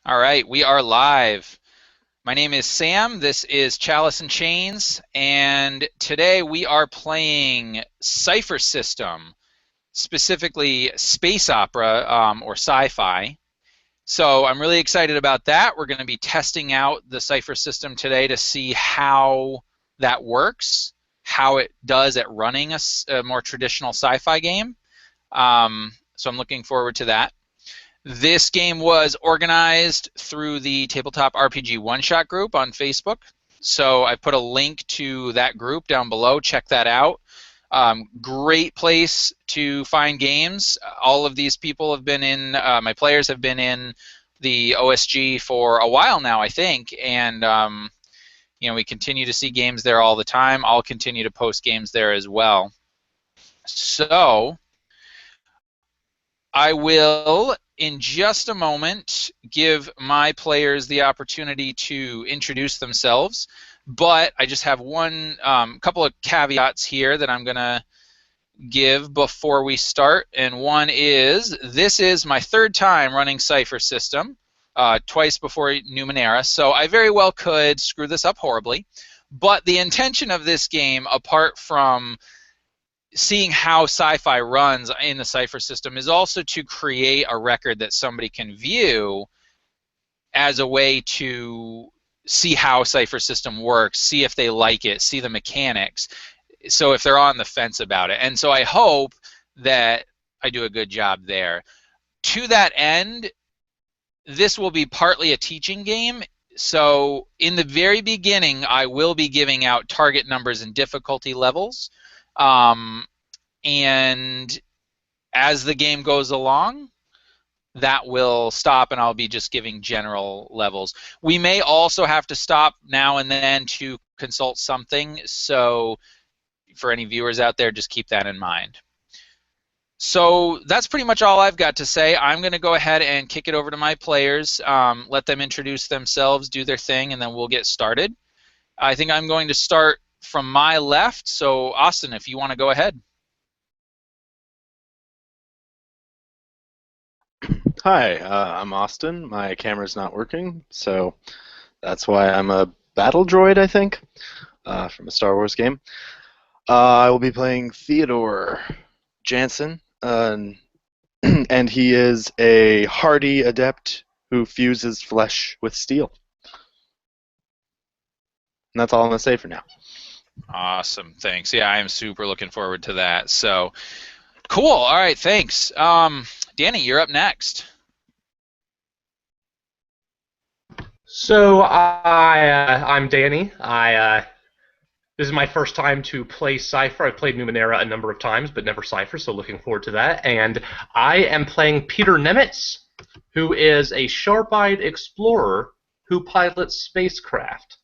All right, we are live. My name is Sam. This is Chalice and Chains, and today we are playing Cypher System, specifically space opera or sci-fi. So I'm really excited about that. We're going to be testing out the Cypher System today to see how that works, how it does at running a more traditional sci-fi game. So I'm looking forward to that. This game was organized through the Tabletop RPG One Shot group on Facebook. So I put a link to that group down below. Check that out. Great place to find games. All of these people have been in, my players have been in the OSG for a while now, I think. And, we continue to see games there all the time. I'll continue to post games there as well. So I will, in just a moment, give my players the opportunity to introduce themselves, but I just have one couple of caveats here that I'm going to give before we start, and one is this is my third time running Cypher System, twice before Numenera, so I very well could screw this up horribly, but the intention of this game, apart from seeing how sci-fi runs in the Cypher System, is also to create a record that somebody can view as a way to see how Cypher System works, see if they like it, see the mechanics, so if they're on the fence about it. And so I hope that I do a good job there. To that end, this will be partly a teaching game. So in the very beginning, I will be giving out target numbers and difficulty levels. And as the game goes along, that will stop and I'll be just giving general levels. We may also have to stop now and then to consult something, so for any viewers out there, just keep that in mind. So that's pretty much all I've got to say. I'm going to go ahead and kick it over to my players, let them introduce themselves, do their thing, and then we'll get started. I think I'm going to start from my left, so Austin, if you want to go ahead. Hi, I'm Austin. My camera's not working, so that's why I'm a battle droid, I think, from a Star Wars game. I will be playing Theodore Jansen, and he is a hardy adept who fuses flesh with steel. And that's all I'm going to say for now. Awesome, thanks. Yeah, I am super looking forward to that. So, cool. All right, thanks. Danny, you're up next. So I'm Danny. This is my first time to play Cypher. I've played Numenera a number of times, but never Cypher, so looking forward to that. And I am playing Peter Nemitz, who is a sharp-eyed explorer who pilots spacecraft.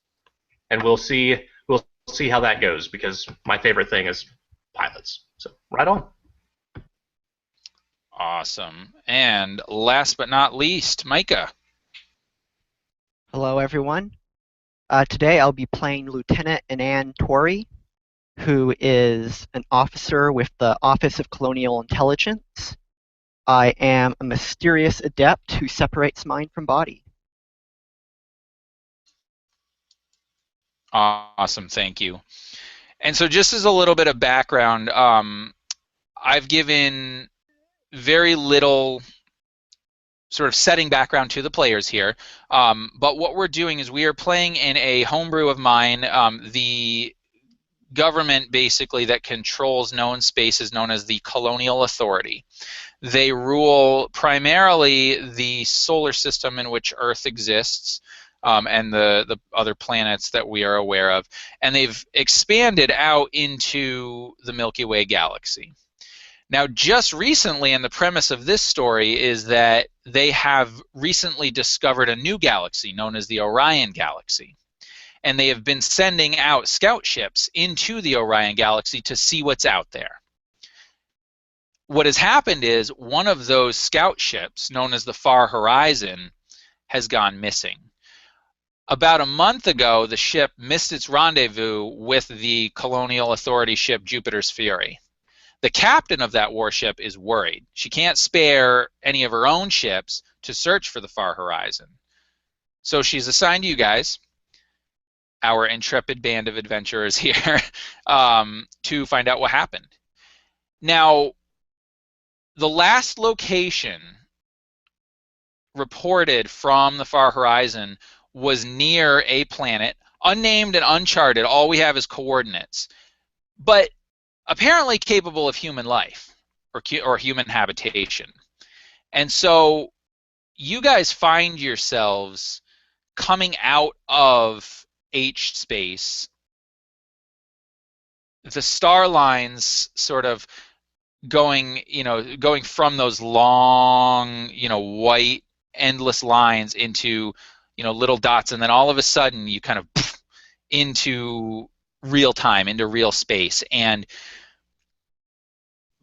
And we'll see how that goes, because my favorite thing is pilots. So right on. Awesome. And last but not least, Micah. Hello, everyone. Today I'll be playing Lieutenant Anan Tori, who is an officer with the Office of Colonial Intelligence. I am a mysterious adept who separates mind from body. Awesome, thank you. And so just as a little bit of background, I've given very little sort of setting background to the players here, but what we're doing is we are playing in a homebrew of mine. The government basically that controls known space is known as the Colonial Authority. They rule primarily the solar system in which Earth exists, and the other planets that we are aware of, and they've expanded out into the Milky Way galaxy. Now, just recently, and the premise of this story is that they have recently discovered a new galaxy known as the Orion Galaxy. And they have been sending out scout ships into the Orion Galaxy to see what's out there. What has happened is one of those scout ships, known as the Far Horizon, has gone missing. About a month ago, the ship missed its rendezvous with the Colonial Authority ship Jupiter's Fury. The captain of that warship is worried. She can't spare any of her own ships to search for the Far Horizon. So she's assigned you guys, our intrepid band of adventurers here, to find out what happened. Now, the last location reported from the far horizon was near a planet, unnamed and uncharted. All we have is coordinates, but apparently capable of human life or human habitation. And so you guys find yourselves coming out of H space, the star lines sort of going from those long, white endless lines into, little dots, and then all of a sudden you kind of into real time, into real space, and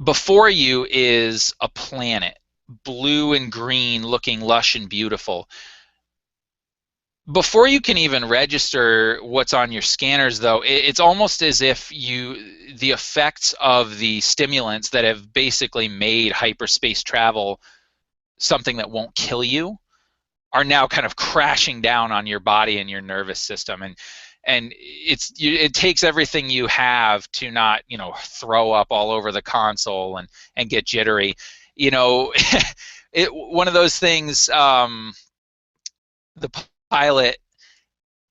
before you is a planet, blue and green, looking lush and beautiful. Before you can even register what's on your scanners, though, it's almost as if the effects of the stimulants that have basically made hyperspace travel something that won't kill you are now kind of crashing down on your body and your nervous system, and it takes everything you have to not throw up all over the console and get jittery. One of those things. The pilot,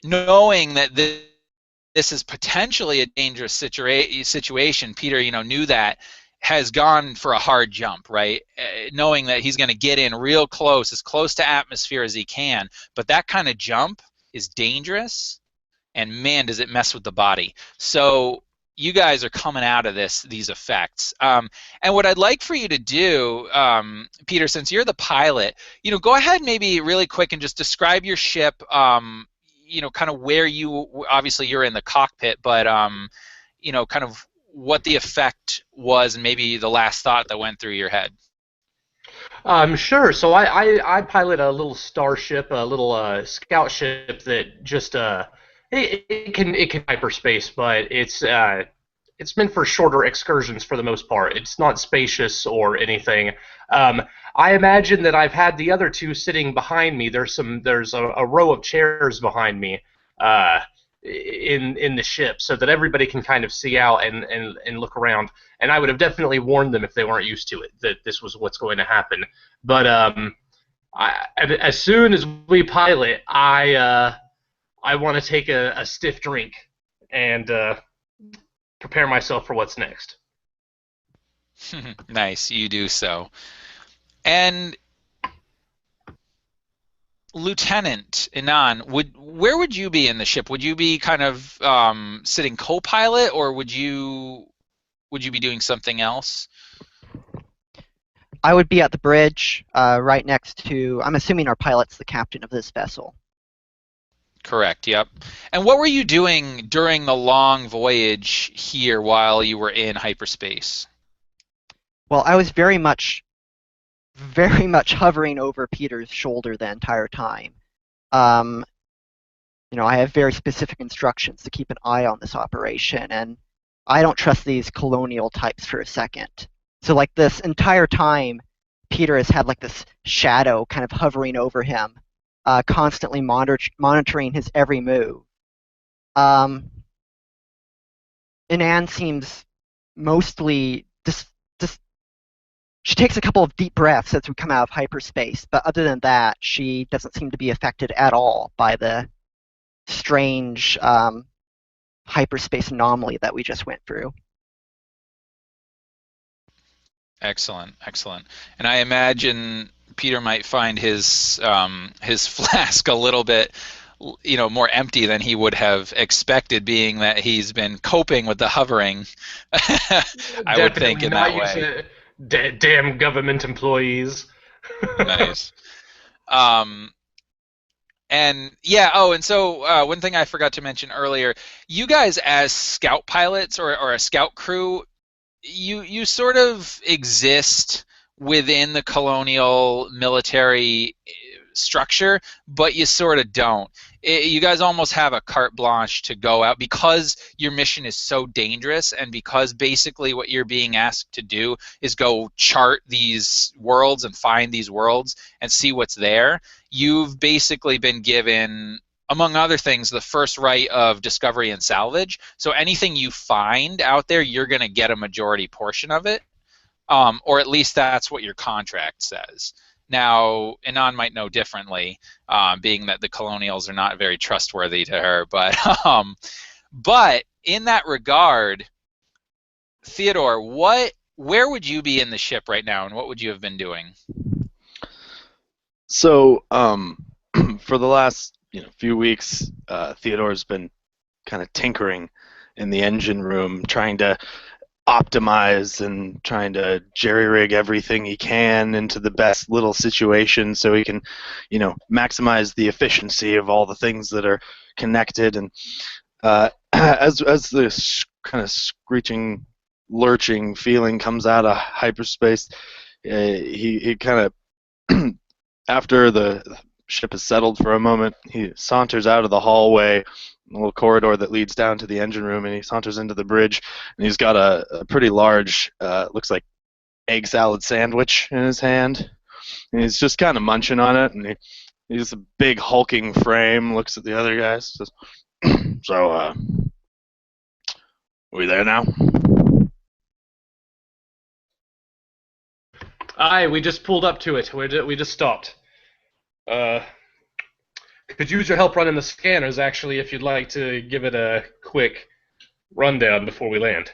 knowing that this is potentially a dangerous situation, Peter, knew that, has gone for a hard jump, right? Knowing that he's going to get in real close, as close to atmosphere as he can, but that kind of jump is dangerous, and man, does it mess with the body. So you guys are coming out of these effects. And what I'd like for you to do, Peter, since you're the pilot, go ahead maybe really quick and just describe your ship, kind of where obviously you're in the cockpit, but, kind of what the effect was and maybe the last thought that went through your head. Sure. So I pilot a little starship, a little scout ship that just it can hyperspace, but it's meant for shorter excursions for the most part. It's not spacious or anything. I imagine that I've had the other two sitting behind me. There's a row of chairs behind me in the ship, so that everybody can kind of see out and look around. And I would have definitely warned them if they weren't used to it that this was what's going to happen. But as soon as we pilot, I want to take a stiff drink and prepare myself for what's next. Nice, you do so. And Lieutenant Inan, where would you be in the ship? Would you be kind of sitting co-pilot, or would you be doing something else? I would be at the bridge, right next to, I'm assuming our pilot's the captain of this vessel. Correct, yep. And what were you doing during the long voyage here while you were in hyperspace? Well, I was very much hovering over Peter's shoulder the entire time. I have very specific instructions to keep an eye on this operation, and I don't trust these colonial types for a second. So like this entire time, Peter has had like this shadow kind of hovering over him, constantly monitoring his every move. Inan seems mostly just she takes a couple of deep breaths as we come out of hyperspace, but other than that, she doesn't seem to be affected at all by the strange hyperspace anomaly that we just went through. Excellent, excellent. And I imagine Peter might find his flask a little bit, more empty than he would have expected, being that he's been coping with the hovering. I would think in that way. Damn government employees. Nice. And yeah, and so one thing I forgot to mention earlier, you guys as scout pilots or a scout crew, you sort of exist within the colonial military structure, but you sort of don't. You guys almost have a carte blanche to go out because your mission is so dangerous, and because basically what you're being asked to do is go chart these worlds and find these worlds and see what's there. You've basically been given, among other things, the first right of discovery and salvage. So anything you find out there, you're going to get a majority portion of it, or at least that's what your contract says. Now, Anon might know differently, being that the Colonials are not very trustworthy to her. But in that regard, Theodore, where would you be in the ship right now, and what would you have been doing? So, for the last few weeks, Theodore's been kind of tinkering in the engine room, trying to optimize and trying to jerry-rig everything he can into the best little situation so he can, maximize the efficiency of all the things that are connected. And as this kind of screeching, lurching feeling comes out of hyperspace, he kind of, after the ship has settled for a moment, he saunters out of the hallway, a little corridor that leads down to the engine room, and he saunters into the bridge, and he's got a pretty large, looks like egg salad sandwich in his hand, and he's just kind of munching on it, and he's a big hulking frame, looks at the other guys, says, so, we there now? Aye, we just pulled up to it. We just stopped. Could use your help running the scanners, actually, if you'd like to give it a quick rundown before we land.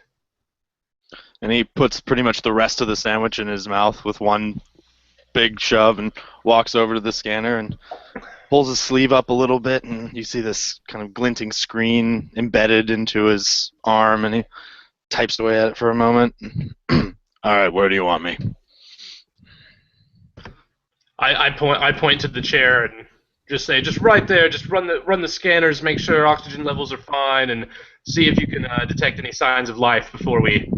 And he puts pretty much the rest of the sandwich in his mouth with one big shove and walks over to the scanner and pulls his sleeve up a little bit, and you see this kind of glinting screen embedded into his arm, and he types away at it for a moment. All right, where do you want me? I point to the chair and just say, just right there, just run the scanners, make sure oxygen levels are fine, and see if you can detect any signs of life before we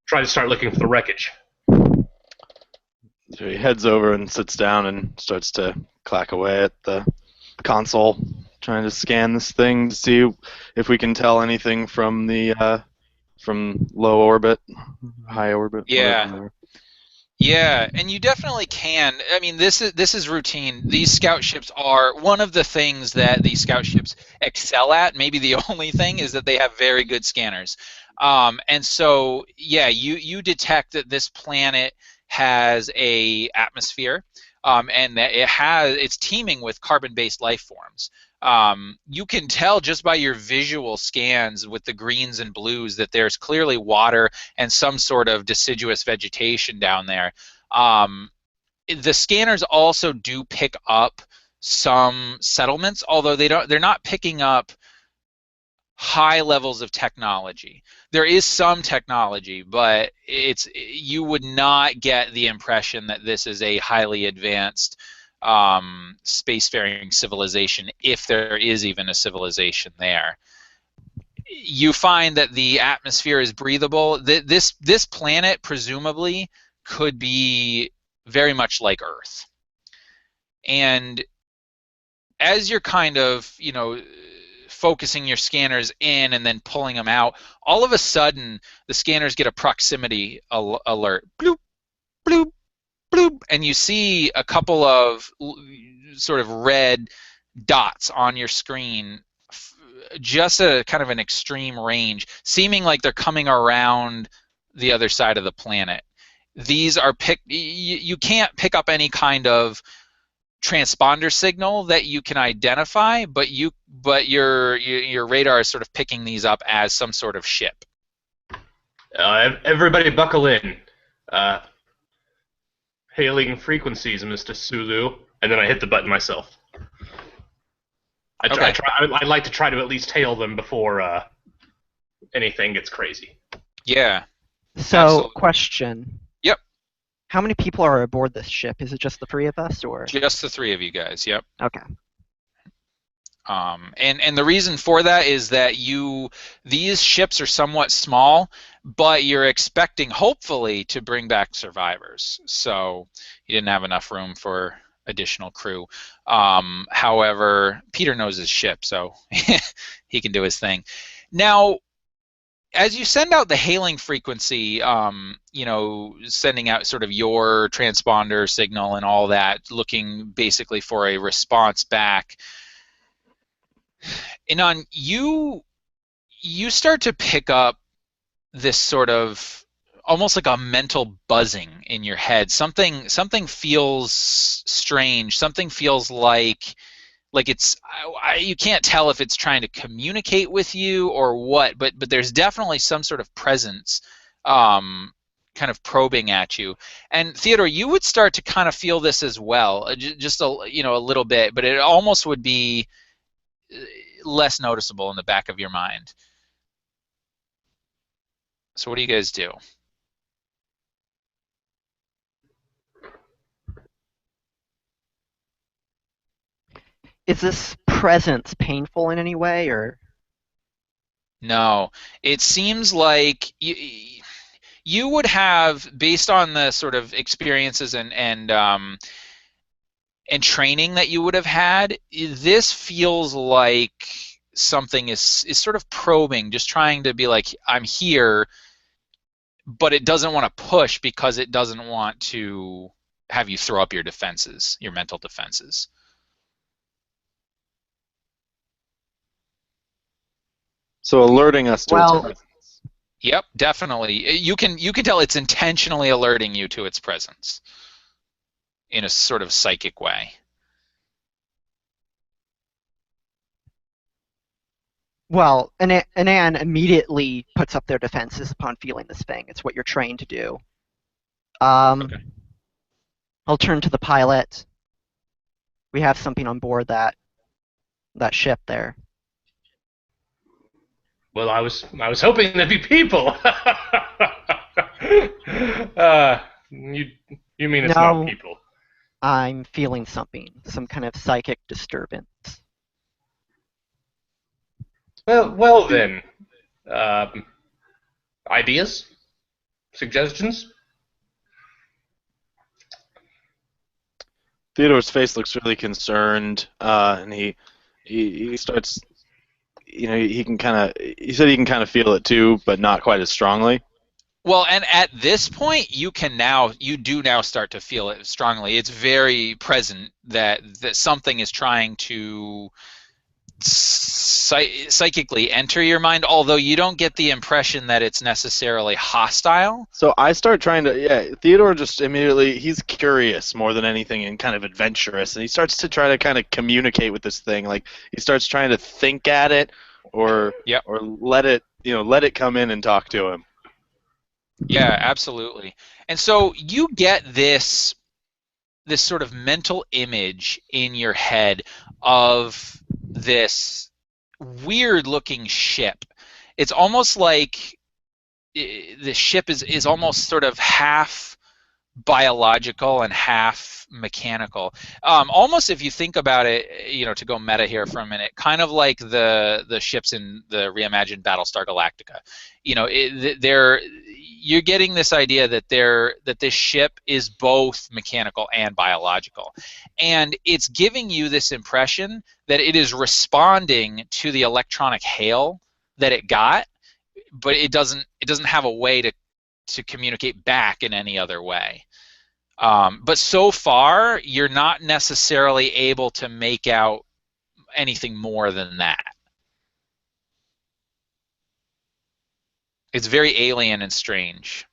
try to start looking for the wreckage. So he heads over and sits down and starts to clack away at the console, trying to scan this thing to see if we can tell anything from the from low orbit, high orbit. Yeah. Whatever. Yeah, and you definitely can. I mean, this is routine. These scout ships are one of the things that these scout ships excel at. Maybe the only thing is that they have very good scanners. And so, yeah, you detect that this planet has a atmosphere, and that it's teeming with carbon-based life forms. You can tell just by your visual scans with the greens and blues that there's clearly water and some sort of deciduous vegetation down there. The scanners also do pick up some settlements, although they're not picking up high levels of technology. There is some technology, but you would not get the impression that this is a highly advanced spacefaring civilization, if there is even a civilization there. You find that the atmosphere is breathable. This planet presumably could be very much like Earth. And as you're kind of, focusing your scanners in and then pulling them out, all of a sudden the scanners get a proximity alert. Bloop, bloop, bloop, and you see a couple of sort of red dots on your screen, just a kind of an extreme range, seeming like they're coming around the other side of the planet. These are you can't pick up any kind of transponder signal that you can identify, but your radar is sort of picking these up as some sort of ship. Everybody buckle in. Hailing frequencies, Mr. Sulu, and then I hit the button myself. I'd like to try to at least hail them before anything gets crazy. Yeah. So, Absolutely. question. Yep. How many people are aboard this ship? Is it just the three of us, or? Just the three of you guys. Yep. Okay. And the reason for that is that these ships are somewhat small, but you're expecting, hopefully, to bring back survivors. So you didn't have enough room for additional crew. However, Peter knows his ship, so he can do his thing. Now, as you send out the hailing frequency, sending out sort of your transponder signal and all that, looking basically for a response back, Inan, you start to pick up this sort of almost like a mental buzzing in your head. Something feels strange. Something feels like it's you can't tell if it's trying to communicate with you or what, but there's definitely some sort of presence kind of probing at you. And Theodore, you would start to kind of feel this as well, just a little bit, but it almost would be less noticeable in the back of your mind. So what do you guys do? Is this presence painful in any way, or? No, it seems like you would have, based on the sort of experiences and training that you would have had, this feels like something is sort of probing, just trying to be like, I'm here, but it doesn't want to push because it doesn't want to have you throw up your defenses, your mental defenses. So alerting us to its Well, presence. Yep, definitely. You can tell it's intentionally alerting you to its presence in a sort of psychic way. well, Anan immediately puts up their defenses upon feeling this thing. It's what you're trained to do. Okay. I'll turn to the pilot. We have something on board that ship there. Well, I was hoping there'd be people. You mean it's No. not people? I'm feeling something, some kind of psychic disturbance. Well then, ideas, suggestions. Theodore's face looks really concerned, and he starts. He can kind of. He said he can kind of feel it too, but not quite as strongly. Well, and at this point, you do now start to feel it strongly. It's very present that something is trying to psychically enter your mind, although you don't get the impression that it's necessarily hostile. So I start trying to. Yeah, Theodore just immediately. He's curious more than anything and kind of adventurous, and he starts to try to kind of communicate with this thing. Like he starts trying to think at it, or let it come in and talk to him. Yeah, absolutely. And so you get this sort of mental image in your head of this weird-looking ship. It's almost like the ship is almost sort of half biological and half mechanical. Almost, if you think about it, to go meta here for a minute, kind of like the ships in the reimagined Battlestar Galactica. You're getting this idea that this ship is both mechanical and biological, and it's giving you this impression that it is responding to the electronic hail that it got, but it doesn't have a way to communicate back in any other way. But so far, you're not necessarily able to make out anything more than that. It's very alien and strange.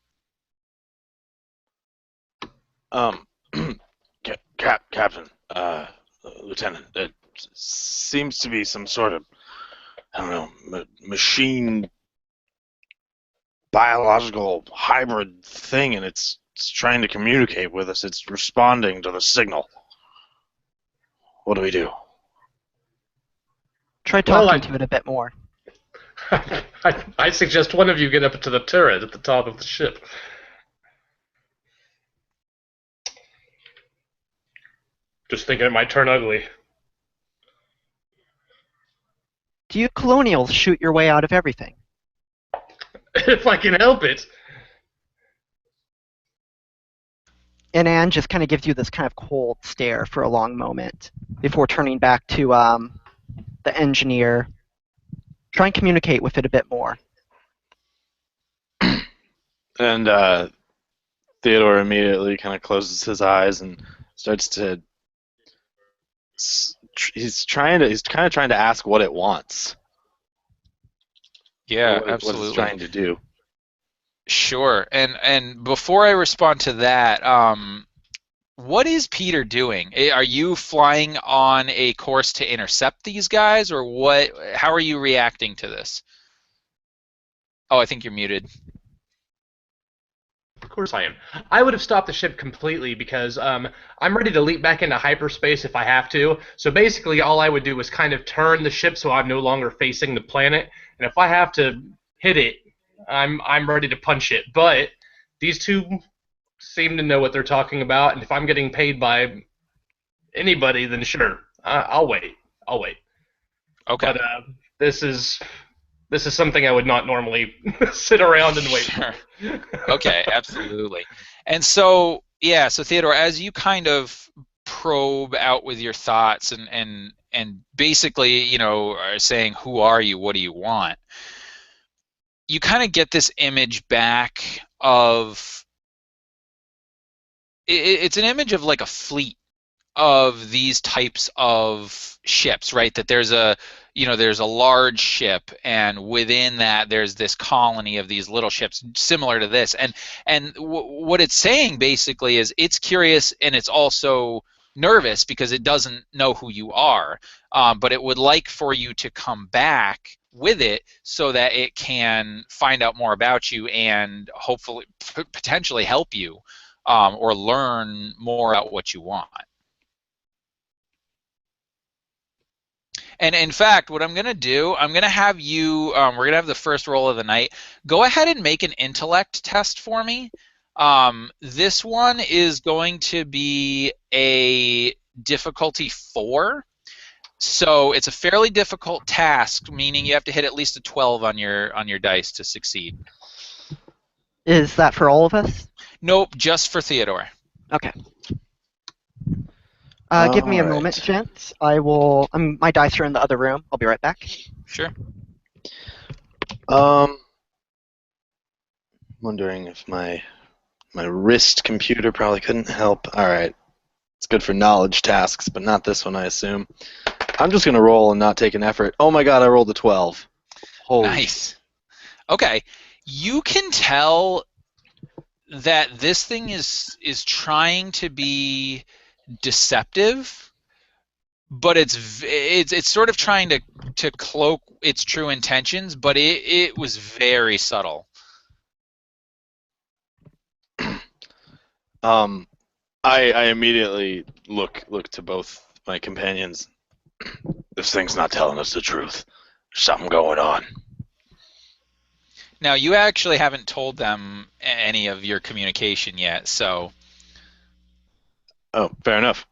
Captain, Lieutenant, it seems to be some sort of, I don't know, machine biological hybrid thing, and it's trying to communicate with us. It's responding to the signal. What do we do? Try talking to it a bit more. I suggest one of you get up to the turret at the top of the ship. Just thinking it might turn ugly. Do you colonials shoot your way out of everything? If I can help it. Inan just kind of gives you this kind of cold stare for a long moment before turning back to the engineer. Try and communicate with it a bit more. And Theodore immediately kind of closes his eyes and starts to. He's kind of trying to ask what it wants. Yeah, What it's absolutely. trying to do. Sure. And before I respond to that, what is Peter doing? Are you flying on a course to intercept these guys, or what? How are you reacting to this? Oh, I think you're muted. Of course I am. I would have stopped the ship completely because I'm ready to leap back into hyperspace if I have to. So basically, all I would do is kind of turn the ship so I'm no longer facing the planet, and if I have to hit it, I'm ready to punch it. But these two seem to know what they're talking about, and if I'm getting paid by anybody, then sure, I'll wait. I'll wait. Okay. But this is something I would not normally sit around and wait Sure. for. Okay, absolutely. And so, yeah, so Theodore, as you kind of probe out with your thoughts and basically, are saying, who are you? What do you want? You kind of get this image back of it's an image of like a fleet of these types of ships, right? That there's a large ship, and within that there's this colony of these little ships similar to this. And what it's saying basically is it's curious and it's also nervous because it doesn't know who you are, but it would like for you to come back with it so that it can find out more about you and hopefully potentially help you, or learn more about what you want. And in fact, what I'm going to do, I'm going to have you, we're going to have the first roll of the night. Go ahead and make an intellect test for me. This one is going to be a difficulty 4. So it's a fairly difficult task, meaning you have to hit at least a 12 on your dice to succeed. Is that for all of us? Nope, just for Theodore. Okay. Give me a moment, gents. I will. My dice are in the other room. I'll be right back. Sure. Wondering if my wrist computer probably couldn't help. All right, it's good for knowledge tasks, but not this one, I assume. I'm just gonna roll and not take an effort. Oh my God, I rolled a 12. Holy. Nice. Okay, you can tell that this thing is trying to be deceptive, but it's sort of trying to cloak its true intentions, but it was very subtle. I immediately look to both my companions. This thing's not telling us the truth. There's something going on. Now, you actually haven't told them any of your communication yet, so. Oh, fair enough.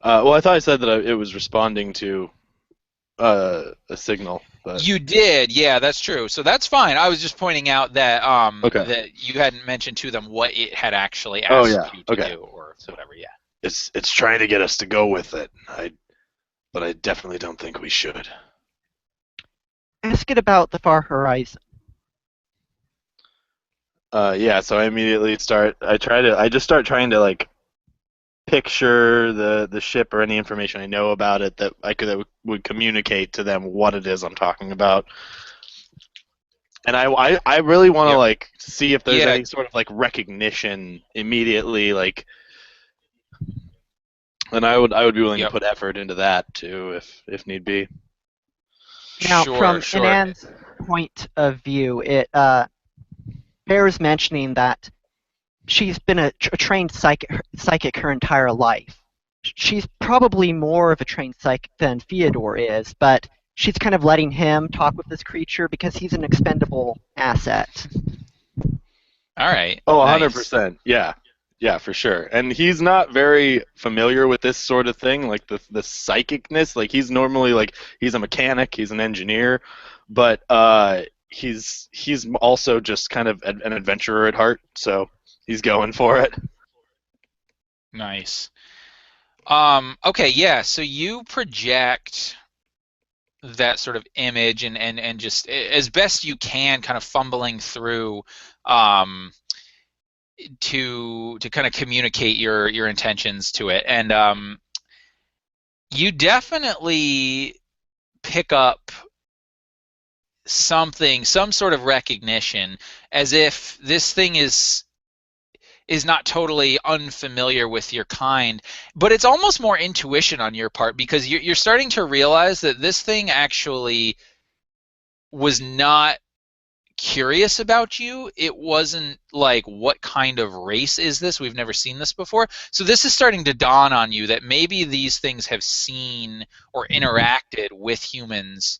Well, I thought I said that it was responding to a signal. But... You did, yeah, that's true. So that's fine. I was just pointing out that okay. that you hadn't mentioned to them what it had actually asked you to do, or whatever. Yeah. It's trying to get us to go with it. But I definitely don't think we should. Ask it about the far horizon. Yeah. So I immediately start. I just start trying to like picture the ship or any information I know about it that would communicate to them what it is I'm talking about. And I really want to like see if there's any sort of like recognition immediately, like. And I would be willing to put effort into that too, if need be. Now, from Inan's point of view, it bears mentioning that she's been a trained psychic her entire life. She's probably more of a trained psychic than Theodore is, but she's kind of letting him talk with this creature because he's an expendable asset. All right. Oh, nice. 100%. Yeah. Yeah, for sure. And he's not very familiar with this sort of thing, like the psychicness. Like he's normally like he's a mechanic, he's an engineer, but he's also just kind of an adventurer at heart. So he's going for it. Nice. Okay, yeah. So you project that sort of image and just as best you can, kind of fumbling through um, to kind of communicate your intentions to it, and you definitely pick up something, some sort of recognition, as if this thing is not totally unfamiliar with your kind, but it's almost more intuition on your part because you're starting to realize that this thing actually was not curious about you. It wasn't like, what kind of race is this? We've never seen this before. So this is starting to dawn on you that maybe these things have seen or interacted with humans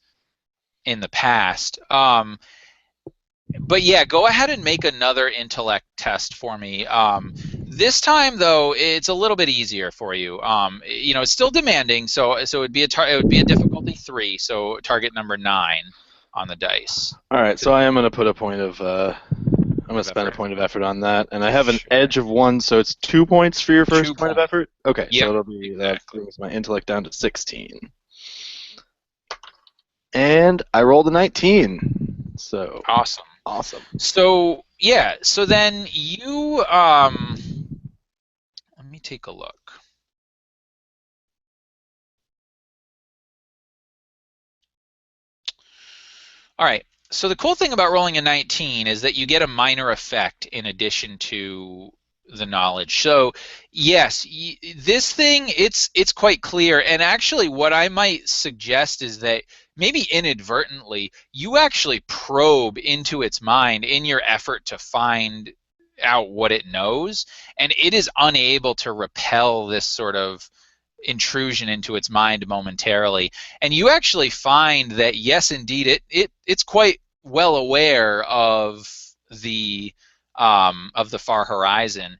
in the past. But yeah, go ahead and make another intellect test for me. This time, though, it's a little bit easier for you. It's still demanding, so it would be a difficulty 3, so target number 9 on the dice. All right, so I am going to put a point of. I'm going to spend a effort. point of effort on that, and I have an edge of 1, so it's 2 points for your first 2 point of points. effort. Okay, Yep, so it'll be that brings my intellect down to 16, and I rolled a 19. So awesome. So yeah, so then you let me take a look. All right. So the cool thing about rolling a 19 is that you get a minor effect in addition to the knowledge. So yes, this thing, it's quite clear. And actually, what I might suggest is that maybe inadvertently you actually probe into its mind in your effort to find out what it knows, and it is unable to repel this sort of intrusion into its mind momentarily. And you actually find that yes, indeed, it's quite well aware of the far horizon,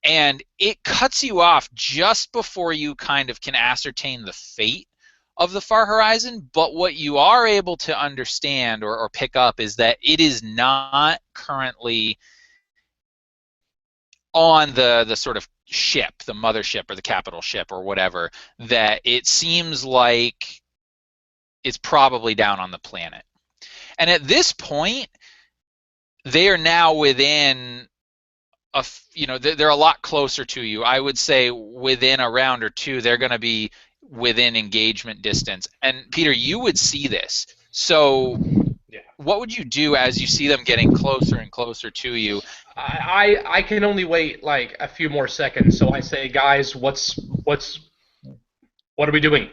and it cuts you off just before you kind of can ascertain the fate of the far horizon. But what you are able to understand or pick up is that it is not currently on the sort of ship, the mothership or the capital ship or whatever, that it seems like it's probably down on the planet. And at this point, they are now within they're a lot closer to you. I would say within a round or two, they're going to be within engagement distance. And Peter, you would see this. So Yeah. what would you do as you see them getting closer and closer to you? I can only wait like a few more seconds, so I say, guys, what are we doing?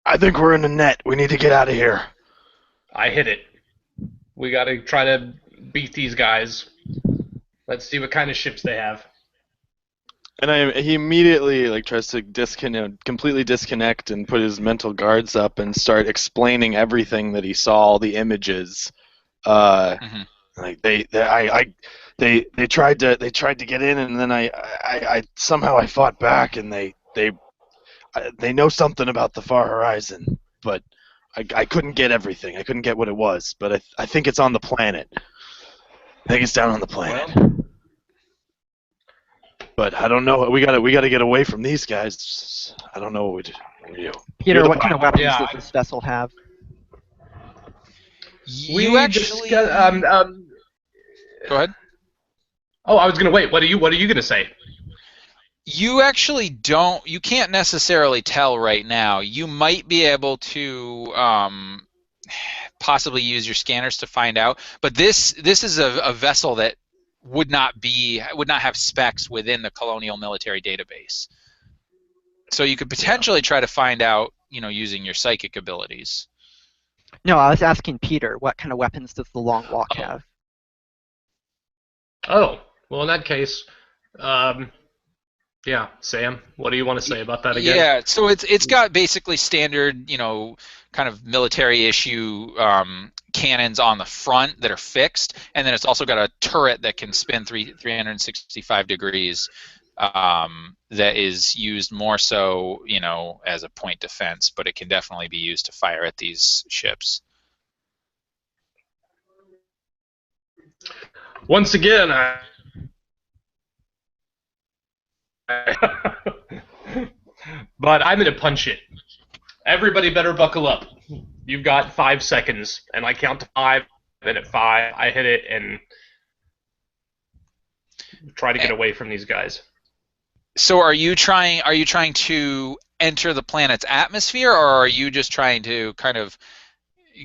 I think we're in a net. We need to get out of here. I hit it. We gotta try to beat these guys. Let's see what kind of ships they have. And he immediately tries to completely disconnect and put his mental guards up and start explaining everything that he saw, all the images. Mhm. Like they tried to get in, and then I somehow I fought back, and they know something about the far horizon, but I couldn't get everything. I couldn't get what it was, but I think it's on the planet. I think it's down on the planet. Well, but I don't know. We gotta get away from these guys. I don't know what we do. Peter, what kind of weapons Yeah. does this vessel have? You actually Go ahead. Oh, I was gonna wait. What are you gonna say? You actually don't. You can't necessarily tell right now. You might be able to possibly use your scanners to find out. But this is a vessel that would not have specs within the Colonial Military Database. So you could potentially try to find out, using your psychic abilities. No, I was asking Peter, what kind of weapons does the Long Walk have? Oh, well, in that case, yeah, Sam, what do you want to say about that again? Yeah, so it's got basically standard, kind of military issue cannons on the front that are fixed, and then it's also got a turret that can spin 365 degrees. That is used more so, as a point defense, but it can definitely be used to fire at these ships. Once again, I But I'm going to punch it. Everybody better buckle up. You've got 5 seconds, and I count to 5, and at 5, I hit it and try to get away from these guys. So are you trying to enter the planet's atmosphere, or are you just trying to kind of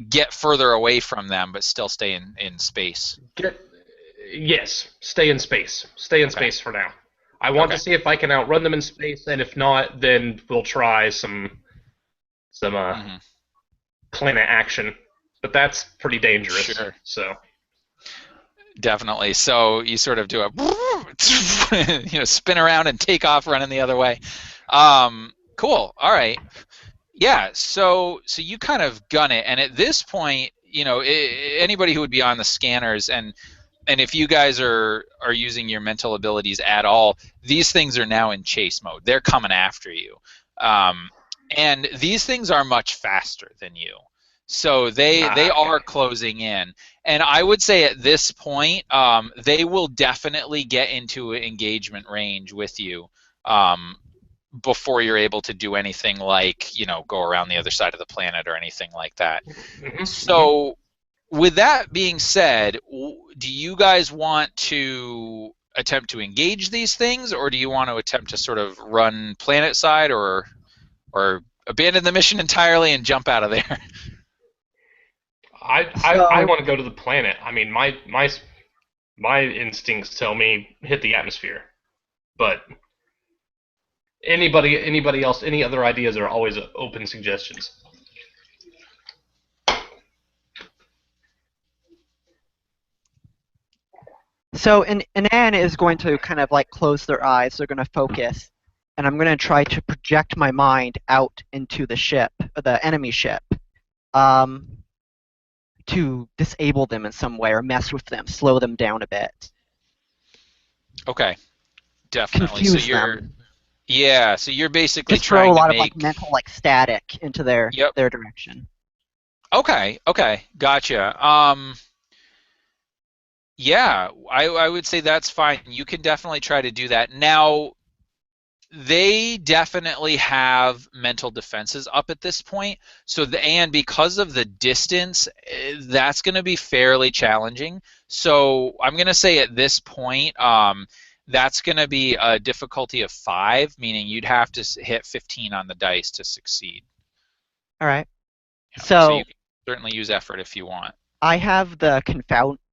get further away from them but still stay in space? Yes, stay in space. Stay in space for now. I want to see if I can outrun them in space, and if not, then we'll try some planet action. But that's pretty dangerous. Sure. So definitely. So you sort of do a spin around and take off running the other way. Cool. All right. Yeah. So you kind of gun it, and at this point, anybody who would be on the scanners and if you guys are using your mental abilities at all, these things are now in chase mode. They're coming after you. And these things are much faster than you. So they are closing in. And I would say at this point, they will definitely get into engagement range with you before you're able to do anything like, go around the other side of the planet or anything like that. So with that being said, do you guys want to attempt to engage these things, or do you want to attempt to sort of run planet side, or abandon the mission entirely and jump out of there? I want to go to the planet. I mean, my instincts tell me hit the atmosphere, but anybody else, any other ideas are always open suggestions. So Anne is going to kind of like close their eyes. They're going to focus, and I'm going to try to project my mind out into the ship, the enemy ship, to disable them in some way or mess with them, slow them down a bit. Okay, definitely. Confuse them. Yeah, so you're basically just throw trying a lot to of like mental like static into their direction. Okay, gotcha. Yeah, I would say that's fine. You can definitely try to do that. Now, they definitely have mental defenses up at this point. So and because of the distance, that's going to be fairly challenging. So I'm going to say at this point, that's going to be a difficulty of 5, meaning you'd have to hit 15 on the dice to succeed. All right. So you can certainly use effort if you want. I have the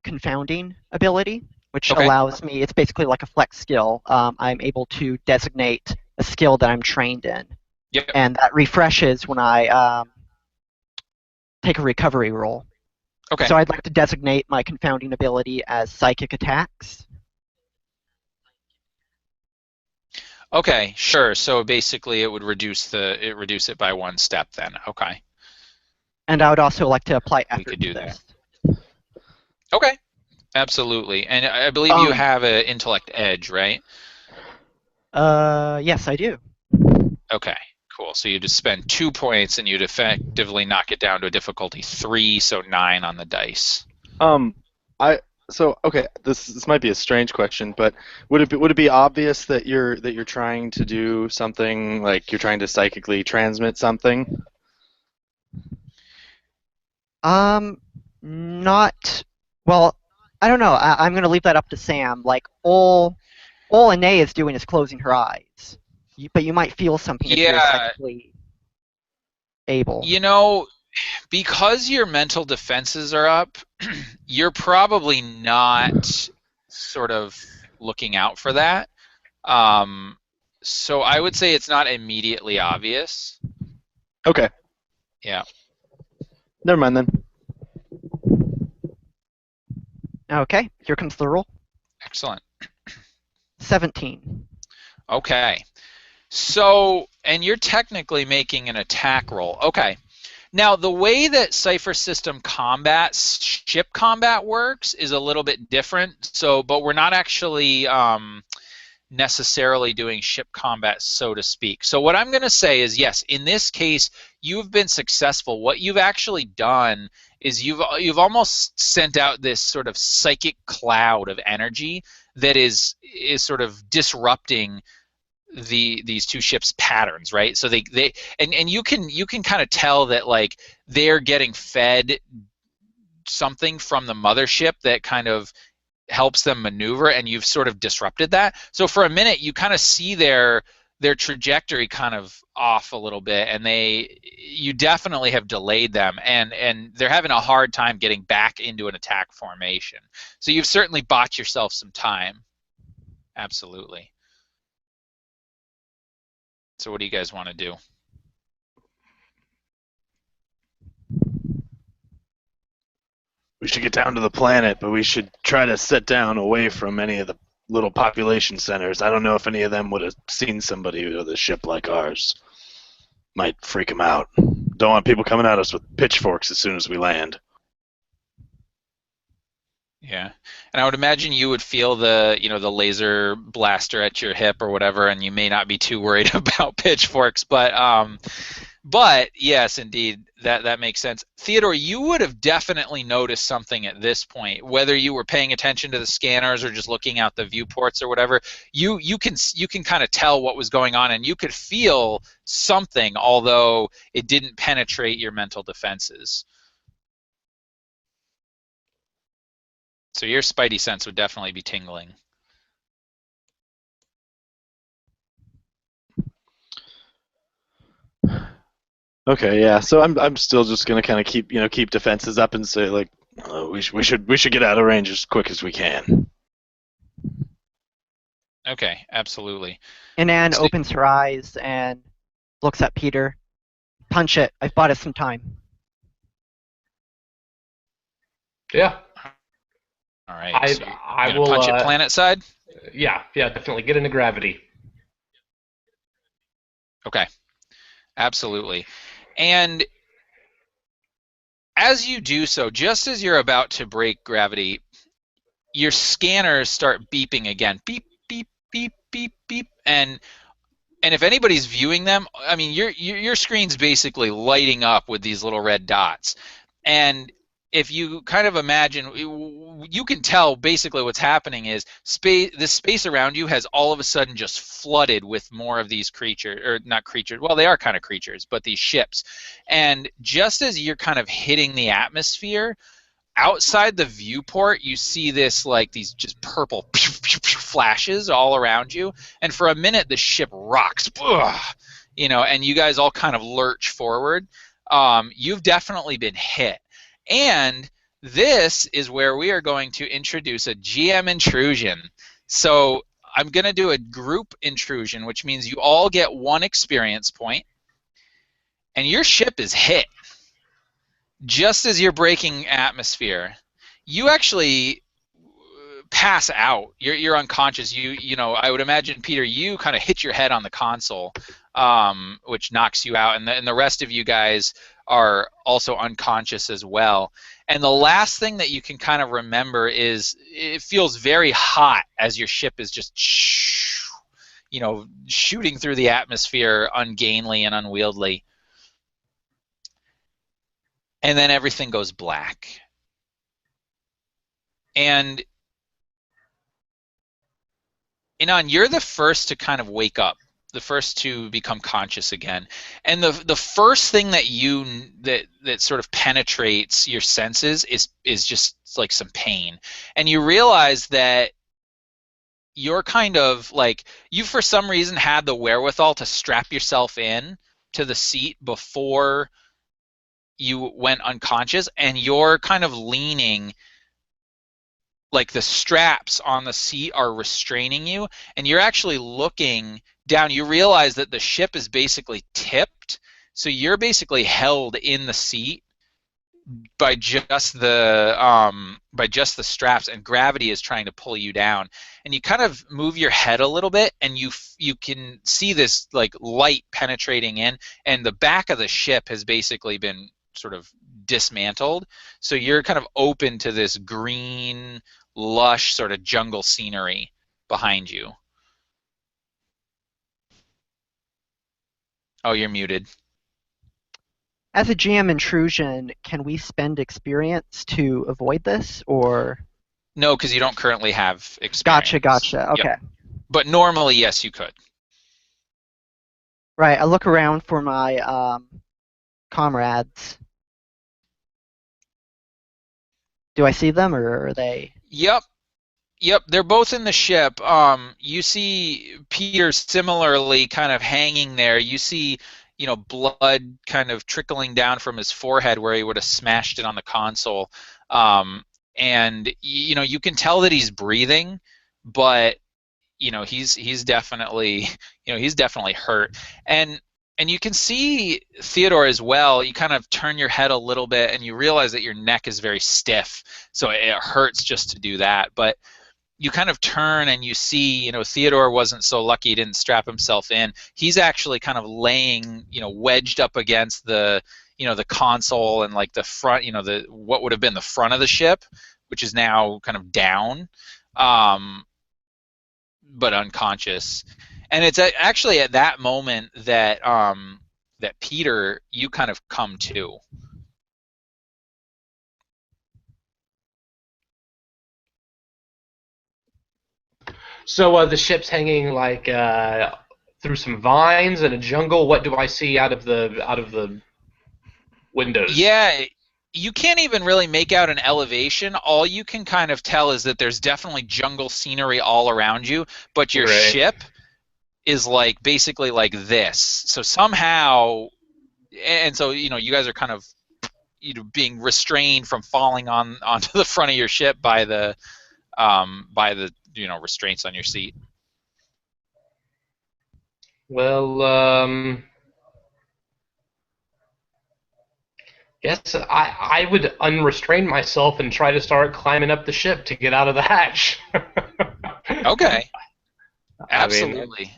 confounding ability, which allows me, it's basically like a flex skill. I'm able to designate a skill that I'm trained in. Yep. And that refreshes when I take a recovery roll. Okay. So I'd like to designate my confounding ability as psychic attacks. Okay, sure. So basically it would reduce it by 1 step then. Okay. And I would also like to apply effort we could do to this. That. Okay. Absolutely. And I believe you have an intellect edge, right? Yes, I do. Okay, cool. So you just spend 2 points and you'd effectively knock it down to a difficulty 3, so 9 on the dice. Okay, this might be a strange question, but would it be obvious that you're trying to do something, like you're trying to psychically transmit something? Not well. I don't know. I'm going to leave that up to Sam. Like all Anae is doing is closing her eyes, but you might feel something if you're psychically able. Because your mental defenses are up, you're probably not sort of looking out for that. So I would say it's not immediately obvious. Okay. Yeah. Never mind then. Okay, here comes the roll. Excellent. 17. Okay. So, and you're technically making an attack roll. Okay. Now, the way that Cypher system ship combat works is a little bit different. So, but we're not actually necessarily doing ship combat, so to speak. So what I'm going to say is, yes, in this case, you've been successful. What you've actually done is you've almost sent out this sort of psychic cloud of energy that is sort of disrupting these two ships' patterns, right? So and you can kind of tell that like they're getting fed something from the mothership that kind of helps them maneuver, and you've sort of disrupted that. So for a minute you kind of see their trajectory kind of off a little bit, and you definitely have delayed them, and they're having a hard time getting back into an attack formation. So you've certainly bought yourself some time. Absolutely. So what do you guys want to do? We should get down to the planet, but we should try to set down away from any of the little population centers. I don't know if any of them would have seen somebody with a ship like ours. Might freak them out. Don't want people coming at us with pitchforks as soon as we land. Yeah, and I would imagine you would feel the the laser blaster at your hip or whatever, and you may not be too worried about pitchforks, but yes, indeed, that makes sense. Theodore, you would have definitely noticed something at this point, whether you were paying attention to the scanners or just looking out the viewports or whatever. You can kind of tell what was going on, and you could feel something, although it didn't penetrate your mental defenses. So your spidey sense would definitely be tingling. Okay, yeah. So I'm still just gonna kind of keep defenses up and say like we should get out of range as quick as we can. Okay, absolutely. Anan opens her eyes and looks at Peter. Punch it. I've bought us some time. Yeah. All right. So I will punch it planet side. Yeah, definitely get into gravity. Okay, absolutely. And as you do so, just as you're about to break gravity, your scanners start beeping again. Beep, beep, beep, beep, beep. And if anybody's viewing them, I mean, your screen's basically lighting up with these little red dots. And if you kind of imagine, you can tell basically what's happening is the space around you has all of a sudden just flooded with more of these creatures, or not creatures, well, they are kind of creatures, but these ships. And just as you're kind of hitting the atmosphere, outside the viewport, you see this like these just purple flashes all around you, and for a minute the ship rocks, and you guys all kind of lurch forward. You've definitely been hit. And this is where we are going to introduce a GM intrusion. So I'm going to do a group intrusion, which means you all get 1 experience point, and your ship is hit. Just as you're breaking atmosphere, you actually pass out. You're unconscious. I would imagine, Peter, you kind of hit your head on the console, which knocks you out, and the rest of you guys are also unconscious as well. And the last thing that you can kind of remember is it feels very hot as your ship is just shooting through the atmosphere, ungainly and unwieldy. And then everything goes black. And Inan, you're the first to kind of wake up, the first to become conscious again. And the first thing that sort of penetrates your senses is just like some pain. And you realize that you're kind of like, you for some reason had the wherewithal to strap yourself in to the seat before you went unconscious, and you're kind of leaning, like the straps on the seat are restraining you, and you're actually looking down. You realize that the ship is basically tipped, so you're basically held in the seat by just the straps, and gravity is trying to pull you down. And you kind of move your head a little bit, and you can see this like light penetrating in, and the back of the ship has basically been sort of dismantled, so you're kind of open to this green, lush sort of jungle scenery behind you. Oh, you're muted. As a GM intrusion, can we spend experience to avoid this, or? No, because you don't currently have experience. Gotcha. Okay. Yep. But normally, yes, you could. Right, I look around for my comrades. Do I see them, or are they? Yep. Yep, they're both in the ship. You see Peter similarly kind of hanging there. You see, blood kind of trickling down from his forehead where he would have smashed it on the console. And you can tell that he's breathing, but he's definitely he's definitely hurt. And you can see Theodore as well. You kind of turn your head a little bit and you realize that your neck is very stiff, so it hurts just to do that. But you kind of turn and you see, Theodore wasn't so lucky he didn't strap himself in. He's actually kind of laying, wedged up against the console and like the front, the what would have been the front of the ship, which is now kind of down, but unconscious. And it's actually at that moment that that Peter, you kind of come to. So the ship's hanging like through some vines in a jungle. What do I see out of the windows? Yeah, you can't even really make out an elevation. All you can kind of tell is that there's definitely jungle scenery all around you, but your Right. ship is like basically like this. So somehow, and so you guys are kind of being restrained from falling onto the front of your ship by the restraints on your seat. Well, guess I would unrestrain myself and try to start climbing up the ship to get out of the hatch. Okay, I mean, absolutely.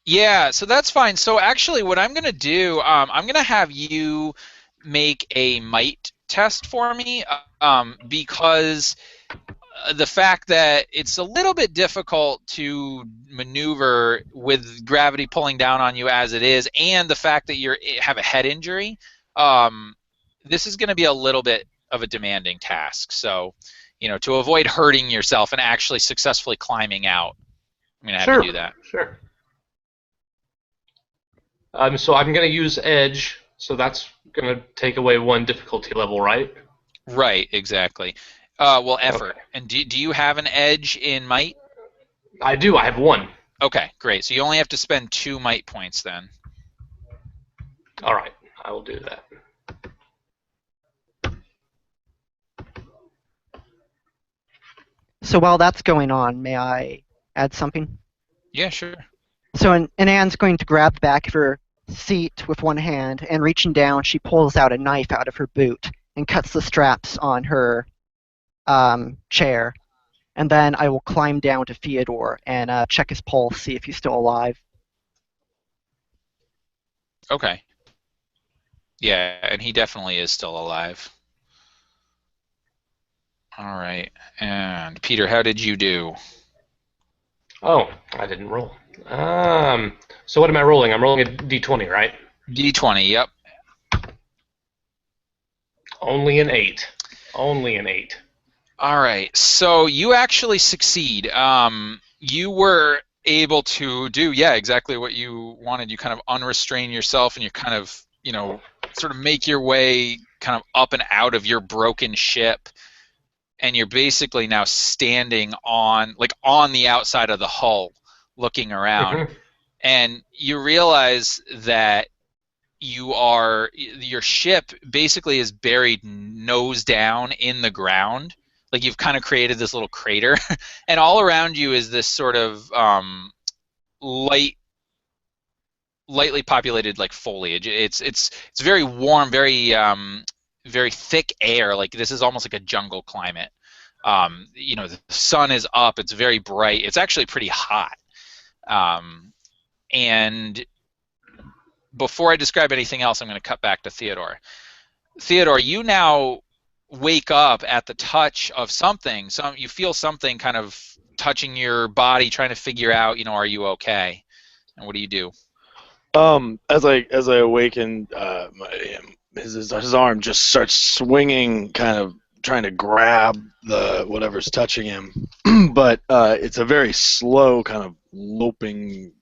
Yeah, so that's fine. So actually, what I'm gonna do, I'm gonna have you make a might test for me, because the fact that it's a little bit difficult to maneuver with gravity pulling down on you as it is, and the fact that you have a head injury, this is going to be a little bit of a demanding task. So, to avoid hurting yourself and actually successfully climbing out, I'm going to have you do that. Sure. So I'm going to use Edge, so that's going to take away one difficulty level, right? Right, exactly. Well, effort. Okay. And do you have an edge in might? I do. I have one. Okay, great. So you only have to spend 2 might points then. All right. I will do that. So while that's going on, may I add something? Yeah, sure. So Anne's going to grab the back of her seat with one hand, and reaching down, she pulls out a knife out of her boot and cuts the straps on her chair. And then I will climb down to Theodore and check his pulse, see if he's still alive. Okay. Yeah, and he definitely is still alive. All right. And Peter, how did you do? Oh, I didn't roll. So what am I rolling? I'm rolling a d20, right? D20, yep. Only an 8. Only an 8. All right. So you actually succeed. You were able to do, yeah, exactly what you wanted. You kind of unrestrain yourself and you kind of, sort of make your way kind of up and out of your broken ship. And you're basically now standing on the outside of the hull looking around. Mm-hmm. And you realize that your ship basically is buried nose down in the ground. Like you've kind of created this little crater, and all around you is this sort of lightly populated like foliage. It's very warm, very thick air. Like this is almost like a jungle climate. The sun is up. It's very bright. It's actually pretty hot. And before I describe anything else, I'm going to cut back to Theodore. Theodore, you now wake up at the touch of something. You feel something kind of touching your body, trying to figure out, are you okay? And what do you do? As I awaken, his arm just starts swinging, kind of trying to grab the whatever's touching him, but it's a very slow kind of loping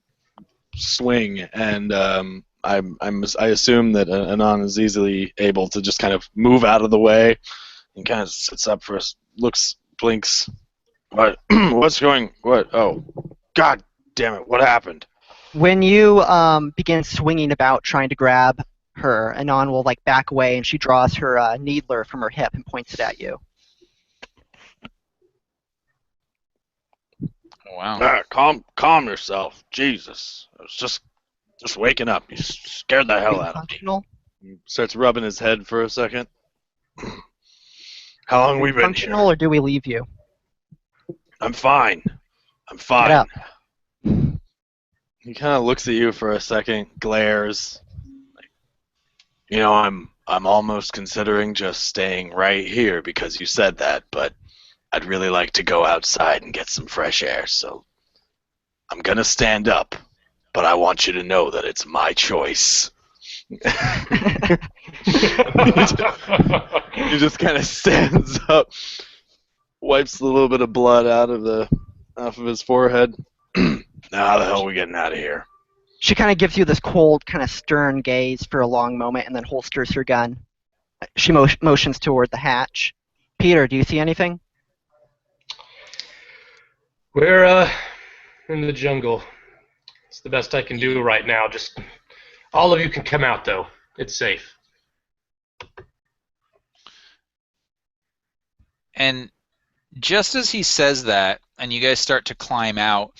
swing, and I assume that Anon is easily able to just kind of move out of the way and kind of sits up for us, looks, blinks. What? What's going? What? Oh, God damn it! What happened? When you begin swinging about trying to grab her, Anon will like back away, and she draws her needler from her hip and points it at you. Wow. Calm yourself. Jesus, I was just waking up. You scared the hell out of me. Functional? Starts rubbing his head for a second. How long we been Functional, here? or do we leave you? I'm fine. I'm Get fine. up. He kind of looks at you for a second, glares. You know, I'm almost considering just staying right here because you said that, but I'd really like to go outside and get some fresh air, so I'm gonna stand up, but I want you to know that it's my choice. He just kind of stands up, wipes a little bit of blood off of his forehead. Now, how the hell are we getting out of here? She kind of gives you this cold, kind of stern gaze for a long moment, and then holsters her gun. She motions toward the hatch. Peter, do you see anything? We're in the jungle. It's the best I can do right now. Just all of you can come out, though. It's safe. And just as he says that, and you guys start to climb out,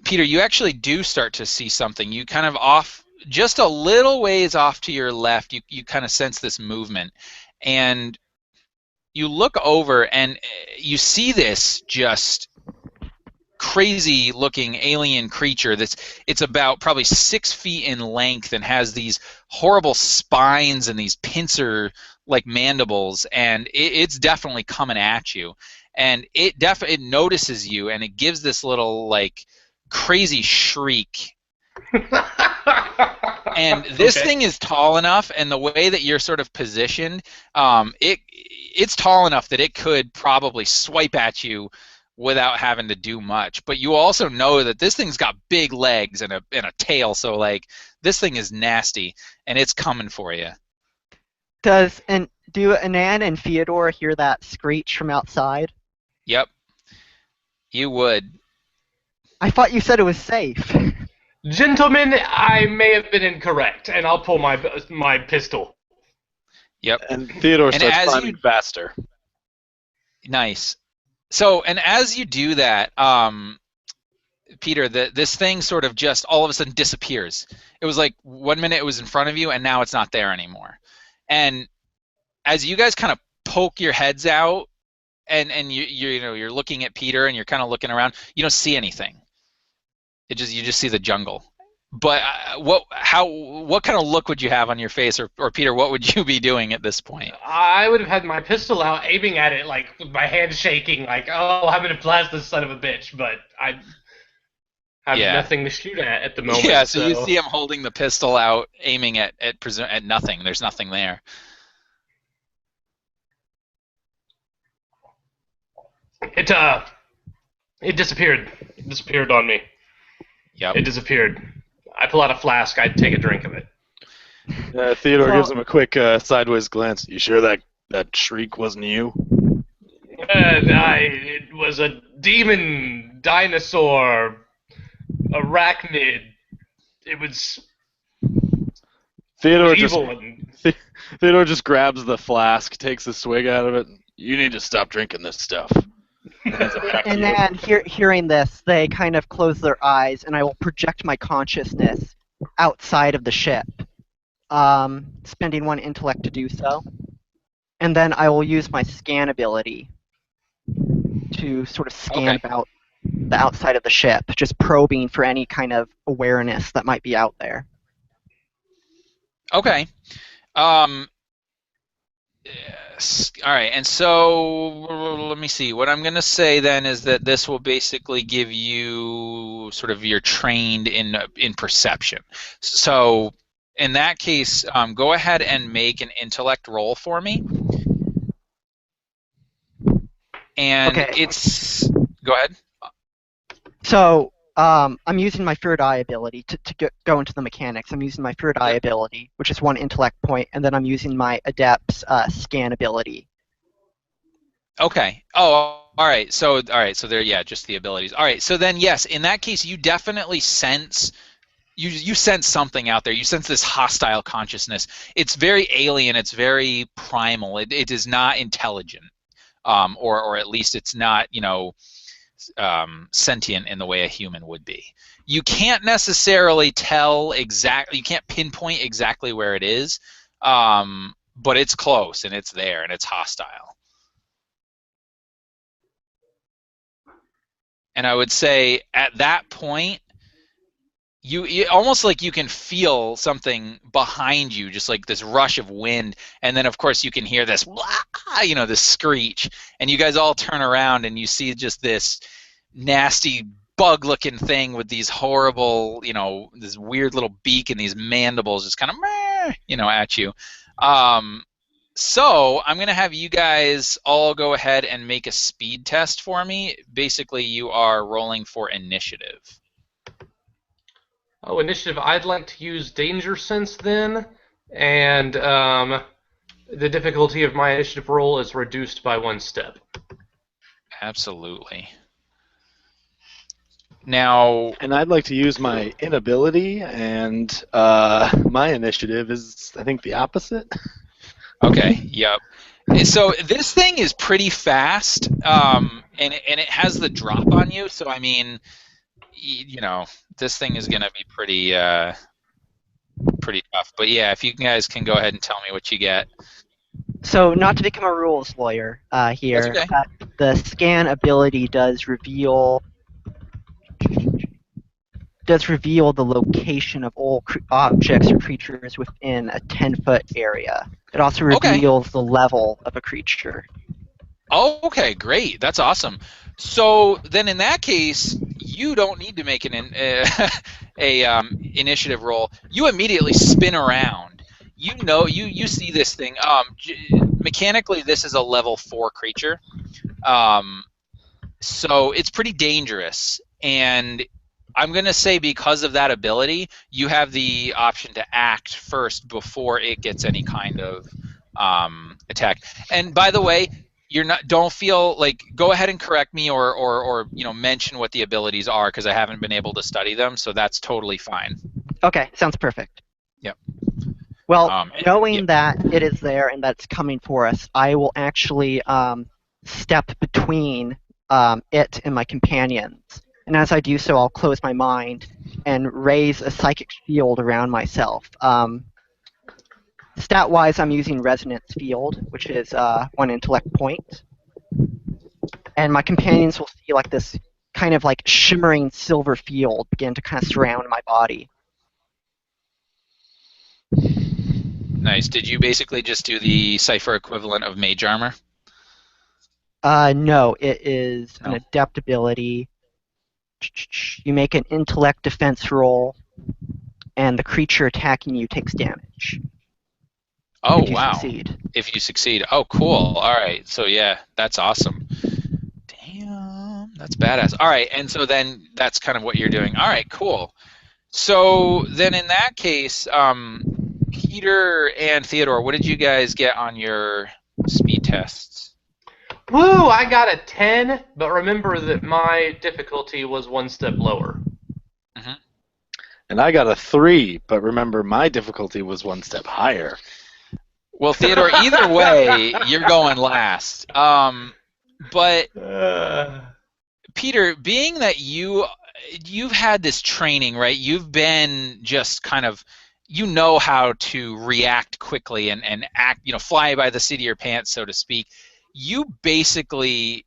Peter, you actually do start to see something. You kind of off, just a little ways off to your left, you kind of sense this movement. And you look over and you see this just crazy looking alien creature it's about probably 6 feet in length and has these horrible spines and these pincer like mandibles, and it's definitely coming at you, and it notices you, and it gives this little like crazy shriek. And this thing is tall enough, and the way that you're sort of positioned, it's tall enough that it could probably swipe at you without having to do much. But you also know that this thing's got big legs and a tail, so like this thing is nasty, and it's coming for you. Do Anan and Theodore hear that screech from outside? Yep. You would. I thought you said it was safe. Gentlemen, I may have been incorrect, and I'll pull my pistol. Yep. And Theodore And starts as climbing faster. Nice. So, and as you do that, Peter, this thing sort of just all of a sudden disappears. It was like 1 minute it was in front of you, and now it's not there anymore. And as you guys kind of poke your heads out, and you're looking at Peter, and you're kind of looking around, you don't see anything. You just see the jungle. But what kind of look would you have on your face, or Peter, what would you be doing at this point? I would have had my pistol out, aiming at it, like with my hand shaking, like, oh, I'm gonna blast this son of a bitch. But I have nothing to shoot at the moment. Yeah, so you see him holding the pistol out, aiming at nothing. There's nothing there. It disappeared. It disappeared on me. Yep. It disappeared. I pull out a flask. I'd take a drink of it. Theodore gives him a quick sideways glance. You sure that shriek wasn't you? It was a demon, dinosaur, arachnid. It was Theodore evil. Theodore just grabs the flask, takes a swig out of it. You need to stop drinking this stuff. And then, hearing this, they kind of close their eyes, and I will project my consciousness outside of the ship, spending 1 intellect to do so. And then I will use my scan ability to sort of scan about the outside of the ship, just probing for any kind of awareness that might be out there. Okay. All right, and so let me see. What I'm going to say then is that this will basically give you sort of you're trained in perception. So in that case, go ahead and make an intellect roll for me. And it's go ahead. So I'm using my third eye ability to go into the mechanics. I'm using my third eye Yep. ability, which is 1 intellect point, and then I'm using my adept's scan ability. Okay. Oh, all right. So there, yeah, just the abilities. All right. So then, yes, in that case, you definitely sense you sense something out there. You sense this hostile consciousness. It's very alien. It's very primal. It is not intelligent, or at least it's not sentient in the way a human would be. You can't necessarily tell exactly. You can't pinpoint exactly where it is, but it's close and it's there and it's hostile. And I would say at that point, you almost like you can feel something behind you, just like this rush of wind, and then of course you can hear this, this screech, and you guys all turn around and you see just this nasty bug-looking thing with these horrible, this weird little beak and these mandibles just kind of, at you. So I'm going to have you guys all go ahead and make a speed test for me. Basically, you are rolling for initiative. Oh, initiative. I'd like to use danger sense then, and the difficulty of my initiative roll is reduced by 1 step. Absolutely. Now, And I'd like to use my inability, and my initiative is, I think, the opposite. okay, yep. So this thing is pretty fast, and it has the drop on you. So I mean, this thing is gonna be pretty tough. But yeah, if you guys can go ahead and tell me what you get. So, not to become a rules lawyer here, That's okay. the scan ability does reveal the location of all objects or creatures within a 10-foot area. It also Okay. reveals the level of a creature. Oh, okay, great. That's awesome. So then, in that case, you don't need to make an initiative roll. You immediately spin around. You see this thing. Mechanically, this is a level 4 creature, so it's pretty dangerous. And I'm gonna say because of that ability, you have the option to act first before it gets any kind of attack. And by the way, don't feel like, go ahead and correct me or mention what the abilities are, because I haven't been able to study them, so that's totally fine. Okay, sounds perfect. Yep. Well, knowing that it is there and that it's coming for us, I will actually step between it and my companions. And as I do so, I'll close my mind and raise a psychic shield around myself. Stat-wise, I'm using Resonance Field, which is 1 intellect point. And my companions will see like this kind of like shimmering silver field begin to kind of surround my body. Nice. Did you basically just do the Cypher equivalent of mage armor? No, it is an adept ability. You make an intellect defense roll, and the creature attacking you takes damage. Oh, if you wow. Succeed. If you succeed. Oh, cool. All right. So, yeah, that's awesome. Damn. That's badass. All right. And so then that's kind of what you're doing. All right, cool. So then in that case, Peter and Theodore, what did you guys get on your speed tests? Woo! I got a 10, but remember that my difficulty was 1 step lower. Mm-hmm. And I got a 3, but remember my difficulty was 1 step higher. Well, Theodore, either way, you're going last. But Peter, being that you've had this training, right? You've been just kind of, how to react quickly and act, fly by the seat of your pants, so to speak. You basically,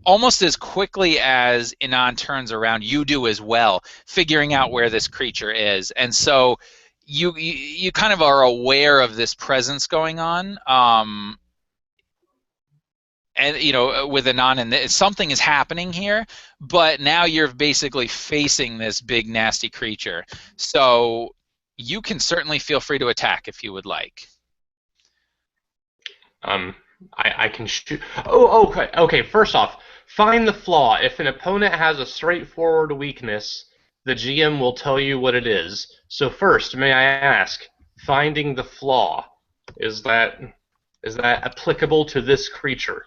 almost as quickly as Inan turns around, you do as well, figuring out where this creature is. And so you kind of are aware of this presence going on, and with Inan, and something is happening here, but now you're basically facing this big nasty creature. So you can certainly feel free to attack if you would like. I can shoot. Oh, okay. Okay. First off, find the flaw. If an opponent has a straightforward weakness, the GM will tell you what it is. So first, may I ask, finding the flaw, is that applicable to this creature?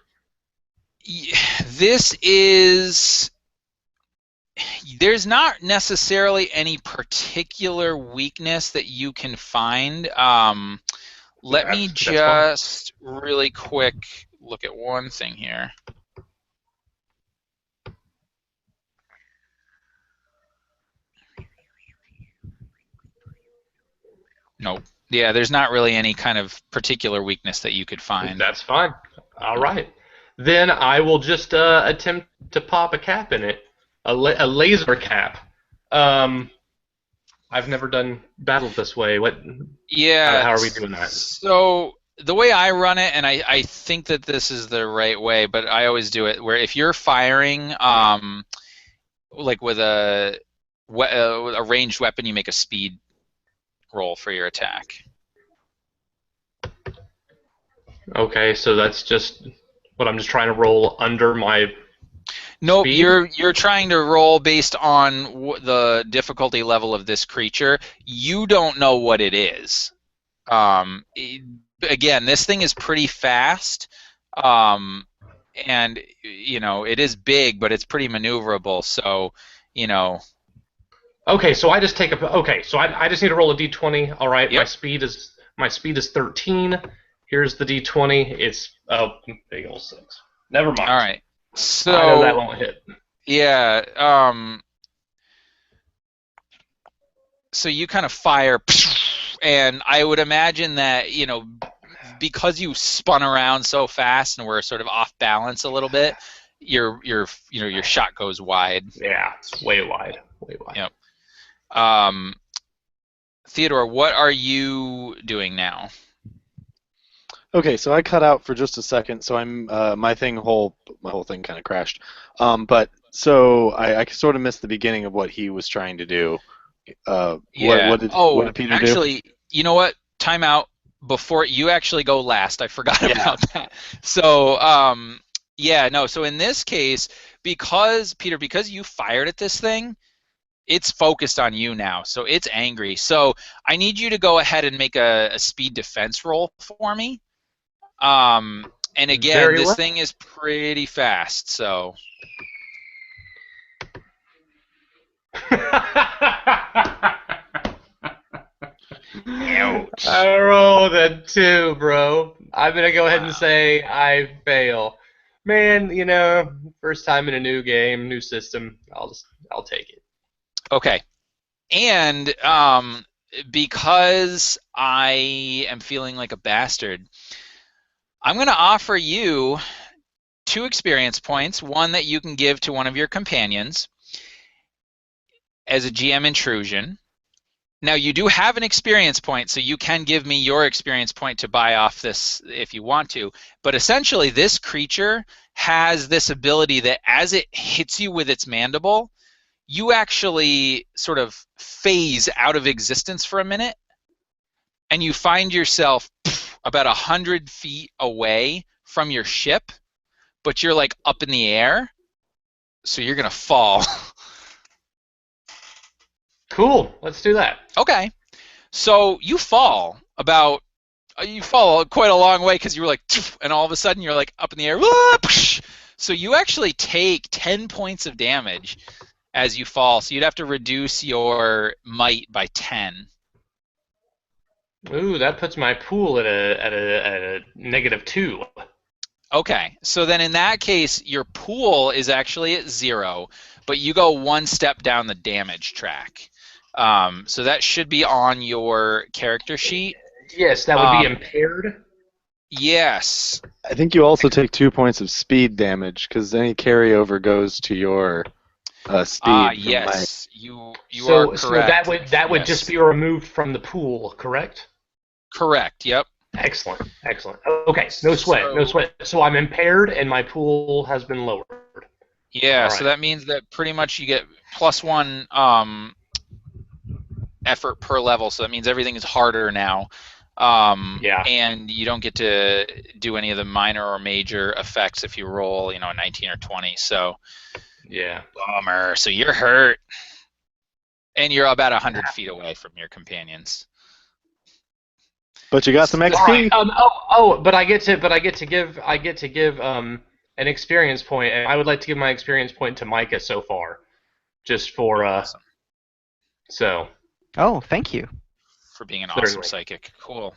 This is. There's not necessarily any particular weakness that you can find. Let me That's fine. just really quick look at one thing here. Nope. Yeah, there's not really any kind of particular weakness that you could find. That's fine. All right. Then I will just attempt to pop a cap in it, a laser cap. I've never done battle this way. What? Yeah. How are we doing that? So the way I run it, and I think that this is the right way, but I always do it where if you're firing, like with a ranged weapon, you make a speed roll for your attack. Okay, so that's just what I'm just trying to roll under my. Nope, speed? you're trying to roll based on the difficulty level of this creature. You don't know what it is. Again, this thing is pretty fast, and it is big, but it's pretty maneuverable. So, Okay, so I just take a. Okay, so I just need to roll a d20. All right, Yep. my speed is 13. Here's the d20. It's big old 6. Never mind. All right. So I know that won't hit. yeah. So you kind of fire, and I would imagine that because you spun around so fast and were sort of off balance a little bit, your shot goes wide. Yeah, it's way wide. Way wide. Yep. Theodore, what are you doing now? Okay, so I cut out for just a second, so I'm my whole thing kind of crashed. But so I sort of missed the beginning of what he was trying to do. Yeah. What did Peter do? Actually, you know what? Time out. Before you actually go last, I forgot about that. So, So in this case, because you fired at this thing, it's focused on you now. So it's angry. So I need you to go ahead and make a speed defense roll for me. And again, this thing is pretty fast. So. Ouch. I rolled a 2, bro. I'm gonna go ahead and say I fail. Man, first time in a new game, new system. I'll take it. Okay. And because I am feeling like a bastard, I'm going to offer you 2 experience points, one that you can give to one of your companions as a GM intrusion. Now, you do have an experience point, so you can give me your experience point to buy off this if you want to. But essentially, this creature has this ability that as it hits you with its mandible, you actually sort of phase out of existence for a minute, and you find yourself about 100 feet away from your ship, but you're like up in the air, so you're going to fall. Cool. Let's do that. Okay. So you fall quite a long way because you were like, and all of a sudden you're like up in the air. So you actually take 10 points of damage as you fall. So you'd have to reduce your might by 10. Ooh, that puts my pool at a -2. Okay. So then in that case, your pool is actually at 0, but you go 1 step down the damage track. So that should be on your character sheet. Yes, that would be impaired. Yes. I think you also take 2 points of speed damage because any carryover goes to your speed. Yes, you are correct. So that would just be removed from the pool, correct? Correct. Yep. Excellent. Okay, no sweat. So I'm impaired and my pool has been lowered. Yeah. Right. So that means that pretty much you get +1 effort per level. So that means everything is harder now. Yeah. And you don't get to do any of the minor or major effects if you roll, a 19 or 20. So, Yeah. bummer. So you're hurt, and you're about 100 feet away from your companions. But you got some All right. XP. But I get to give an experience point, and I would like to give my experience point to Micah so far, just for Awesome. so. Oh, thank you. For being an Certainly. awesome psychic. Cool.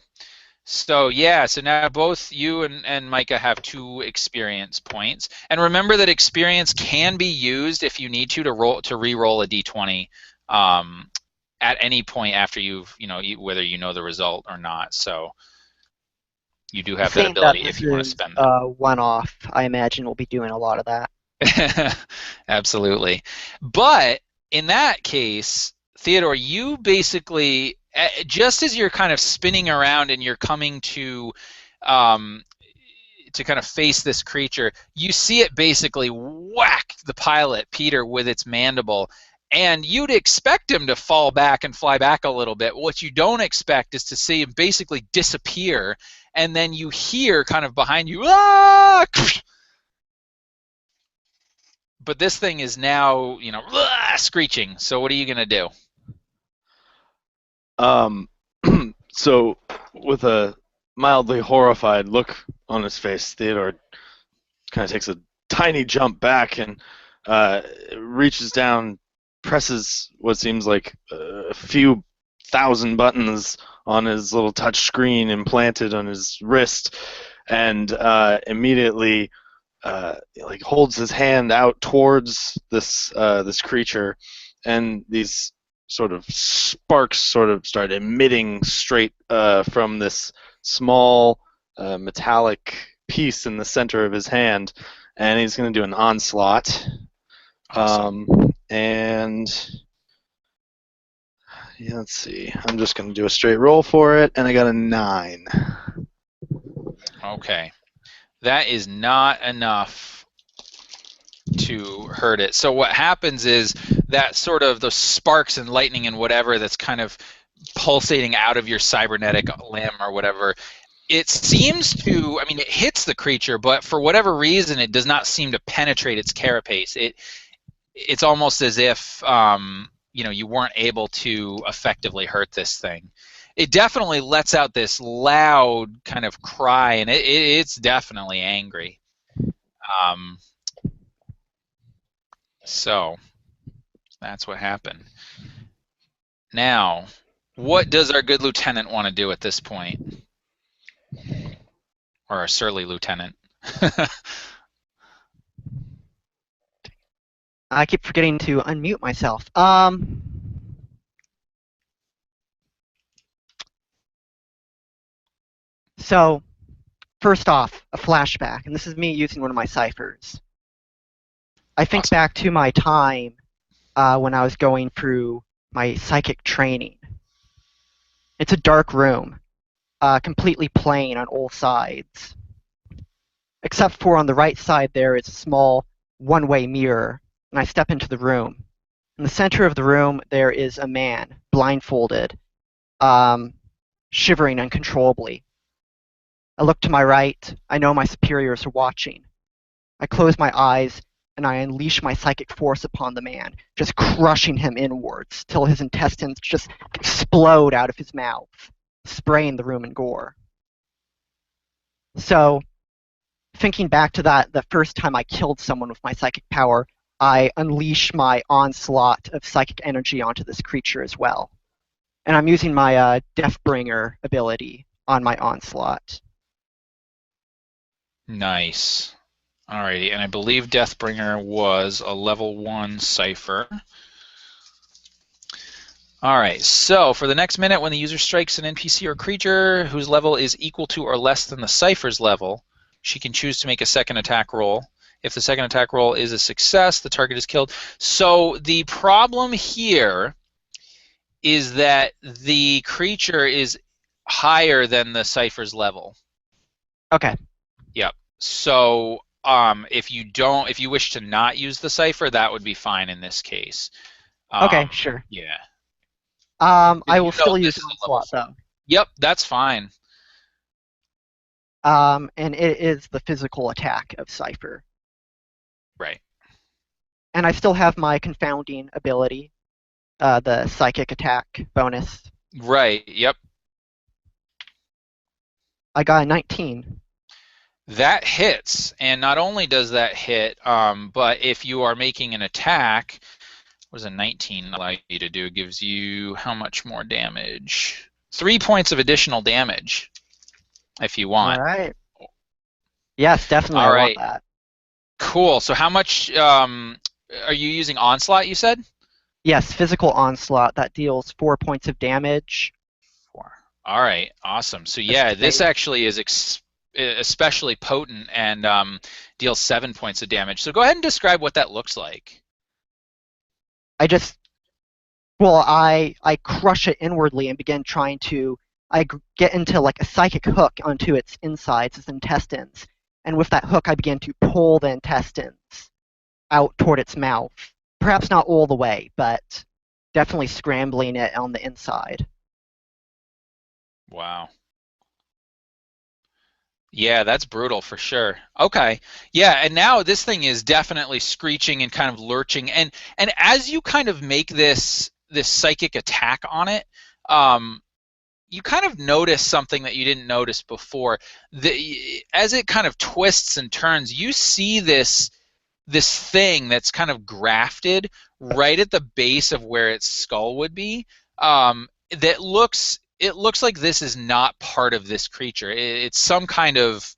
So yeah, so now both you and Micah have 2 experience points, and remember that experience can be used if you need to re-roll a d20 at any point after you've whether you know the result or not. So you do have that Seeing that ability this if you want to is spend that. one-off, I imagine we'll be doing a lot of that. Absolutely. But in that case, Theodore, you basically, just as you're kind of spinning around and you're coming to kind of face this creature, you see it basically whack the pilot, Peter, with its mandible. And you'd expect him to fall back and fly back a little bit. What you don't expect is to see him basically disappear. And then you hear kind of behind you, ah! But this thing is now, screeching. So what are you going to do? So, with a mildly horrified look on his face, Theodore kind of takes a tiny jump back and reaches down, presses what seems like a few thousand buttons on his little touch screen implanted on his wrist, and immediately holds his hand out towards this creature, and these sort of sparks sort of start emitting straight from this small metallic piece in the center of his hand, and he's going to do an onslaught. Awesome. And yeah, let's see. I'm just going to do a straight roll for it, and I got a 9. Okay. That is not enough to hurt it. So what happens is that sort of the sparks and lightning and whatever that's kind of pulsating out of your cybernetic limb or whatever, it seems to, I mean, it hits the creature, but for whatever reason, it does not seem to penetrate its carapace. It's almost as if you weren't able to effectively hurt this thing. It definitely lets out this loud kind of cry, and it's definitely angry. So that's what happened. Now, what does our good lieutenant want to do at this point? Or our surly lieutenant? I keep forgetting to unmute myself. So, first off, a flashback, and this is me using one of my ciphers. I think Awesome. back to my time when I was going through my psychic training. It's a dark room, completely plain on all sides. Except for on the right side there is a small one-way mirror, and I step into the room. In the center of the room there is a man, blindfolded, shivering uncontrollably. I look to my right. I know my superiors are watching. I close my eyes and I unleash my psychic force upon the man, just crushing him inwards till his intestines just explode out of his mouth, spraying the room in gore. So, thinking back to that, the first time I killed someone with my psychic power, I unleash my onslaught of psychic energy onto this creature as well. And I'm using my Deathbringer ability on my onslaught. Nice. Alrighty, and I believe Deathbringer was a level 1 Cypher. Alright, so for the next minute, when the user strikes an NPC or creature whose level is equal to or less than the Cypher's level, she can choose to make a second attack roll. If the second attack roll is a success, the target is killed. So the problem here is that the creature is higher than the Cypher's level. Okay. Yep. So if you wish to not use the Cypher, that would be fine in this case. Okay, sure. Yeah. I will You know still this use is a level onslaught though. Yep, that's fine. And it is the physical attack of Cypher. Right. And I still have my confounding ability, the psychic attack bonus. Right. Yep. I got a 19. That hits, and not only does that hit, but if you are making an attack, what does a 19 allow you to do? It gives you how much more damage? 3 points of additional damage, if you All want. right. Yes, definitely. All I want right. that. Cool. So how much are you using onslaught, you said? Yes, physical onslaught that deals 4 points of damage. 4. All right. Awesome. So Just yeah, this save. actually is especially potent and deals 7 points of damage. So go ahead and describe what that looks like. I just, well, I crush it inwardly and begin trying to, get into like a psychic hook onto its insides, its intestines. And with that hook, I begin to pull the intestines out toward its mouth. Perhaps not all the way, but definitely scrambling it on the inside. Wow. Yeah, that's brutal for sure. Okay. Yeah, and now this thing is definitely screeching and kind of lurching. And as you kind of make this psychic attack on it, you kind of notice something that you didn't notice before. As it kind of twists and turns, you see this thing that's kind of grafted right at the base of where its skull would be. That looks it looks like this is not part of this creature. It's some kind of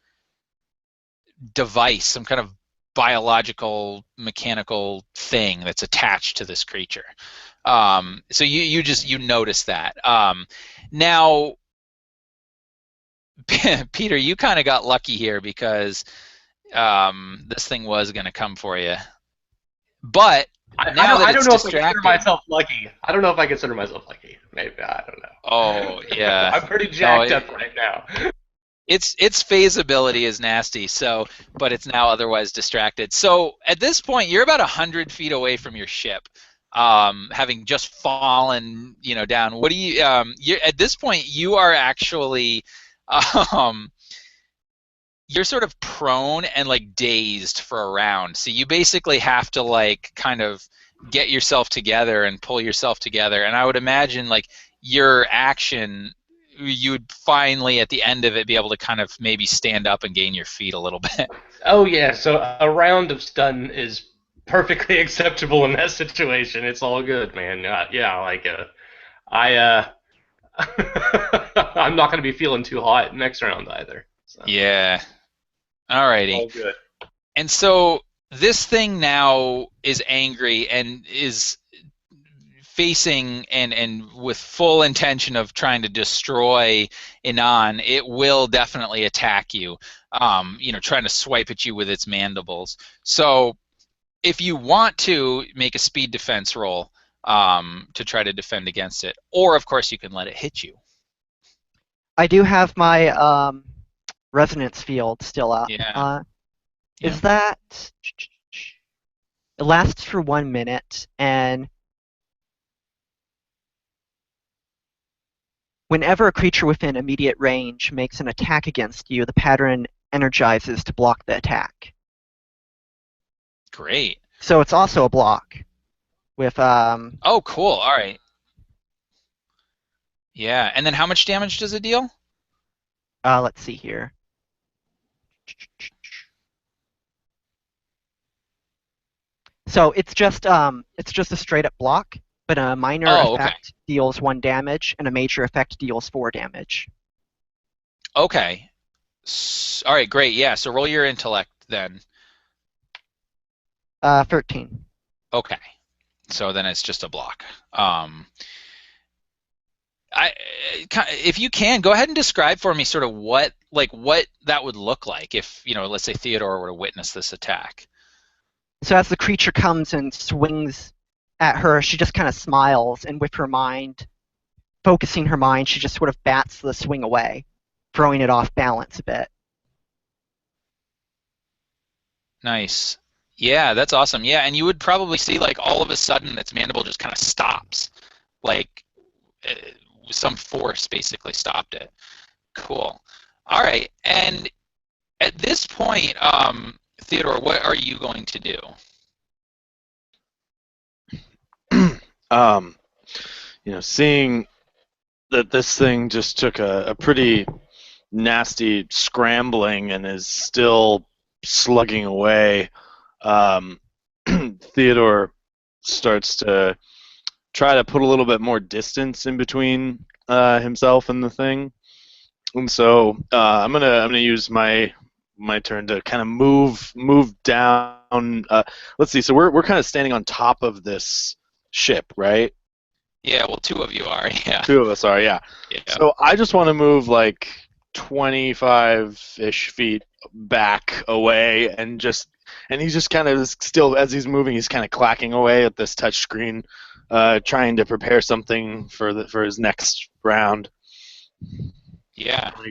device, some kind of biological mechanical thing that's attached to this creature. So you just you notice that. Now, Peter, you kind of got lucky here because this thing was going to come for you. But now that I don't it's know if I consider distracted, myself lucky. I don't know if I consider myself lucky. Maybe I don't know. oh yeah, I'm pretty no, jacked up right now. its phase ability is nasty. So, but it's now otherwise distracted. So at this point, you're about 100 feet away from your ship, having just fallen, down. What do you? At this point, you are actually, um, you're sort of prone and like dazed for a round. So you basically have to like kind of get yourself together and pull yourself together. And I would imagine like your action, you would finally at the end of it be able to kind of maybe stand up and gain your feet a little bit. Oh yeah, so a round of stun is perfectly acceptable in that situation. It's all good, man. Yeah, like I'm not going to be feeling too hot next round either. So, Yeah. Alrighty. all good. And so this thing now is angry and is facing and with full intention of trying to destroy Inan. It will definitely attack you, trying to swipe at you with its mandibles. So if you want to make a speed defense roll to try to defend against it, or of course you can let it hit you. I do have my resonance field still up. Yeah. Is that... It lasts for 1 minute, and whenever a creature within immediate range makes an attack against you, the pattern energizes to block the attack. Great. So it's also a block with Oh, cool. All right. Yeah. And then how much damage does it deal? let's see here. So it's just a straight up block, but a minor effect deals 1 damage and a major effect deals 4 damage. Okay. All right, great. Yeah, so roll your intellect then. 13. Okay. So then it's just a block. If you can, go ahead and describe for me sort of what that would look like if, let's say Theodore were to witness this attack. So as the creature comes and swings at her, she just kind of smiles, and with her mind, focusing her mind, she just sort of bats the swing away, throwing it off balance a bit. Nice. Yeah, that's awesome. Yeah, and you would probably see like all of a sudden its mandible just kind of stops. Like some force basically stopped it. Cool. All right. And at this point, Theodore, what are you going to do? um, seeing that this thing just took a pretty nasty scrambling and is still slugging away, Theodore starts to try to put a little bit more distance in between himself and the thing. And so I'm gonna use my turn to kind of move down. Let's see. So we're kind of standing on top of this ship, right? Yeah, well, two of you are. Yeah. Two of us are, yeah. Yeah. So I just want to move like 25-ish feet back away, and he's just kind of still, as he's moving, he's kind of clacking away at this touch screen, trying to prepare something for his next round. Yeah. When he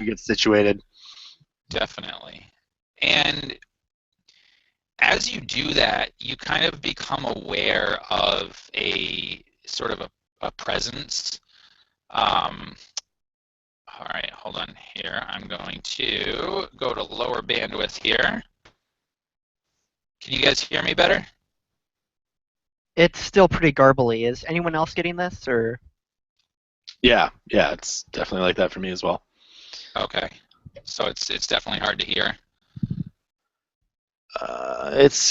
gets situated. Definitely. And as you do that, you kind of become aware of a sort of a presence. All right, hold on here. I'm going to go to lower bandwidth here. Can you guys hear me better? It's still pretty garbly. Is anyone else getting this, or? Yeah, it's definitely like that for me as well. Okay, so it's definitely hard to hear.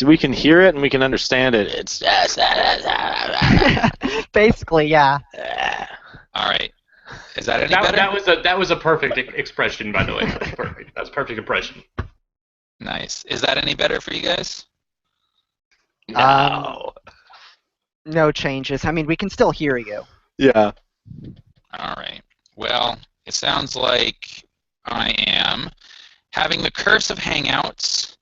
We can hear it and we can understand it. It's Basically, yeah. All right, is that any better? That was a perfect expression, by the way. That's perfect. That's perfect impression. Nice. Is that any better for you guys? No. No changes. I mean, we can still hear you. Yeah. All right. Well, it sounds like I am having the curse of Hangouts.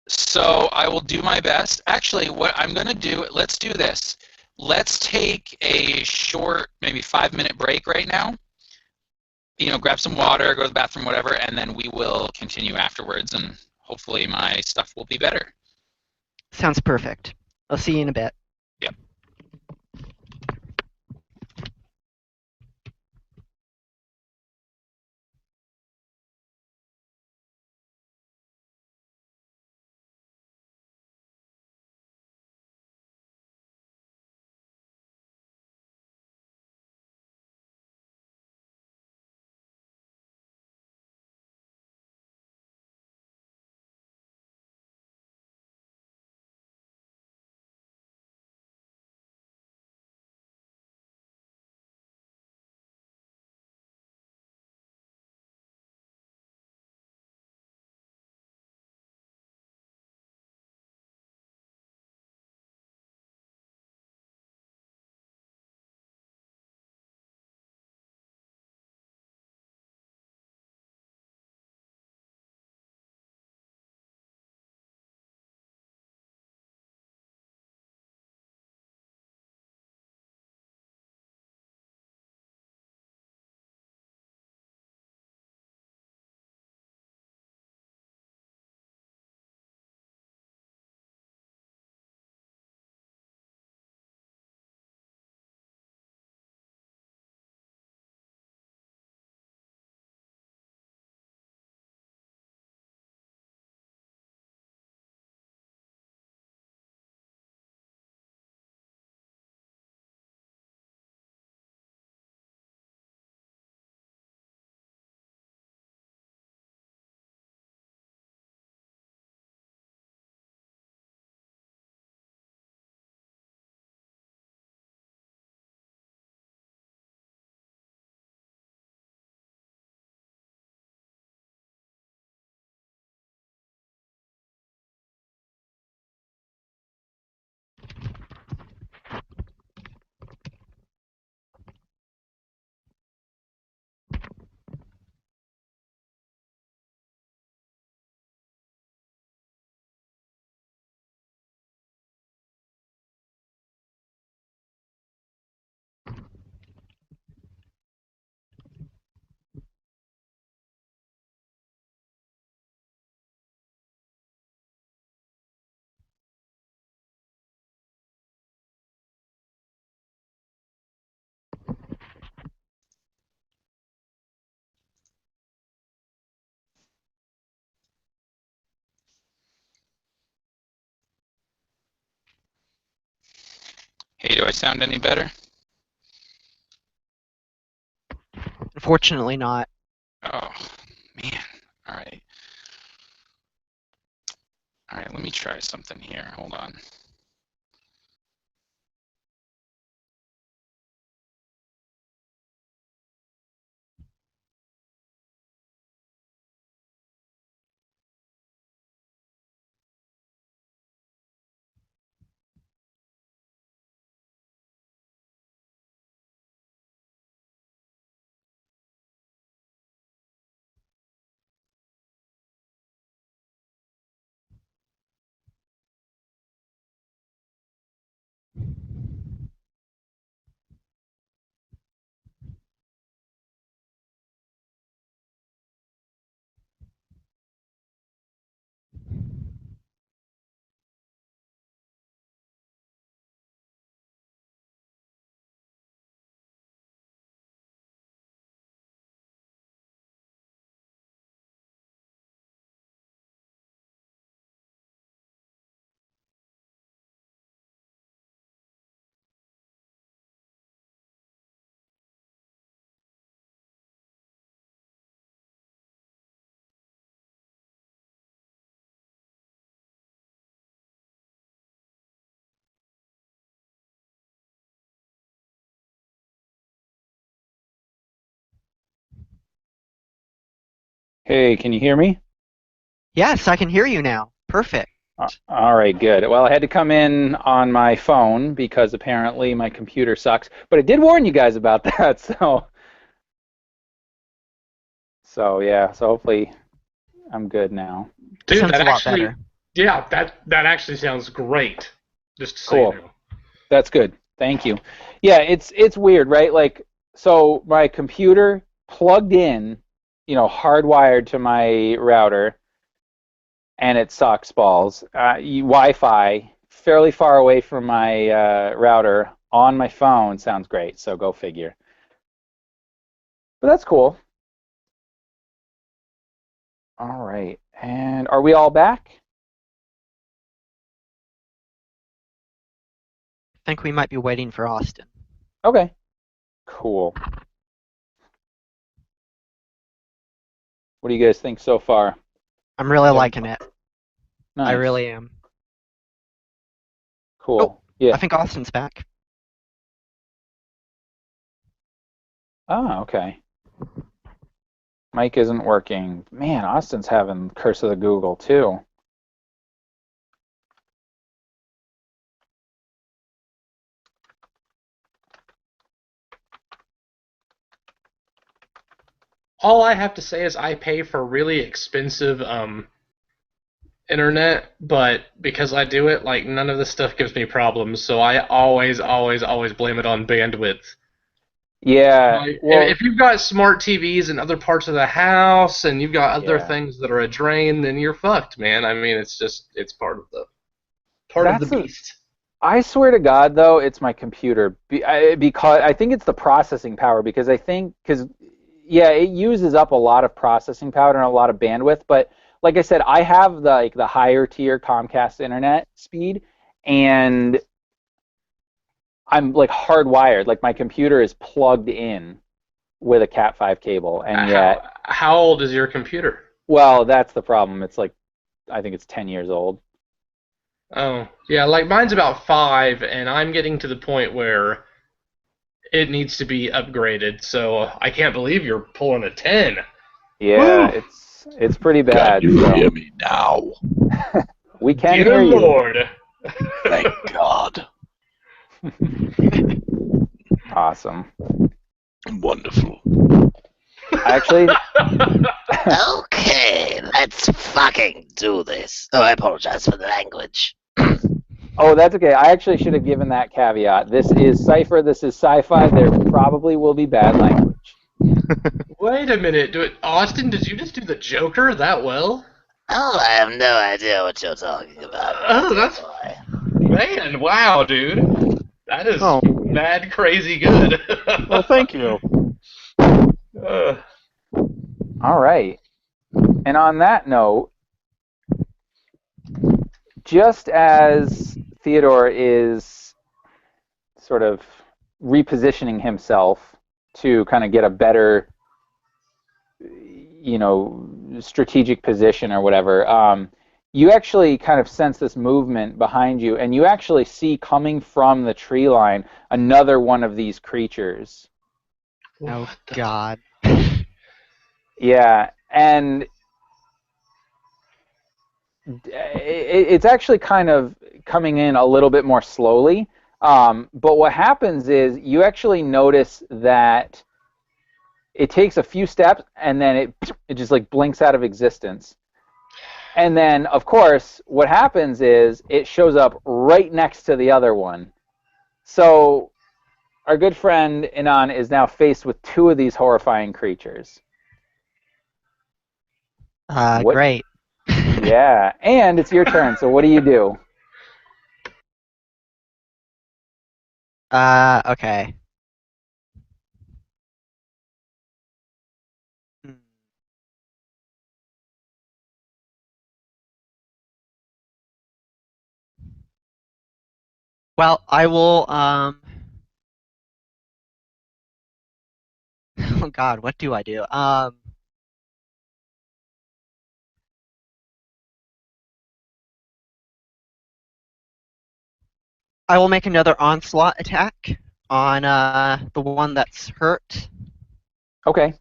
So I will do my best. Actually, what I'm going to do, let's do this. Let's take a short, maybe 5-minute break right now. Grab some water, go to the bathroom, whatever, and then we will continue afterwards, and hopefully my stuff will be better. Sounds perfect. I'll see you in a bit. Yep. see. Do I sound any better? Unfortunately not. Oh, man. All right. All right, let me try something here. Hold on. Hey, can you hear me? Yes, I can hear you now. Perfect. All right, good. Well, I had to come in on my phone because apparently my computer sucks. But I did warn you guys about that, so yeah. So hopefully I'm good now. Dude, Sounds that a lot actually, better. yeah, that actually sounds great. Just to say Cool. now. That's good. Thank you. Yeah, it's weird, right? Like, so my computer plugged in, hardwired to my router, and it sucks balls. Wi-Fi fairly far away from my router on my phone sounds great. So go figure. But that's cool. All right. And are we all back? I think we might be waiting for Austin. Okay. Cool. What do you guys think so far? I'm really Yeah. liking it. Nice. I really am. Cool. Oh, Yeah. I think Austin's back. Oh, okay. Mic isn't working. Man, Austin's having Curse of the Google too. All I have to say is I pay for really expensive internet, but because I do it, like none of this stuff gives me problems, so I always blame it on bandwidth. Yeah. Like, Well, if you've got smart TVs in other parts of the house and you've got other yeah. things that are a drain, then you're fucked, man. I mean, it's part of the That's beast. I swear to God, though, it's my computer because I think it's the processing power because yeah, it uses up a lot of processing power and a lot of bandwidth. But like I said, I have the higher tier Comcast internet speed, and I'm like hardwired. Like my computer is plugged in with a Cat5 cable, and yet, How old is your computer? well, that's the problem. It's like I think it's 10 years old. Oh, yeah, like mine's about 5, and I'm getting to the point where it needs to be upgraded. So I can't believe you're pulling a 10. Yeah, Woo! it's pretty Can bad. you So hear me now? we can Dear hear you. Lord. Thank God. Awesome. Wonderful. Actually, Okay, let's fucking do this. Oh, I apologize for the language. oh, that's okay. I actually should have given that caveat. This is Cypher. This is sci-fi. There probably will be bad language. Wait a minute, Austin, did you just do the Joker that well? Oh, I have no idea what you're talking about. Oh, that's boy. man, wow, dude. That is Oh. mad crazy good. Well, thank you. All right. And on that note, just as Theodore is sort of repositioning himself to kind of get a better, strategic position or whatever. You actually kind of sense this movement behind you, and you actually see coming from the tree line another one of these creatures. Oh, God. Yeah, and it's actually kind of coming in a little bit more slowly. But what happens is you actually notice that it takes a few steps and then it just like blinks out of existence. And then, of course, what happens is it shows up right next to the other one. So our good friend Inan is now faced with two of these horrifying creatures. What? Great. Yeah, and it's your turn. So what do you do? Okay. Well, I will, oh God, what do I do? I will make another onslaught attack on the one that's hurt. Okay.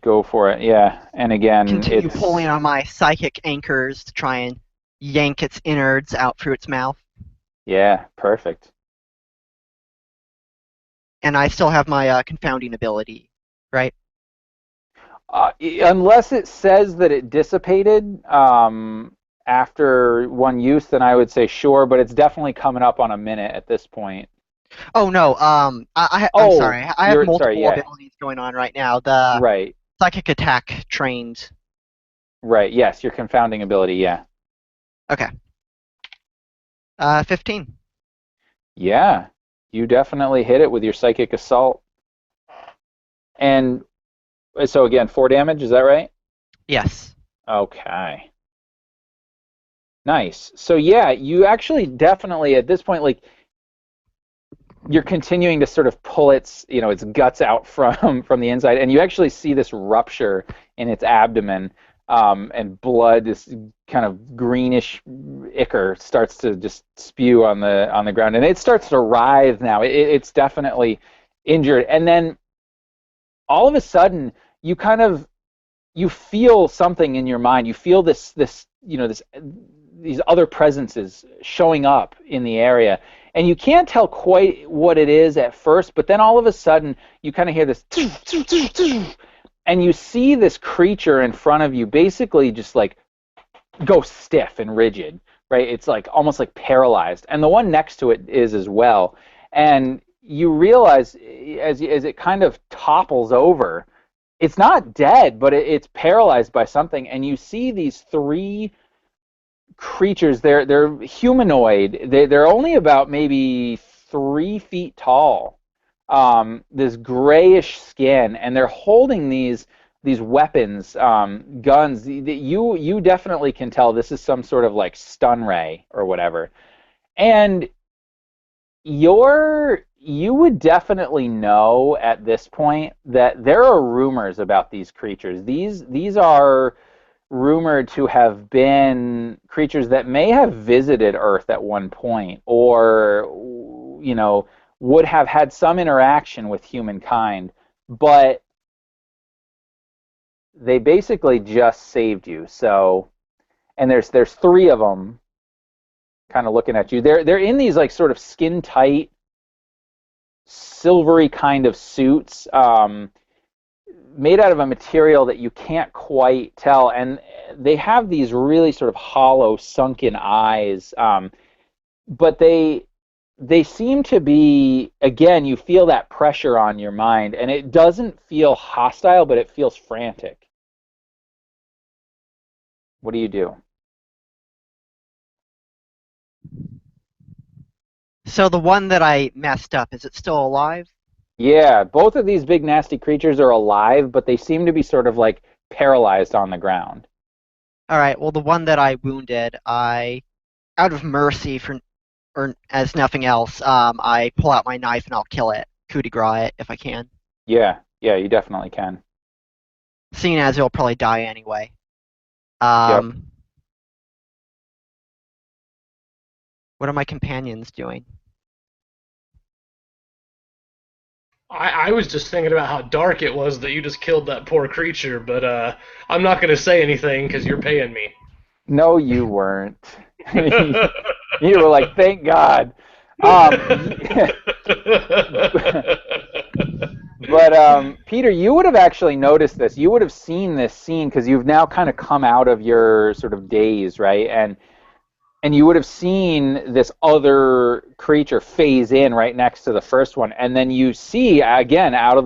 Go for it, yeah. And again, Continue it's... pulling on my psychic anchors to try and yank its innards out through its mouth. Yeah, perfect. And I still have my confounding ability, right? Unless it says that it dissipated after one use, then I would say sure, but it's definitely coming up on a minute at this point. Oh, no, I'm sorry. I have multiple abilities going on right now. The Right. psychic attack trained. Right, yes, your confounding ability, yeah. Okay. 15. Yeah, you definitely hit it with your psychic assault. And so again, 4 damage, is that right? Yes. Okay. Nice. So yeah, you actually definitely at this point, like, you're continuing to sort of pull its guts out from the inside, and you actually see this rupture in its abdomen, and blood, this kind of greenish ichor, starts to just spew on the ground, and it starts to writhe now. It's definitely injured, and then all of a sudden you feel something in your mind. You feel these other presences showing up in the area. And you can't tell quite what it is at first, but then all of a sudden you kind of hear this, and you see this creature in front of you basically just like go stiff and rigid, right? It's like almost like paralyzed. And the one next to it is as well. And you realize as it kind of topples over, it's not dead, but it's paralyzed by something. And you see these 3 creatures. They're humanoid. They're only about maybe 3 feet tall. This grayish skin, and they're holding these weapons, guns. You definitely can tell this is some sort of like stun ray or whatever. And you would definitely know at this point that there are rumors about these creatures. These are rumored to have been creatures that may have visited Earth at one point, or would have had some interaction with humankind, but they basically just saved you. So, and there's 3 of them kind of looking at you. They're in these like sort of skin tight, silvery kind of suits, made out of a material that you can't quite tell, and they have these really sort of hollow, sunken eyes, but they seem to be, again, you feel that pressure on your mind, and it doesn't feel hostile, but it feels frantic. What do you do? So the one that I messed up, is it still alive? Yeah, both of these big nasty creatures are alive, but they seem to be sort of like paralyzed on the ground. All right, well, the one that I wounded, out of mercy or as nothing else, I pull out my knife and I'll kill it, coup de grace it if I can. Yeah, you definitely can. Seeing as it'll probably die anyway. Yep. What are my companions doing? I was just thinking about how dark it was that you just killed that poor creature, but I'm not going to say anything because you're paying me. No, you weren't. You were like, thank God. But Peter, you would have actually noticed this. You would have seen this scene because you've now kind of come out of your sort of daze, right? And you would have seen this other creature phase in right next to the first one, and then you see again out of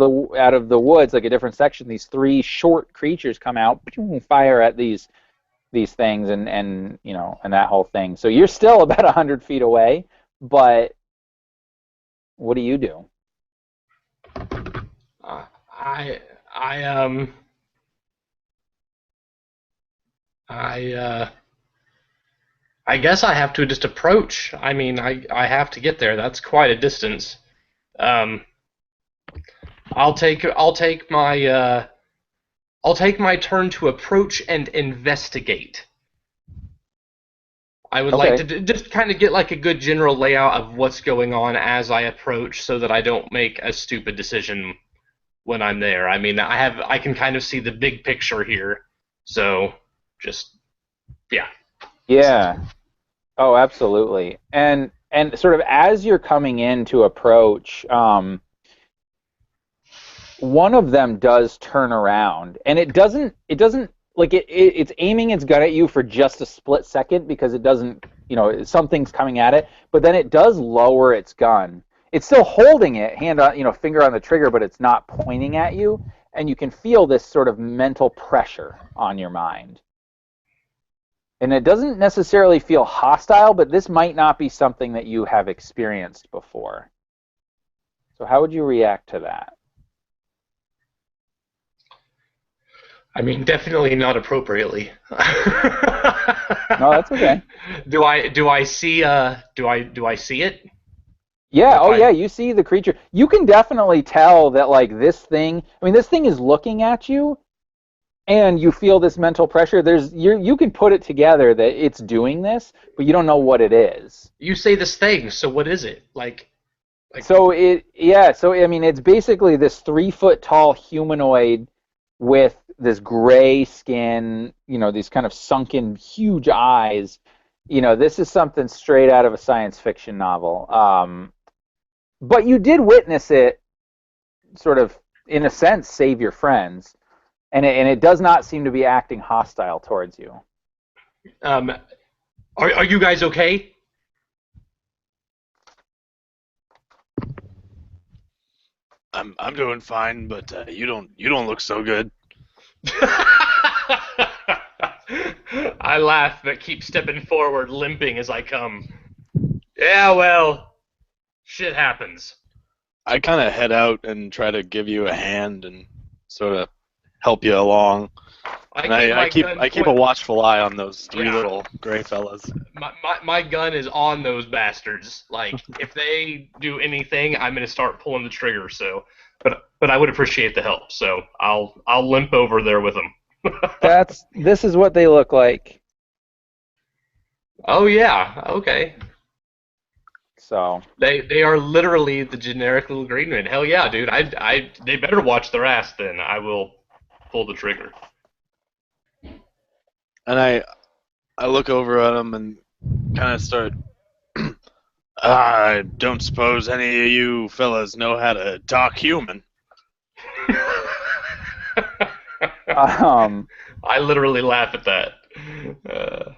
the woods, like a different section, these three short creatures come out, fire at these things, and you know, and that whole thing. So you're still about 100 feet away, but what do you do? I I I I guess I have to just approach. I mean, I have to get there. That's quite a distance. Um, I'll take my turn to approach and investigate. I would like to Okay. just kind of get like a good general layout of what's going on as I approach, so that I don't make a stupid decision when I'm there. I mean, I can kind of see the big picture here, so just yeah. Yeah. Oh, absolutely. And sort of as you're coming in to approach, one of them does turn around, and it doesn't like it's aiming its gun at you for just a split second because it doesn't, you know, something's coming at it, but then it does lower its gun. It's still holding it, hand on, you know, finger on the trigger, but it's not pointing at you, and you can feel this sort of mental pressure on your mind. And it doesn't necessarily feel hostile, but this might not be something that you have experienced before. So how would you react to that? I mean, definitely not appropriately. No, that's okay. Do I see it? Yeah, If oh yeah, I you see the creature. You can definitely tell that like this thing, I mean this thing is looking at you and you feel this mental pressure. You can put it together that it's doing this, but you don't know what it is. You say this thing, so what is it? Like So I mean it's basically this 3 foot tall humanoid with this gray skin, you know, these kind of sunken huge eyes. You know, this is something straight out of a science fiction novel. But you did witness it sort of, in a sense, save your friends, and it does not seem to be acting hostile towards you. um, are you guys okay? I'm doing fine, but you don't look so good. I laugh, but keep stepping forward, limping as I come. Yeah, well, shit happens. I kind of head out and try to give you a hand and sort of help you along. I And keep I my keep gun I keep a watchful eye on those three Yeah. little gray fellas. my gun is on those bastards. Like, if they do anything, I'm gonna start pulling the trigger. So, but I would appreciate the help. So I'll limp over there with them. This is what they look like. Oh yeah, okay. So They are literally the generic little green men. Hell yeah, dude. They better watch their ass then. I will pull the trigger. And I look over at them and kind of start. I don't suppose any of you fellas know how to talk human. um, I literally laugh at that. Uh,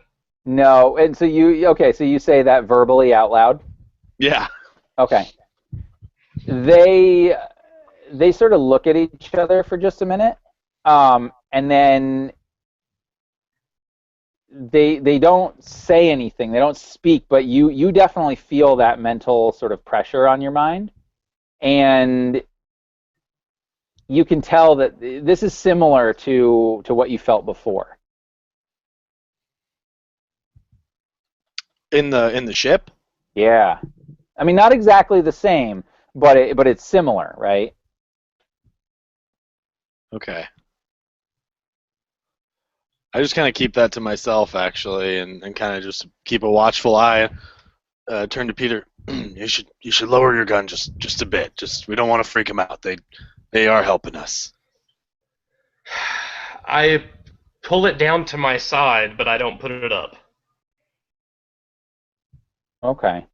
no, and so you say that verbally out loud. Yeah. Okay. They sort of look at each other for just a minute, and then they don't say anything. They don't speak, but you definitely feel that mental sort of pressure on your mind, and you can tell that this is similar to what you felt before. In the ship. Yeah. I mean, not exactly the same, but it's similar, right? Okay. I just kind of keep that to myself, actually, and kind of just keep a watchful eye. Turn to Peter. You should lower your gun just a bit. Just we don't want to freak them out. They are helping us. I pull it down to my side, but I don't put it up. Okay.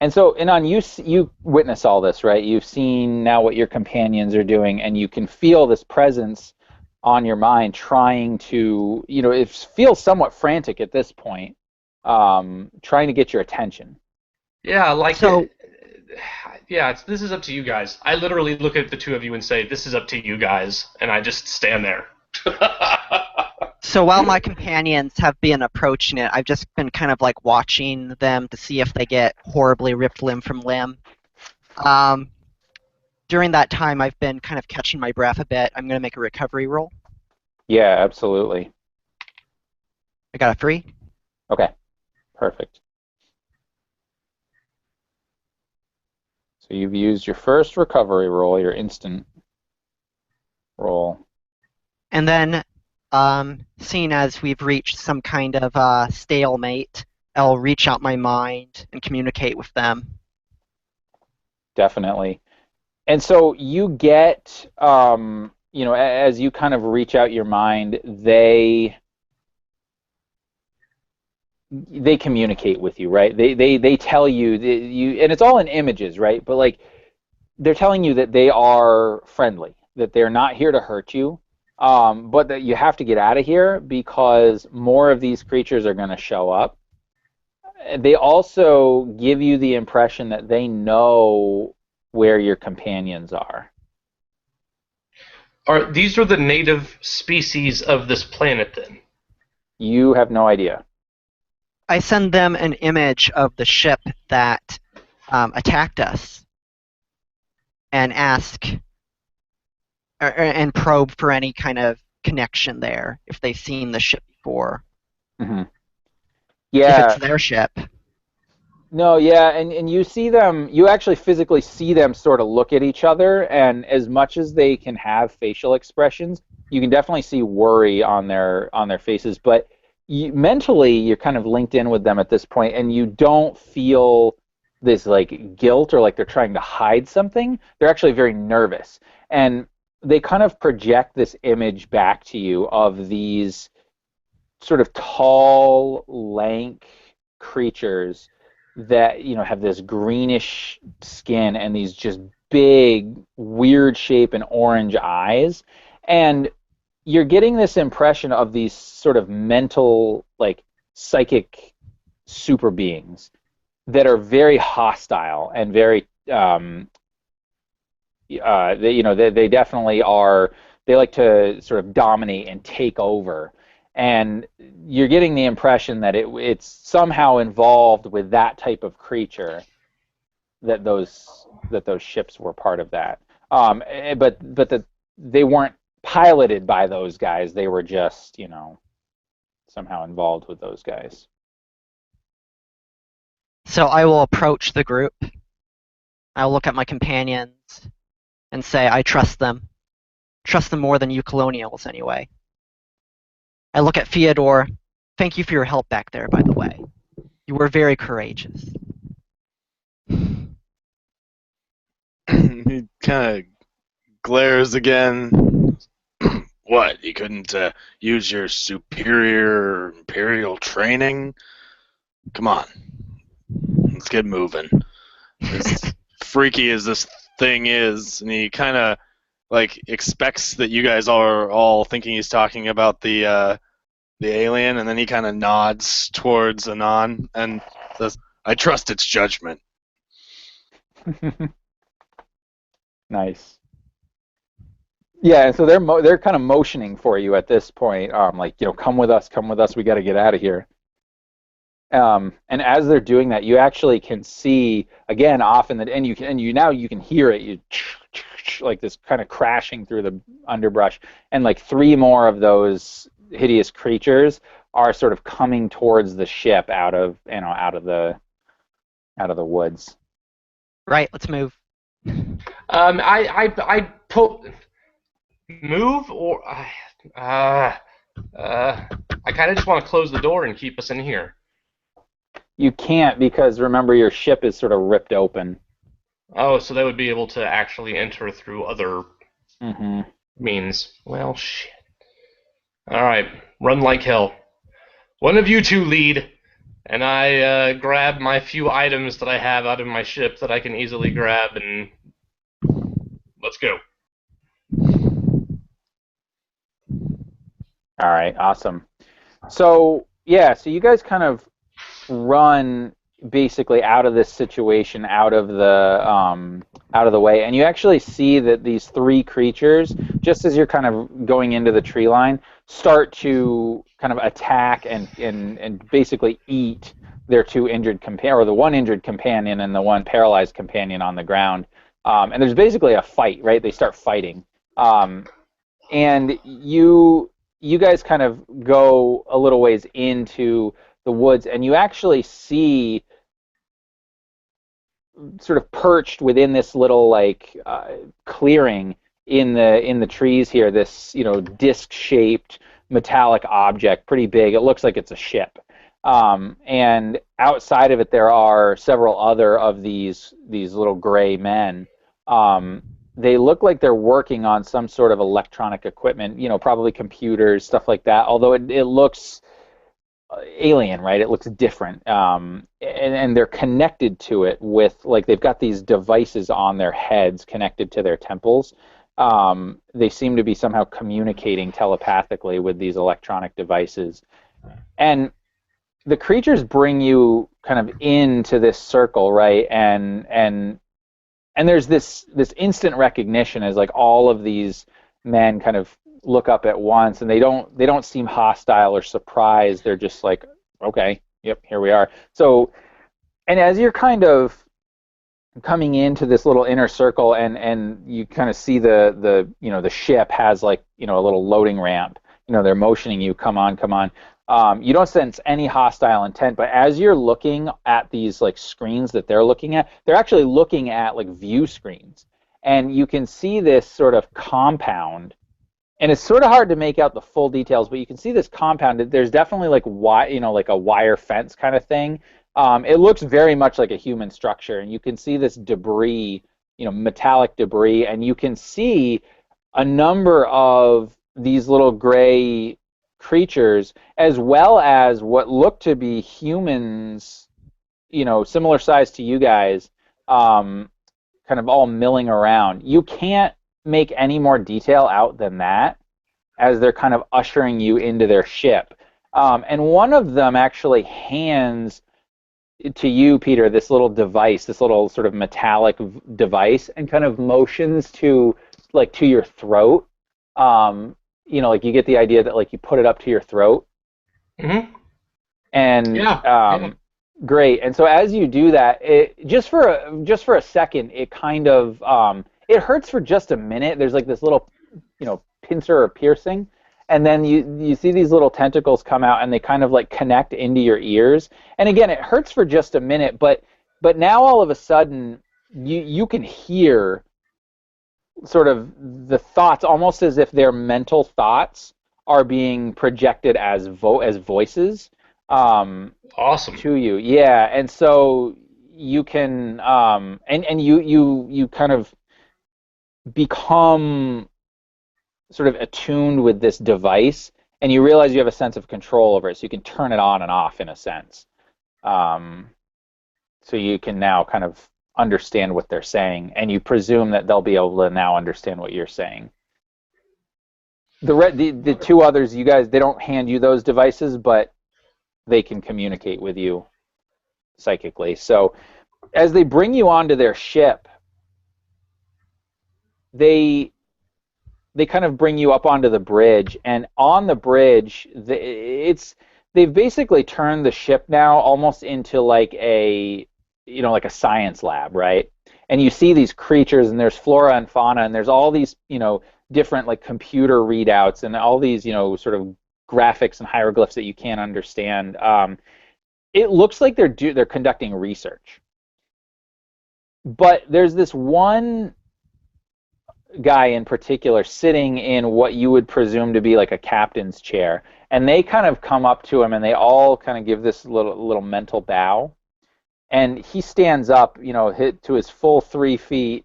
And so, Inan, you witness all this, right? You've seen now what your companions are doing, and you can feel this presence on your mind trying to, it feels somewhat frantic at this point, trying to get your attention. Yeah, So, yeah, this is up to you guys. I literally look at the two of you and say, "This is up to you guys," and I just stand there. so while my companions have been approaching it, I've just been kind of like watching them to see if they get horribly ripped limb from limb. During that time, I've been kind of catching my breath a bit. I'm going to make a recovery roll. Yeah, absolutely. I got a 3. Okay, perfect. So you've used your first recovery roll, your instant roll. And then, seeing as we've reached some kind of stalemate, I'll reach out my mind and communicate with them. Definitely. And so you get, as you kind of reach out your mind, they communicate with you, right? They tell you, and it's all in images, right? But like they're telling you that they are friendly, that they're not here to hurt you, but that you have to get out of here because more of these creatures are going to show up. They also give you the impression that they know where your companions are. These are the native species of this planet, then? You have no idea. I send them an image of the ship that attacked us and ask and probe for any kind of connection there if they've seen the ship before. Mm-hmm. If Yeah. it's their ship. No, yeah, and you see them, you actually physically see them sort of look at each other, and as much as they can have facial expressions, you can definitely see worry on their faces, but mentally you're kind of linked in with them at this point, and you don't feel this like guilt or like they're trying to hide something. They're actually very nervous, and they kind of project this image back to you of these sort of tall, lank creatures that have this greenish skin and these just big weird shape and orange eyes, and you're getting this impression of these sort of mental, like psychic super beings that are very hostile and very they definitely are. They like to sort of dominate and take over, and you're getting the impression that it's somehow involved with that type of creature, that those ships were part of that. But they weren't piloted by those guys. They were just somehow involved with those guys. So I will approach the group. I'll look at my companions and say, I trust them. Trust them more than you colonials, anyway. I look at Fyodor. Thank you for your help back there, by the way. You were very courageous. He kind of glares again. What? You couldn't use your superior imperial training? Come on. Let's get moving. As freaky as this thing is, and he kind of like expects that you guys are all thinking he's talking about the alien, and then he kind of nods towards Anon and says, "I trust its judgment." Nice. Yeah, and so they're kind of motioning for you at this point, like come with us, we got to get out of here. And as they're doing that, you actually can see again off in the and you can hear it, like this kind of crashing through the underbrush, and like 3 more of those hideous creatures are sort of coming towards the ship out of out of the woods. Right, let's move. I pull move or I kind of just want to close the door and keep us in here. You can't because remember your ship is sort of ripped open. Oh, so they would be able to actually enter through other Mm-hmm. means. Well, shit. All right, run like hell. One of you two lead, and I grab my few items that I have out of my ship that I can easily grab, and let's go. All right, awesome. So yeah, so you guys kind of run basically out of this situation, out of the way, and you actually see that these three creatures, just as you're kind of going into the tree line, start to kind of attack and basically eat their two injured companion, or the one injured companion and the one paralyzed companion on the ground. And there's basically a fight, right? They start fighting, and you guys kind of go a little ways into the woods, and you actually see sort of perched within this little like clearing in the trees here, this disc-shaped metallic object, pretty big. It looks like it's a ship, and outside of it there are several other of these little gray men. They look like they're working on some sort of electronic equipment, probably computers, stuff like that. Although it looks alien, right? It looks different, and they're connected to it with, like, they've got these devices on their heads connected to their temples. They seem to be somehow communicating telepathically with these electronic devices, and the creatures bring you kind of into this circle, right? And there's this instant recognition as like all of these men kind of look up at once, and they don't seem hostile or surprised. They're just like, okay, yep, here we are. So, and as you're kind of coming into this little inner circle, and you kind of see the ship has, like, a little loading ramp. They're motioning you, come on, come on. You don't sense any hostile intent, but as you're looking at these like screens that they're looking at, they're actually looking at like view screens, and you can see this sort of compound. And it's sort of hard to make out the full details, but you can see this compound. There's definitely like like a wire fence kind of thing. It looks very much like a human structure, and you can see this debris, metallic debris, and you can see a number of these little gray creatures, as well as what look to be humans, similar size to you guys, kind of all milling around. You can't make any more detail out than that as they're kind of ushering you into their ship. And one of them actually hands to you, Peter, this little device, this little sort of metallic device, and kind of motions to your throat. Like you get the idea that like you put it up to your throat. Mm-hmm. And Yeah. Great. And so as you do that, it just for a second, it kind of it hurts for just a minute. There's like this little, pincer or piercing, and then you see these little tentacles come out, and they kind of like connect into your ears. And again, it hurts for just a minute, but now all of a sudden you can hear sort of the thoughts, almost as if their mental thoughts are being projected as voices, Awesome. to you. Yeah, and so you can and you kind of become sort of attuned with this device, and you realize you have a sense of control over it, so you can turn it on and off in a sense. So you can now kind of understand what they're saying, and you presume that they'll be able to now understand what you're saying. The two others, you guys, they don't hand you those devices, but they can communicate with you psychically. So as they bring you onto their ship, they kind of bring you up onto the bridge, and on the bridge, they've basically turned the ship now almost into like a like a science lab, right? And you see these creatures, and there's flora and fauna, and there's all these different like computer readouts, and all these sort of graphics and hieroglyphs that you can't understand. It looks like they're conducting research. But there's this one guy in particular sitting in what you would presume to be like a captain's chair, and they kind of come up to him and they all kind of give this little mental bow, and he stands up, hit to his full 3 feet,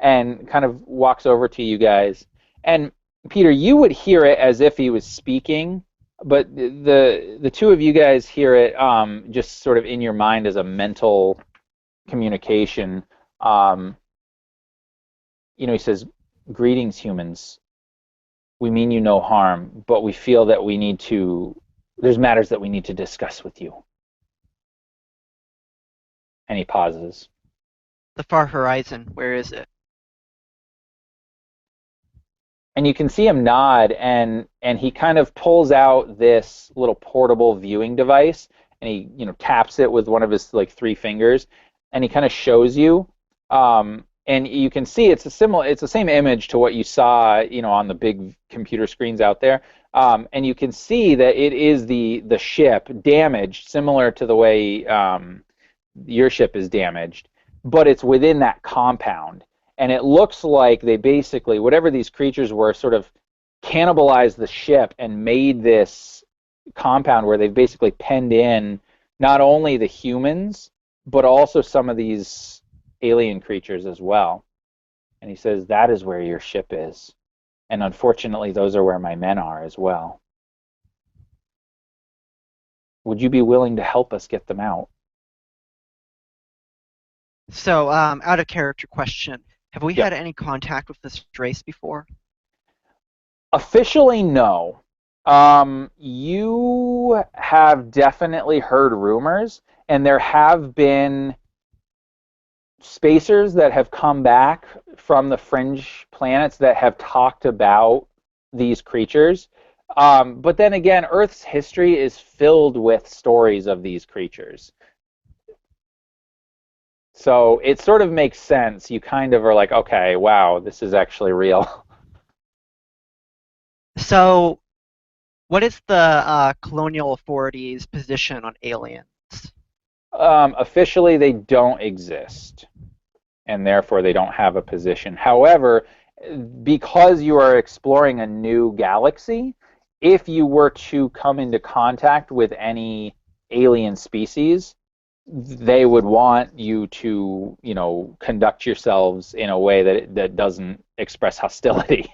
and kind of walks over to you guys. And Peter, you would hear it as if he was speaking, but the two of you guys hear it just sort of in your mind as a mental communication. He says, "Greetings, humans. We mean you no harm, but we feel that there's matters that we need to discuss with you." And he pauses. The far horizon, where is it? And you can see him nod, and he kind of pulls out this little portable viewing device, and he taps it with one of his like 3 fingers, and he kind of shows you. And you can see it's the same image to what you saw, on the big computer screens out there. And you can see that it is the ship damaged, similar to the way your ship is damaged, but it's within that compound. And it looks like they basically, whatever these creatures were, sort of cannibalized the ship and made this compound where they've basically penned in not only the humans, but also some of these alien creatures as well. And he says, "That is where your ship is. And unfortunately, those are where my men are as well. Would you be willing to help us get them out?" So, out of character question, have we Yeah. had any contact with this race before? Officially, no. You have definitely heard rumors, and there have been spacers that have come back from the fringe planets that have talked about these creatures. But then again, Earth's history is filled with stories of these creatures. So it sort of makes sense. You kind of are like, okay, wow, this is actually real. So, what is the colonial authorities' position on aliens? Officially, they don't exist, and therefore they don't have a position. However, because you are exploring a new galaxy, if you were to come into contact with any alien species, they would want you to, conduct yourselves in a way that doesn't express hostility,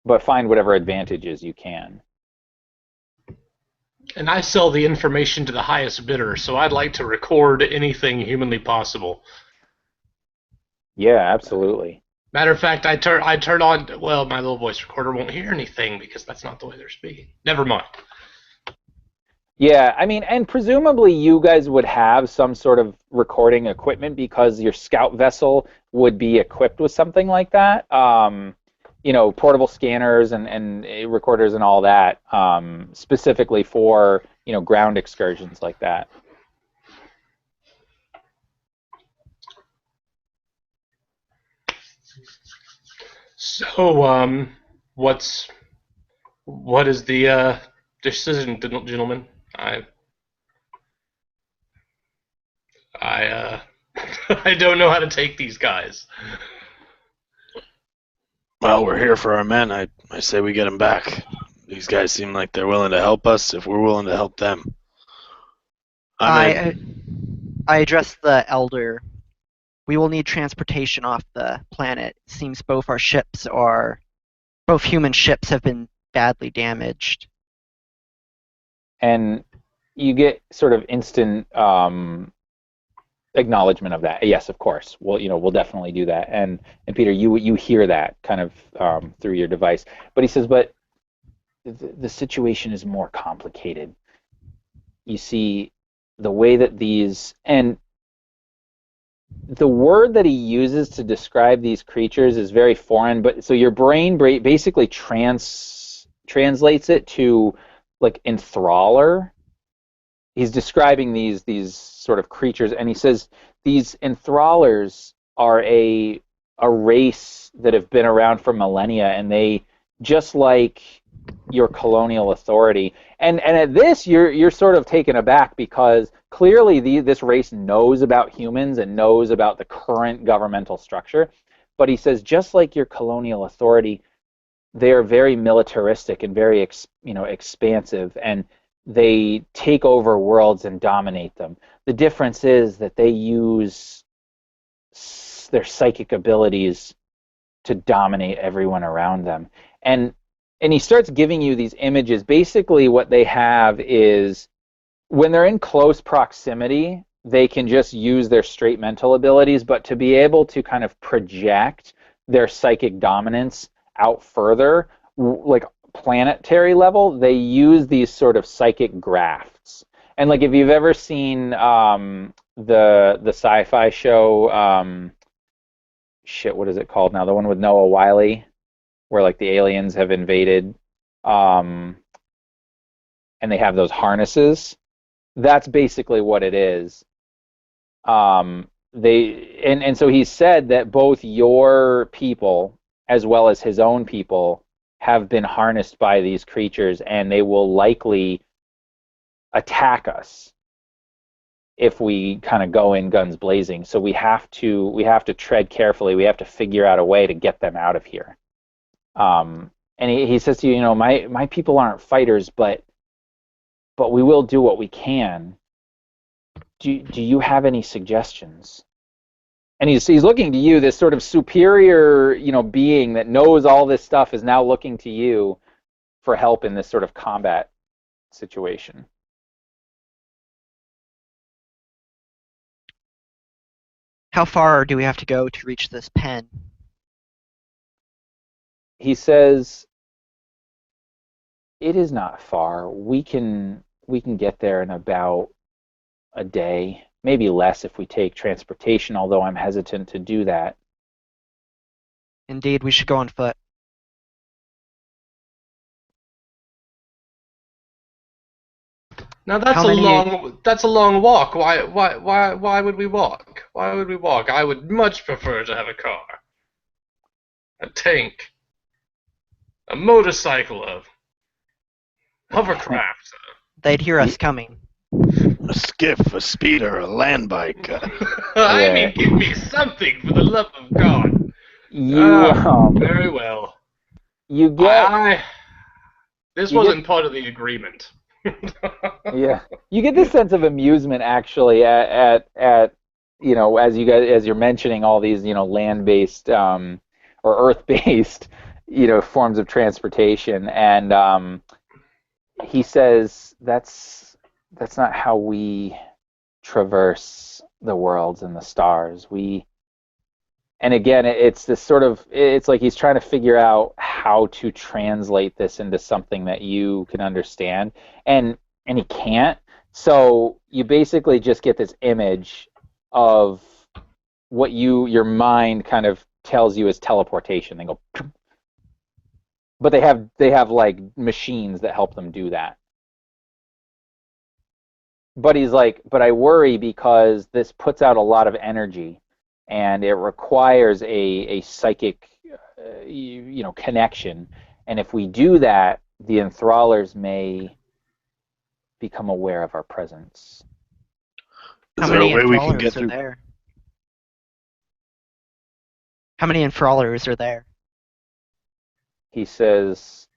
but find whatever advantages you can. And I sell the information to the highest bidder, so I'd like to record anything humanly possible. Yeah, absolutely. Matter of fact, I turn on. Well, my little voice recorder won't hear anything because that's not the way they're speaking. Never mind. Yeah, I mean, and presumably you guys would have some sort of recording equipment because your scout vessel would be equipped with something like that. Portable scanners and recorders and all that, specifically for, ground excursions like that. So, what is the decision, gentlemen? I I don't know how to take these guys. Well, we're here for our men. I say we get them back. These guys seem like they're willing to help us if we're willing to help them. I address the elder. We will need transportation off the planet. It seems both human ships have been badly damaged. And you get sort of instant acknowledgement of that. Yes, of course. We'll definitely do that. And Peter, you hear that kind of through your device. But he says, but the situation is more complicated. You see, the way that and the word that he uses to describe these creatures is very foreign, but so your brain basically translates it to like enthrallers. He's describing these sort of creatures, and he says these enthrallers are a race that have been around for millennia, and they, just like your colonial authority. And at this, you're sort of taken aback because clearly this race knows about humans and knows about the current governmental structure. But he says, just like your colonial authority, they are very militaristic and very expansive, and they take over worlds and dominate them. The difference is that they use their psychic abilities to dominate everyone around them. And he starts giving you these images. Basically what they have is when they're in close proximity, they can just use their straight mental abilities, but to be able to kind of project their psychic dominance out further, like planetary level, they use these sort of psychic grafts. And like if you've ever seen the sci-fi show, shit, what is it called now? The one with Noah Wyle, where like the aliens have invaded, and they have those harnesses. That's basically what it is. So he said that both your people as well as his own people have been harnessed by these creatures, and they will likely attack us if we kind of go in guns blazing. So we have to tread carefully. We have to figure out a way to get them out of here. And he says to you, my people aren't fighters, but we will do what we can. Do you have any suggestions? And he's looking to you, this sort of superior, being that knows all this stuff is now looking to you for help in this sort of combat situation. How far do we have to go to reach this pen? He says, it is not far. We can get there in about a day, maybe less if we take transportation, although I'm hesitant to do that. Indeed, we should go on foot. Now that's a long walk. Why would we walk? Why would we walk? I would much prefer to have a car, a tank, a motorcycle, a hovercraft. They'd hear us coming. A skiff, a speeder, a land bike. I mean, give me something for the love of God. Very well. You get. This wasn't part of the agreement. Yeah, you get this sense of amusement actually at as you're mentioning all these land-based or earth-based forms of transportation, and he says that's not how we traverse the worlds and the stars. And again, it's this sort of, it's like he's trying to figure out how to translate this into something that you can understand, and he can't. So you basically just get this image of what your mind kind of tells you is teleportation. They go, but they have like machines that help them do that. But he's like, but I worry because this puts out a lot of energy, and it requires a psychic, connection. And if we do that, the enthrallers may become aware of our presence. Is there a way we can get through? There? How many enthrallers are there? He says,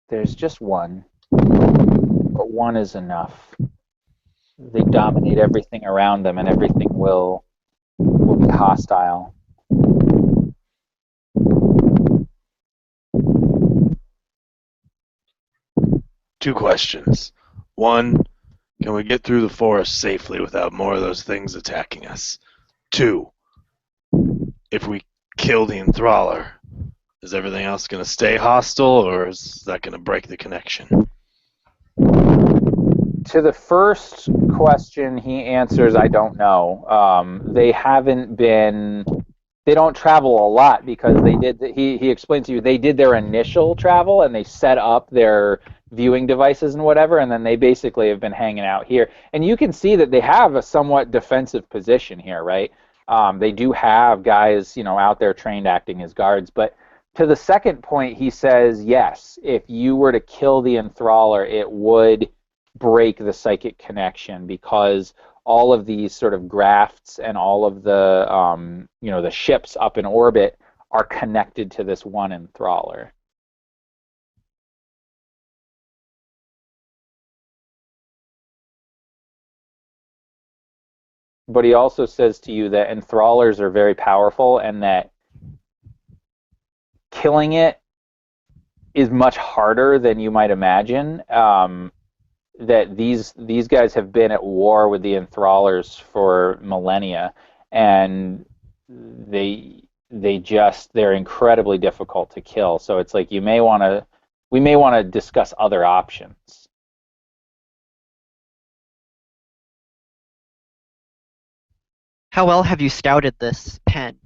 there's just one, but one is enough. They dominate everything around them, and everything will be hostile. Two questions. One, can we get through the forest safely without more of those things attacking us? Two, if we kill the enthraller, is everything else going to stay hostile, or is that going to break the connection? To the first question, he answers, I don't know. They don't travel a lot because he explained to you, they did their initial travel and they set up their viewing devices and whatever, and then they basically have been hanging out here. And you can see that they have a somewhat defensive position here, right? They do have guys, out there trained acting as guards, but To the second point, he says yes. If you were to kill the enthraller, it would break the psychic connection because all of these sort of grafts and all of the the ships up in orbit are connected to this one enthraller. But he also says to you that enthrallers are very powerful and that killing it is much harder than you might imagine. That these guys have been at war with the enthrallers for millennia, and they're incredibly difficult to kill. So it's like we may want to discuss other options. How well have you scouted this pen?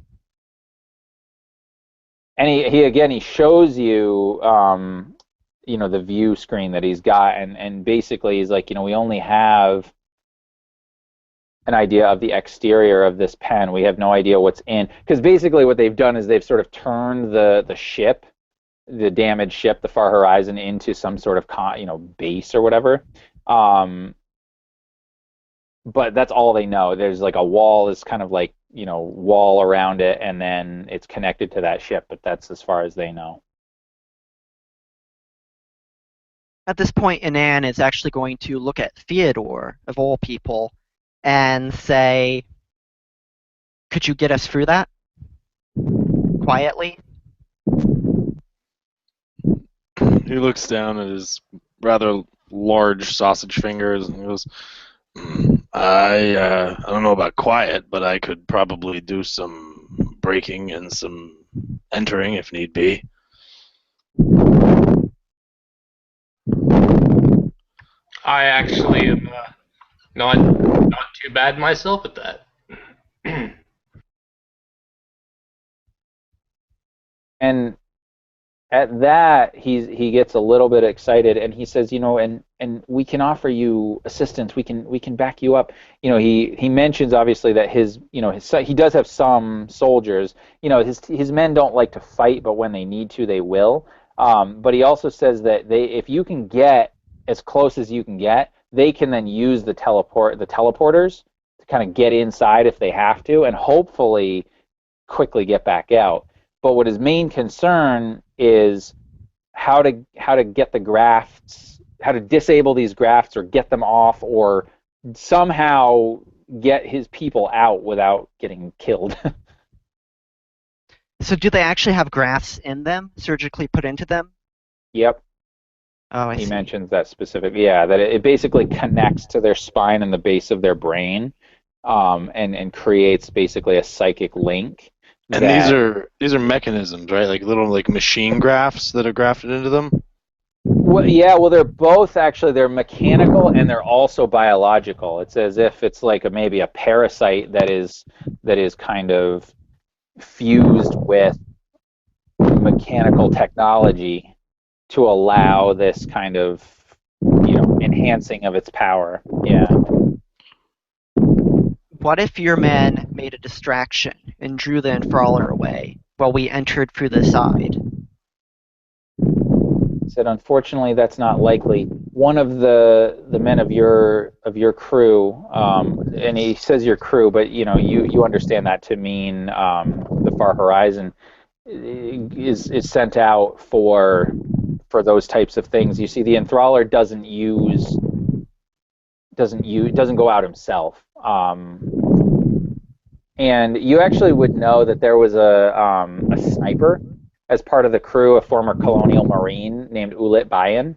And he shows you the view screen that he's got, and basically he's like, we only have an idea of the exterior of this pen. We have no idea what's in, because basically what they've done is they've sort of turned the ship, the damaged ship, the Far Horizon, into some sort of base or whatever. But that's all they know. There's like a wall, is kind of like wall around it, and then it's connected to that ship. But that's as far as they know. At this point, Anan is actually going to look at Theodore, of all people, and say, could you get us through that? Quietly? He looks down at his rather large sausage fingers and goes, I don't know about quiet, but I could probably do some breaking and some entering if need be. I actually am not too bad myself at that. And at that, he gets a little bit excited, and he says, and we can offer you assistance. We can back you up. He mentions obviously that he does have some soldiers. His men don't like to fight, but when they need to, they will. But he also says that if you can get as close as you can get, they can then use the teleporters to kind of get inside if they have to, and hopefully quickly get back out. But what his main concern is how to get the grafts, how to disable these grafts or get them off, or somehow get his people out without getting killed. So do they actually have grafts in them, surgically put into them? Yep. Oh, I He see. mentions that specifically. Yeah, that it basically connects to their spine and the base of their brain, and creates basically a psychic link. And these are mechanisms, right? Like little machine grafts that are grafted into them. Well, yeah, well, they're both actually. They're mechanical and they're also biological. It's as if it's like maybe a parasite that is kind of fused with mechanical technology to allow this kind of enhancing of its power. Yeah. What if your men made a distraction and drew the enthraller away while we entered through the side? Said, unfortunately, that's not likely. One of the men of your crew, and he says your crew, but you understand that to mean the Far Horizon, is sent out for those types of things. You see, the enthraller doesn't go out himself. And you actually would know that there was a sniper as part of the crew, a former colonial marine named Ulit Bayan,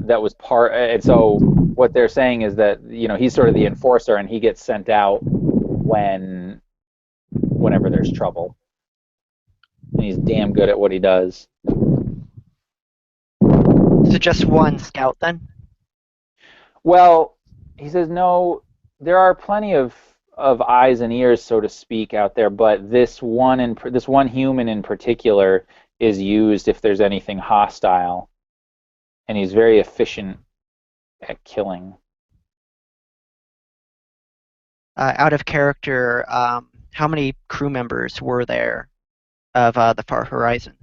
that was part. And so what they're saying is that he's sort of the enforcer, and he gets sent out whenever there's trouble, and he's damn good at what he does. So just one scout then? Well, he says no. There are plenty of eyes and ears, so to speak, out there, but this one human in particular is used if there's anything hostile, and he's very efficient at killing. Out of character, how many crew members were there? of the far horizon?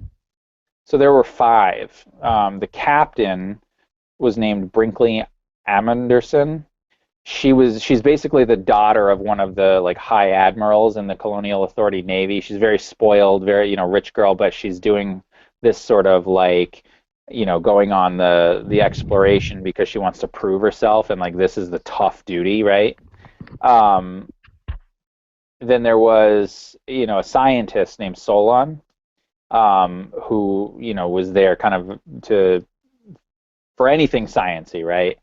So there were 5. The captain was named Brinkley Amanderson. She's basically the daughter of one of the like high admirals in the Colonial Authority Navy. She's very spoiled, very rich girl, but she's doing this sort of like going on the exploration because she wants to prove herself, and like this is the tough duty, right? Um, then there was a scientist named Solon, who was there kind of to for anything sciency, right?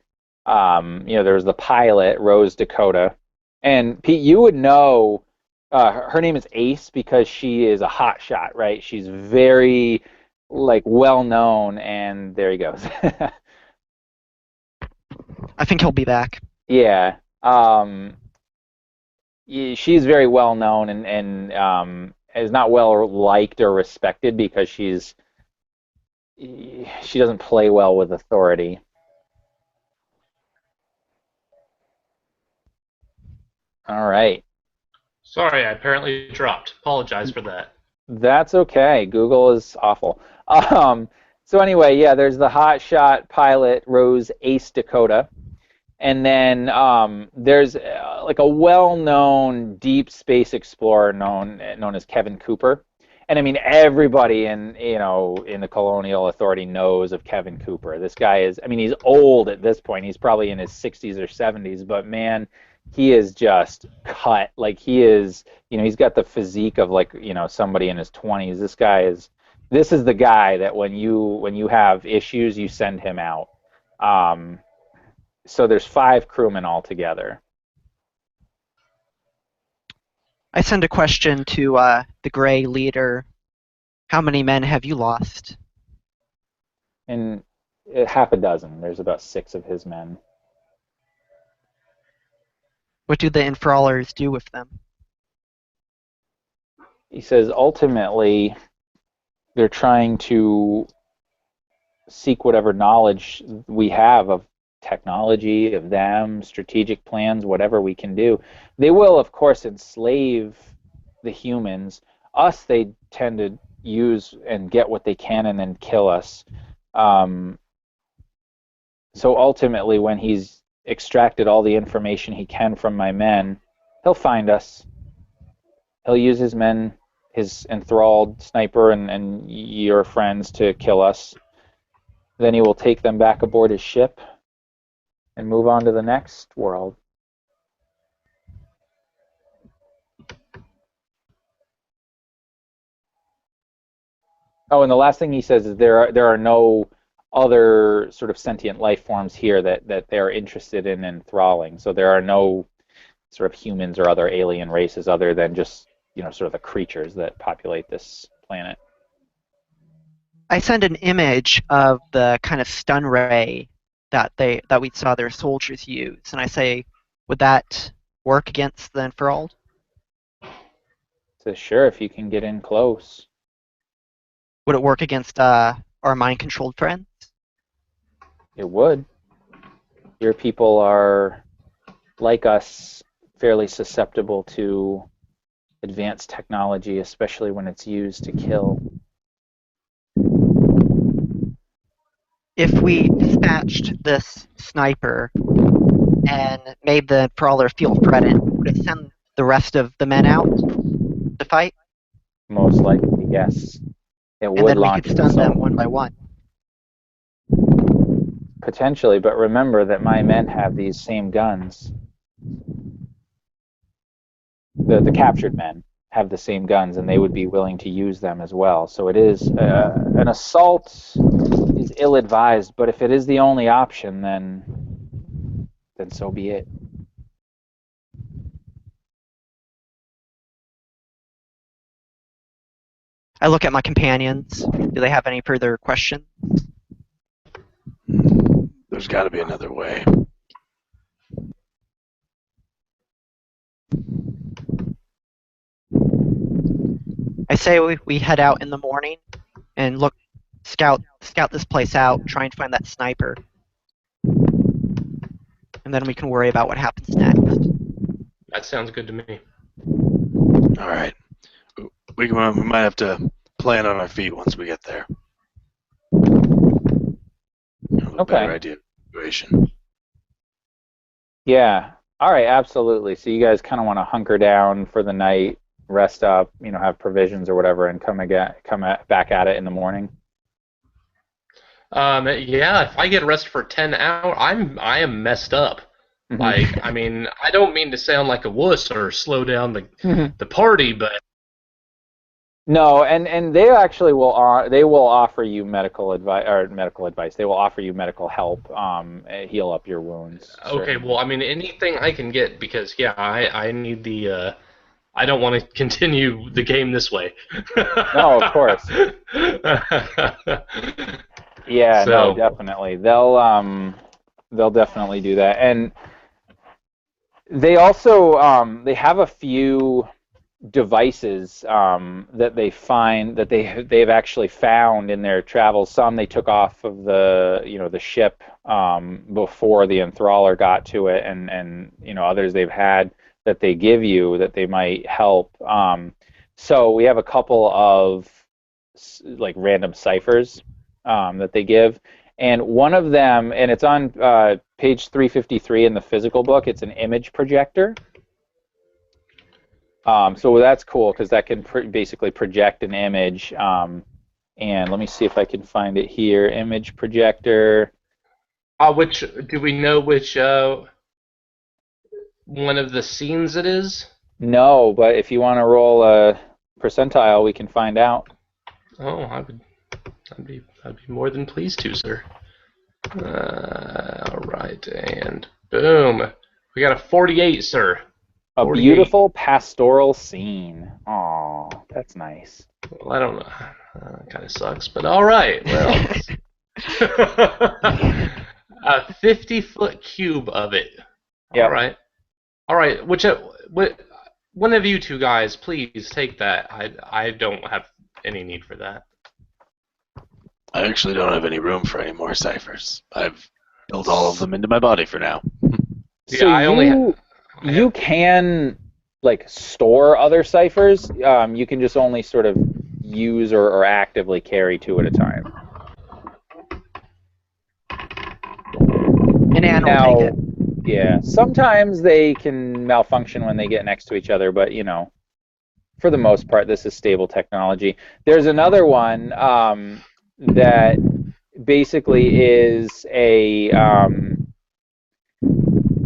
There was the pilot, Rose Dakota. And Pete, you would know her name is Ace because she is a hot shot, right? She's very like well known, and there he goes. I think he'll be back. Yeah. She's very well known and is not well liked or respected because she doesn't play well with authority. All right. Sorry, I apparently dropped. Apologize for that. That's okay. Google is awful. So anyway, yeah, there's the hotshot pilot Rose Ace Dakota, and then there's like a well-known deep space explorer known as Kevin Cooper. And I mean, everybody in the Colonial Authority knows of Kevin Cooper. This guy is, I mean, he's old at this point. He's probably in his 60s or 70s, but man, he is just cut. Like he is, he's got the physique of like, somebody in his 20s. This is the guy that when you have issues, you send him out. So there's 5 crewmen altogether. I send a question to the Gray leader. How many men have you lost? And half a dozen. There's about 6 of his men. What do the enthrallers do with them? He says ultimately they're trying to seek whatever knowledge we have of technology, of them, strategic plans, whatever we can do. They will, of course, enslave the humans. Us, they tend to use and get what they can and then kill us. So ultimately, when he's extracted all the information he can from my men, he'll find us. He'll use his men, his enthralled sniper and your friends to kill us. Then he will take them back aboard his ship and move on to the next world. Oh, and the last thing he says is there are no other sort of sentient life forms here that they're interested in enthralling. So there are no sort of humans or other alien races other than just sort of the creatures that populate this planet. I send an image of the kind of stun ray that we saw their soldiers use, and I say, would that work against the enthralled? So sure, if you can get in close. Would it work against our mind-controlled friends? It would. Your people are, like us, fairly susceptible to advanced technology, especially when it's used to kill. If we dispatched this sniper and made the enthralled feel threatened, would it send the rest of the men out to fight? Most likely, yes. It would And then we launch could stun an assault. them one by one. Potentially, but remember that my men have these same guns. The captured men have the same guns, and they would be willing to use them as well. So it is an assault is ill-advised, but if it is the only option, then so be it. I look at my companions. Do they have any further questions? There's got to be another way. I say we head out in the morning and scout this place out, try and find that sniper. And then we can worry about what happens next. That sounds good to me. All right. We might have to plan on our feet once we get there. Have a Okay. better idea of the situation. Yeah. All right. Absolutely. So you guys kind of want to hunker down for the night, rest up, have provisions or whatever, and back at it in the morning. Yeah, if I get rest for 10 hours, I am messed up. Mhm. Like, I mean, I don't mean to sound like a wuss or slow down the party, but No, and they actually will offer you medical advice. They will offer you medical help, heal up your wounds. okay, Certainly. well, I mean, anything I can get because yeah, I need the I don't want to continue the game this way. No, of course. Yeah, no, So, definitely. They'll definitely do that. And they also they have a few devices that they find that they've actually found in their travels. Some they took off of the ship before the enthrallor got to it, and others they've had that they give you that they might help. So we have a couple of like random ciphers that they give, and one of them, and it's on page 353 in the physical book. It's an image projector. So that's cool because that can basically project an image. And let me see if I can find it here. Image projector. which do we know which one of the scenes it is? No, but if you want to roll a percentile, we can find out. Oh, I'd be more than pleased to, sir. All right, and boom, we got a 48, sir. A 48. beautiful pastoral scene. Aw, that's nice. Well, I don't know. Kind of sucks, but all right. Well, a 50-foot cube of it. Yep. All right. One of you two guys, please take that. I don't have any need for that. I actually don't have any room for any more ciphers. I've built all of them into my body for now. So Yeah, you can like store other ciphers. You can just only sort of use or actively carry two at a time. And Ann will Now, take it. yeah, sometimes they can malfunction when they get next to each other, but for the most part, this is stable technology. There's another one that basically is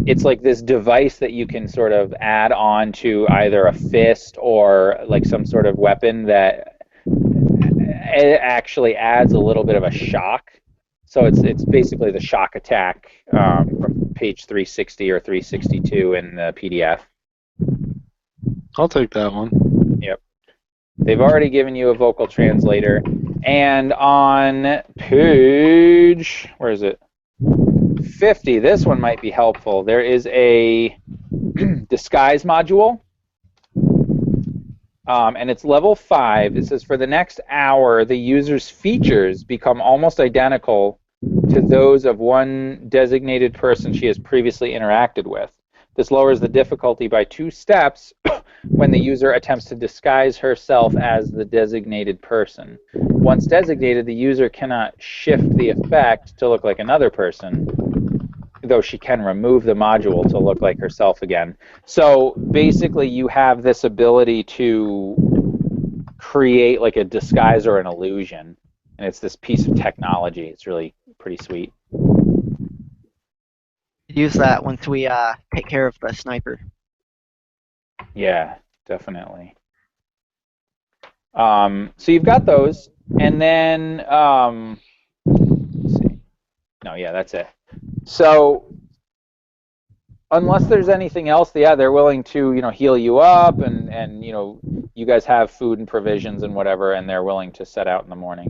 it's like this device that you can sort of add on to either a fist or like some sort of weapon that it actually adds a little bit of a shock. So it's basically the shock attack from page 360 or 362 in the PDF. I'll take that one. Yep. They've already given you a vocal translator. And on page, where is it? 50, this one might be helpful. There is a disguise module. And it's level 5. It says for the next hour, the user's features become almost identical to those of one designated person she has previously interacted with. This lowers the difficulty by 2 steps when the user attempts to disguise herself as the designated person. Once designated, the user cannot shift the effect to look like another person, though she can remove the module to look like herself again. So basically you have this ability to create like a disguise or an illusion, and it's this piece of technology. It's really pretty sweet. Use that once we take care of the sniper. Yeah, definitely. So you've got those, and then let's see. No, yeah, that's it. So unless there's anything else, yeah, they're willing to heal you up, and you guys have food and provisions and whatever, and they're willing to set out in the morning.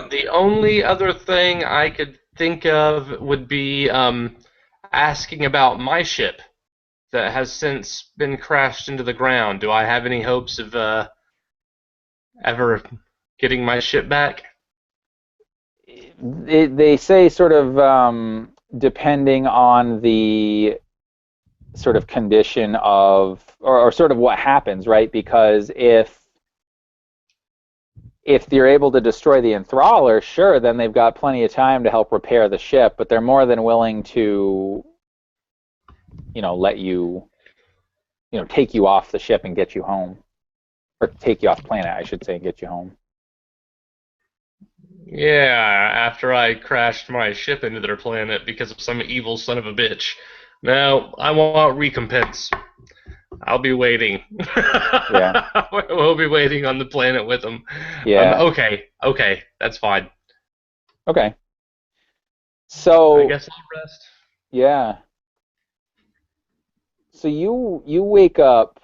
The only other thing I could think of would be asking about my ship that has since been crashed into the ground. Do I have any hopes of ever getting my ship back? They say sort of depending on the sort of condition of, or sort of what happens, right? Because if you're able to destroy the enthrallers, sure, then they've got plenty of time to help repair the ship, but they're more than willing to, let you, take you off the ship and get you home. Or take you off planet, I should say, and get you home. Yeah, after I crashed my ship into their planet because of some evil son of a bitch. Now, I want recompense. I'll be waiting. Yeah. We'll be waiting on the planet with them. Yeah. Okay, that's fine. Okay. So I guess I'll rest. yeah. So you wake up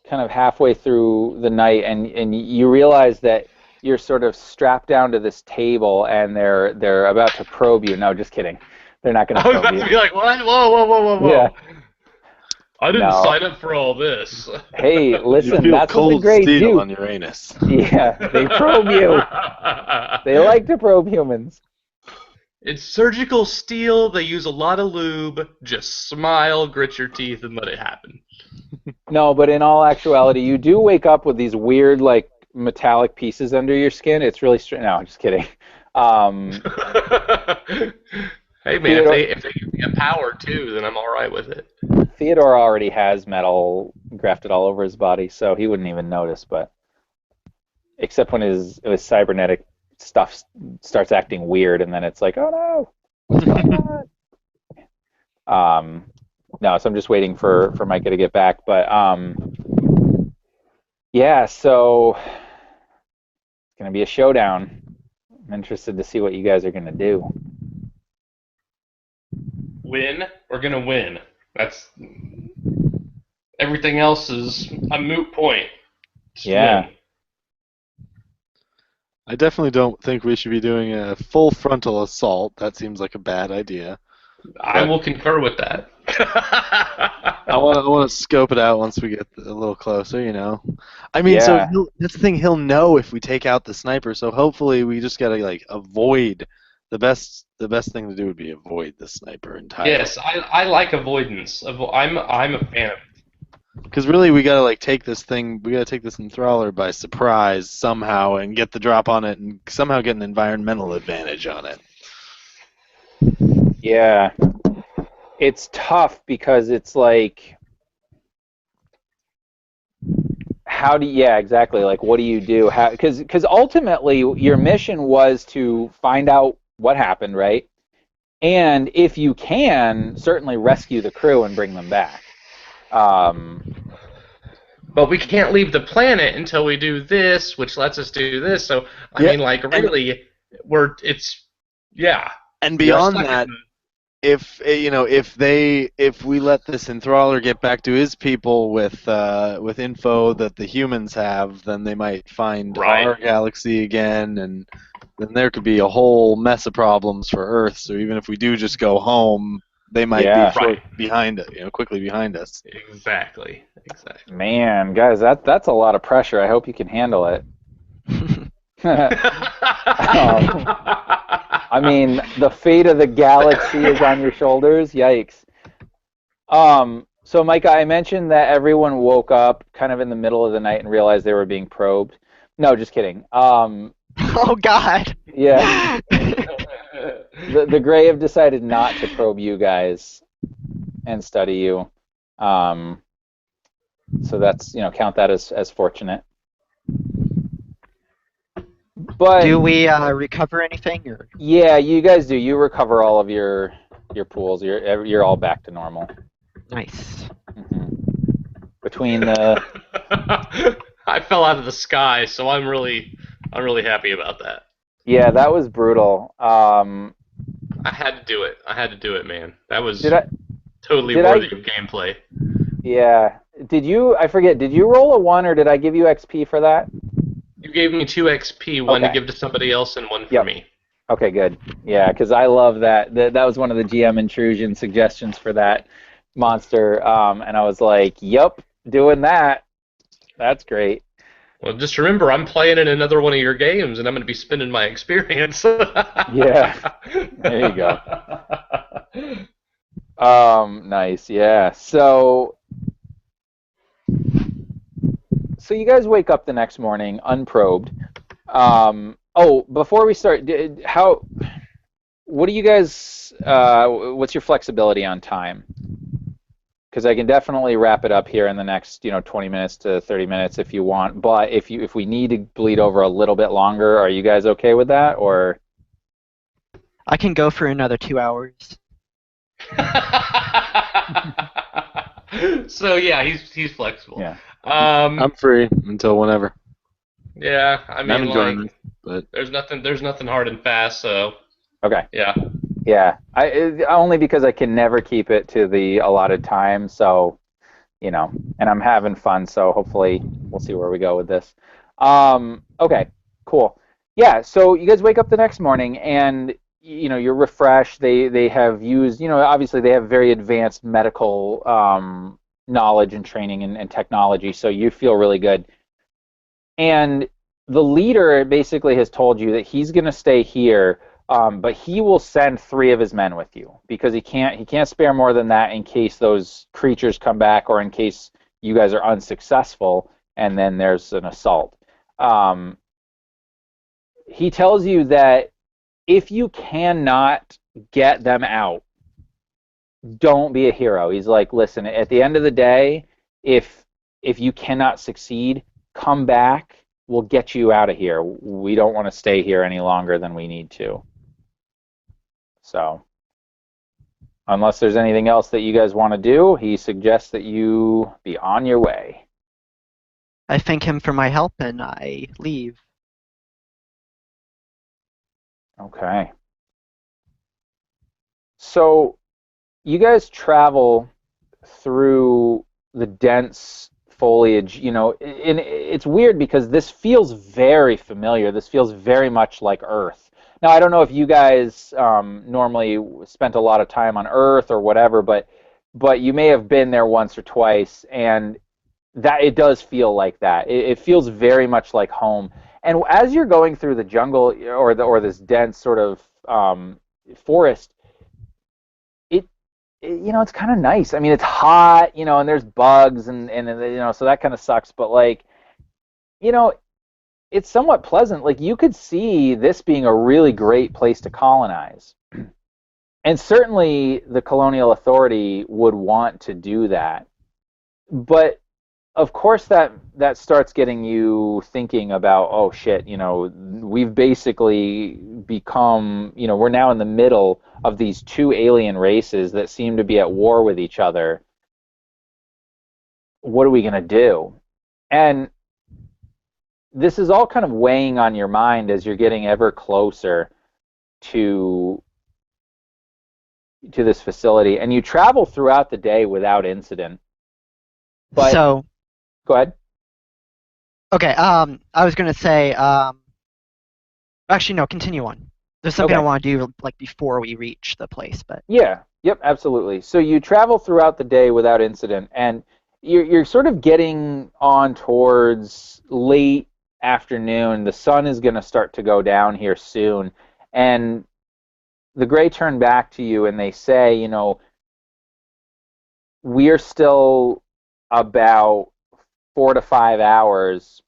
kind of halfway through the night, and you realize that you're sort of strapped down to this table, and they're about to probe you. No, just kidding. They're not going I to was probe about you. to be like, what? Whoa. Yeah. I didn't No. sign up for all this. Hey, You listen, feel that's what the cold Grey steel do. on Uranus. Yeah, they probe you. They like to probe humans. It's surgical steel. They use a lot of lube. Just smile, grit your teeth, and let it happen. No, but in all actuality, you do wake up with these weird, like, metallic pieces under your skin. It's really strange. No, just kidding. Hey man, Theodore, if they give me a power too, then I'm all right with it. Theodore already has metal grafted all over his body, so he wouldn't even notice. But except when his cybernetic stuff starts acting weird, and then it's like, oh no, what's going on? No, so I'm just waiting for Micah to get back. But yeah, so it's gonna be a showdown. I'm interested to see what you guys are gonna do. Win, we're gonna win. That's everything else is a moot point. Just Yeah. win. I definitely don't think we should be doing a full frontal assault. That seems like a bad idea. I will concur with that. I want to scope it out once we get a little closer, I mean, Yeah. that's the thing. He'll know if we take out the sniper. So hopefully, we just gotta avoid. The best thing to do would be avoid the sniper entirely. Yes, I like avoidance. I'm a fan of it. Because really, we gotta take this thing. We gotta take this enthraller by surprise somehow and get the drop on it, and somehow get an environmental advantage on it. Yeah. It's tough because it's like, exactly. Like, what do you do? Because ultimately, your mission was to find out what happened, right? And if you can, certainly rescue the crew and bring them back. But we can't leave the planet until we do this, which lets us do this. So I mean, really, And beyond that, if we let this enthraller get back to his people with info that the humans have, then they might find our galaxy again, and then there could be a whole mess of problems for Earth. So even if we do just go home, they might be behind it, quickly behind us. Exactly. Man, guys, that's a lot of pressure. I hope you can handle it. I mean, the fate of the galaxy is on your shoulders. Yikes. So, Micah, I mentioned that everyone woke up kind of in the middle of the night and realized they were being probed. No, just kidding. Oh, God. Yeah. The Grey have decided not to probe you guys and study you. So that's, count that as fortunate. But do we recover anything? Or? Yeah, you guys do. You recover all of your pools. You're all back to normal. Nice. Mm-hmm. Between the I fell out of the sky, so I'm really happy about that. Yeah, that was brutal. I had to do it, man. That was totally worthy of gameplay. Yeah. I forget, did you roll a 1 or did I give you XP for that? You gave me 2 XP, one to give to somebody else and one for me. Okay, good. Yeah, because I love that. That was one of the GM intrusion suggestions for that monster, and I was like, "Yep, doing that. That's great." Well, just remember, I'm playing in another one of your games, and I'm going to be spending my experience. Yeah, there you go. Nice. Yeah. So you guys wake up the next morning unprobed. Oh, before we start, what do you guys, what's your flexibility on time? Because I can definitely wrap it up here in the next, 20 minutes to 30 minutes if you want. But if we need to bleed over a little bit longer, are you guys okay with that? Or I can go for another 2 hours. So yeah, he's flexible. yeah, I'm free until whenever. Yeah, I I'm mean, enjoying like, this, but there's nothing hard and fast. So okay, yeah. yeah. Only because I can never keep it to the allotted time. So and I'm having fun. So hopefully we'll see where we go with this. Okay, cool. Yeah. So you guys wake up the next morning and you're refreshed. They have used obviously they have very advanced medical knowledge and training and technology. So you feel really good. And the leader basically has told you that he's going to stay here, but he will send 3 of his men with you because he can't spare more than that in case those creatures come back or in case you guys are unsuccessful and then there's an assault. Um, he tells you that if you cannot get them out, don't be a hero. He's like, listen, at the end of the day, if you cannot succeed, come back. We'll get you out of here. We don't want to stay here any longer than we need to. So, unless there's anything else that you guys want to do, he suggests that you be on your way. I thank him for my help and I leave. Okay. So, you guys travel through the dense foliage, and it's weird because this feels very familiar. This feels very much like Earth. Now, I don't know if you guys normally spent a lot of time on Earth or whatever, but you may have been there once or twice, and that it does feel like that. It feels very much like home. And as you're going through the jungle or this dense sort of forest, it it's kind of nice. I mean, it's hot, and there's bugs and so that kind of sucks. But like, you know, it's somewhat pleasant. Like you could see this being a really great place to colonize, and certainly the colonial authority would want to do that. But of course, that starts getting you thinking about, oh shit, we've basically become, we're now in the middle of these two alien races that seem to be at war with each other. What are we going to do? And this is all kind of weighing on your mind as you're getting ever closer to this facility, and you travel throughout the day without incident. But So, go ahead. okay, I was gonna say, actually no, continue on. There's something I Okay. want to do like before we reach the place, but Yeah, yep, absolutely. So you travel throughout the day without incident, and you're sort of getting on towards late afternoon. The sun is going to start to go down here soon, and the Gray turn back to you and they say, we're still about 4 to 5 hours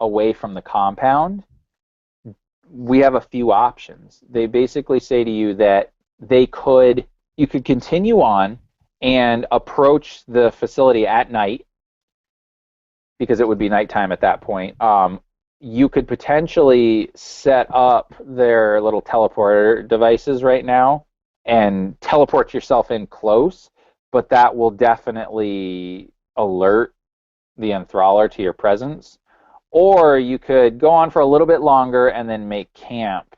away from the compound. We have a few options. They basically say to you that you could continue on and approach the facility at night because it would be nighttime at that point. You could potentially set up their little teleporter devices right now and teleport yourself in close, but that will definitely alert the enthraller to your presence. Or you could go on for a little bit longer and then make camp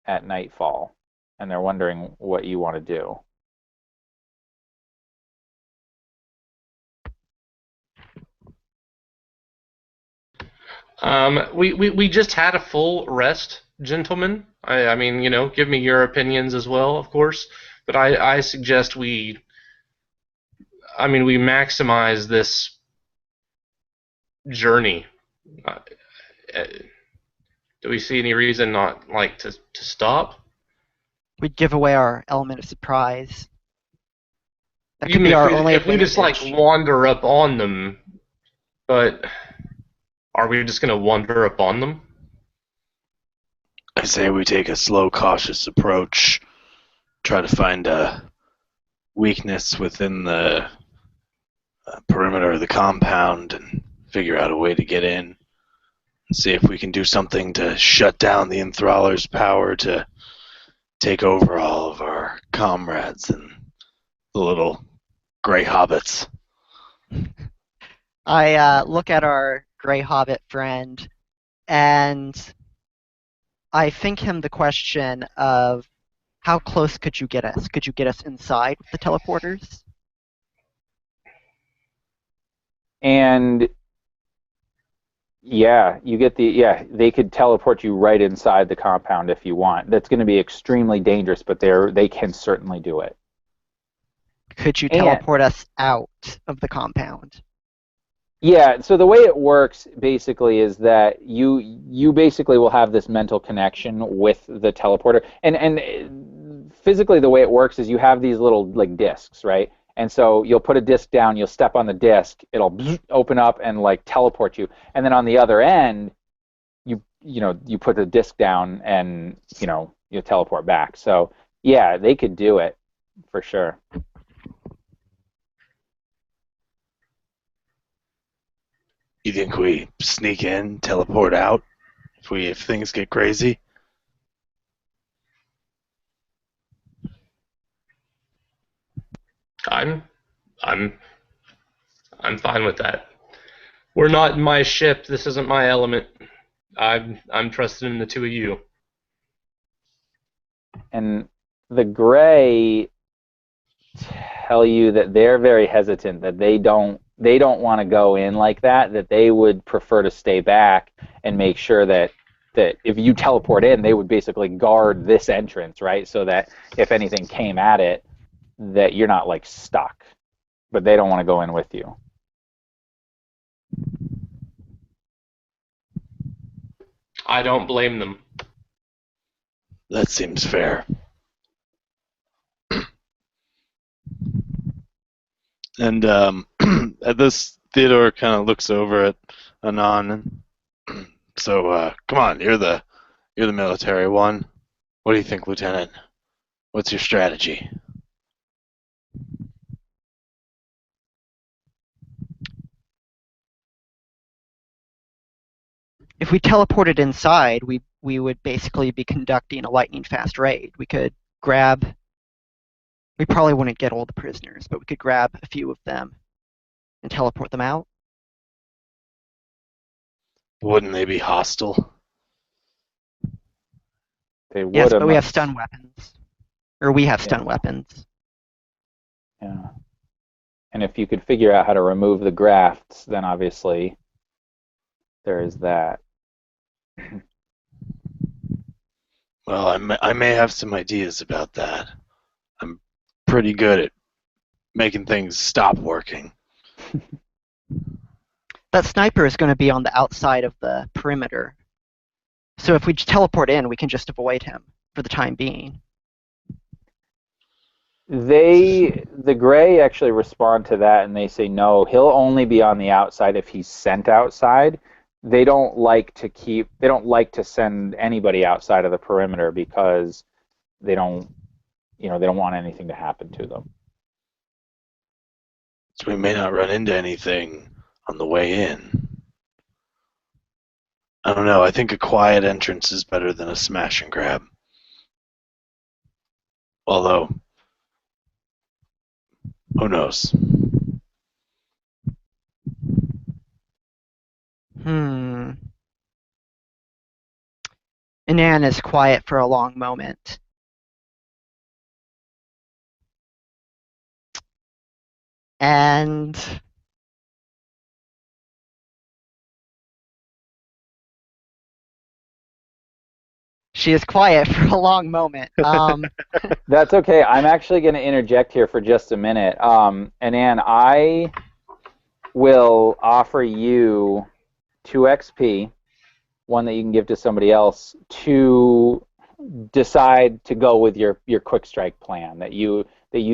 at nightfall. And they're wondering what you want to do. We just had a full rest, gentlemen. I mean, give me your opinions as well, of course. But I suggest we maximize this journey. Uh, uh, do we see any reason not like to stop? we'd give away our element of surprise. That could be our only if we just like advantage. wander up on them, but are we just gonna wander up on them? I say we take a slow, cautious approach, try to find a weakness within the perimeter of the compound and figure out a way to get in and see if we can do something to shut down the enthraller's power to take over all of our comrades and the little gray hobbits. I look at our gray hobbit friend, and I think him the question of how close could you get us? Could you get us inside with the teleporters? And yeah, they could teleport you right inside the compound if you want. That's going to be extremely dangerous, but they can certainly do it. Could you And- teleport us out of the compound? Yeah, so the way it works basically is that you basically will have this mental connection with the teleporter, and physically the way it works is you have these little like discs, right? And so you'll put a disc down, you'll step on the disc, it'll open up and like teleport you, and then on the other end, you put the disc down and you teleport back. So yeah, they could do it for sure. You think we sneak in, teleport out, if things get crazy? I'm fine with that. We're not in my ship. This isn't my element. I'm trusting in the two of you. And the gray tell you that they're very hesitant, that they don't want to go in like that they would prefer to stay back and make sure that if you teleport in, they would basically guard this entrance, right? So that if anything came at it, that you're not like stuck. But they don't want to go in with you. I don't blame them. That seems fair. And at this, Theodore kind of looks over at Anon. So, come on, you're the military one. What do you think, Lieutenant? What's your strategy? If we teleported inside, we would basically be conducting a lightning fast raid. We could grab. We probably wouldn't get all the prisoners, but we could grab a few of them and teleport them out. Wouldn't they be hostile? They would. Yes, but we have stun weapons. Or we have stun Yeah. weapons. Yeah. And if you could figure out how to remove the grafts, then obviously there is that. Well, I may have some ideas about that. I'm pretty good at making things stop working. That sniper is going to be on the outside of the perimeter. So if we just teleport in, we can just avoid him for the time being. The gray actually respond to that and they say no, he'll only be on the outside if he's sent outside. They don't like to send anybody outside of the perimeter because they don't want anything to happen to them. So we may not run into anything on the way in. I don't know. I think a quiet entrance is better than a smash and grab. Although, who knows? Anan is quiet for a long moment. And she is quiet for a long moment. That's okay. I'm actually going to interject here for just a minute. And Ann, I will offer you 2 XP, one that you can give to somebody else, to decide to go with your quick strike plan. That you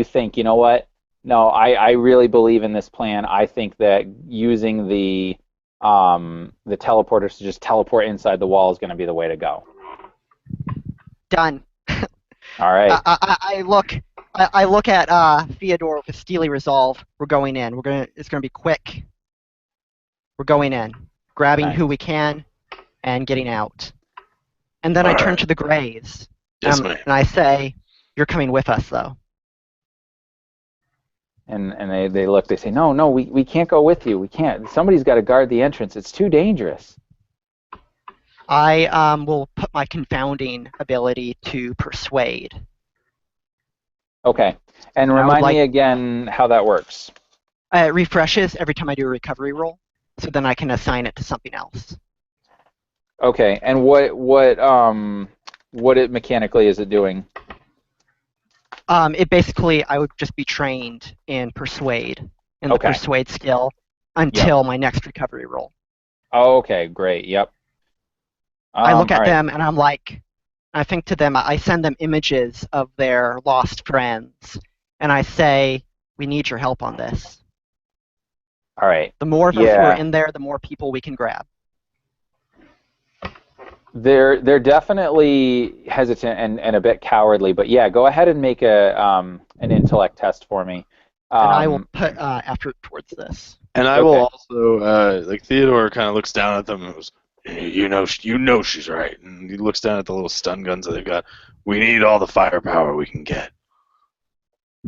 think, you know what, No, I really believe in this plan. I think that using the teleporters to just teleport inside the wall is going to be the way to go. Done. All right. I look at Theodore with steely resolve. We're going in. It's gonna be quick. We're going in, grabbing Nice. who we can, and getting out. And then I All turn right. to the Greys, Yes, ma'am. and I say, "You're coming with us, though." And they look. They say, no, we can't go with you. We can't. Somebody's got to guard the entrance. It's too dangerous. I will put my confounding ability to persuade. Okay. And I would remind like- me again how that works. It refreshes every time I do a recovery roll, so then I can assign it to something else. Okay. And what it mechanically is it doing? It basically, I would just be trained in persuade, in the Okay. persuade skill, until my next recovery roll. Okay. Great. Yep. I look all at right. them and I'm like, I think to them, I send them images of their lost friends, and I say, we need your help on this. All right. The more of us who Yeah. are in there, the more people we can grab. They're definitely hesitant and a bit cowardly, but yeah, go ahead and make an intellect test for me. And I will put effort towards this. And I will Okay. also like Theodore kind of looks down at them and goes, you know she's right. And he looks down at the little stun guns that they've got. We need all the firepower we can get.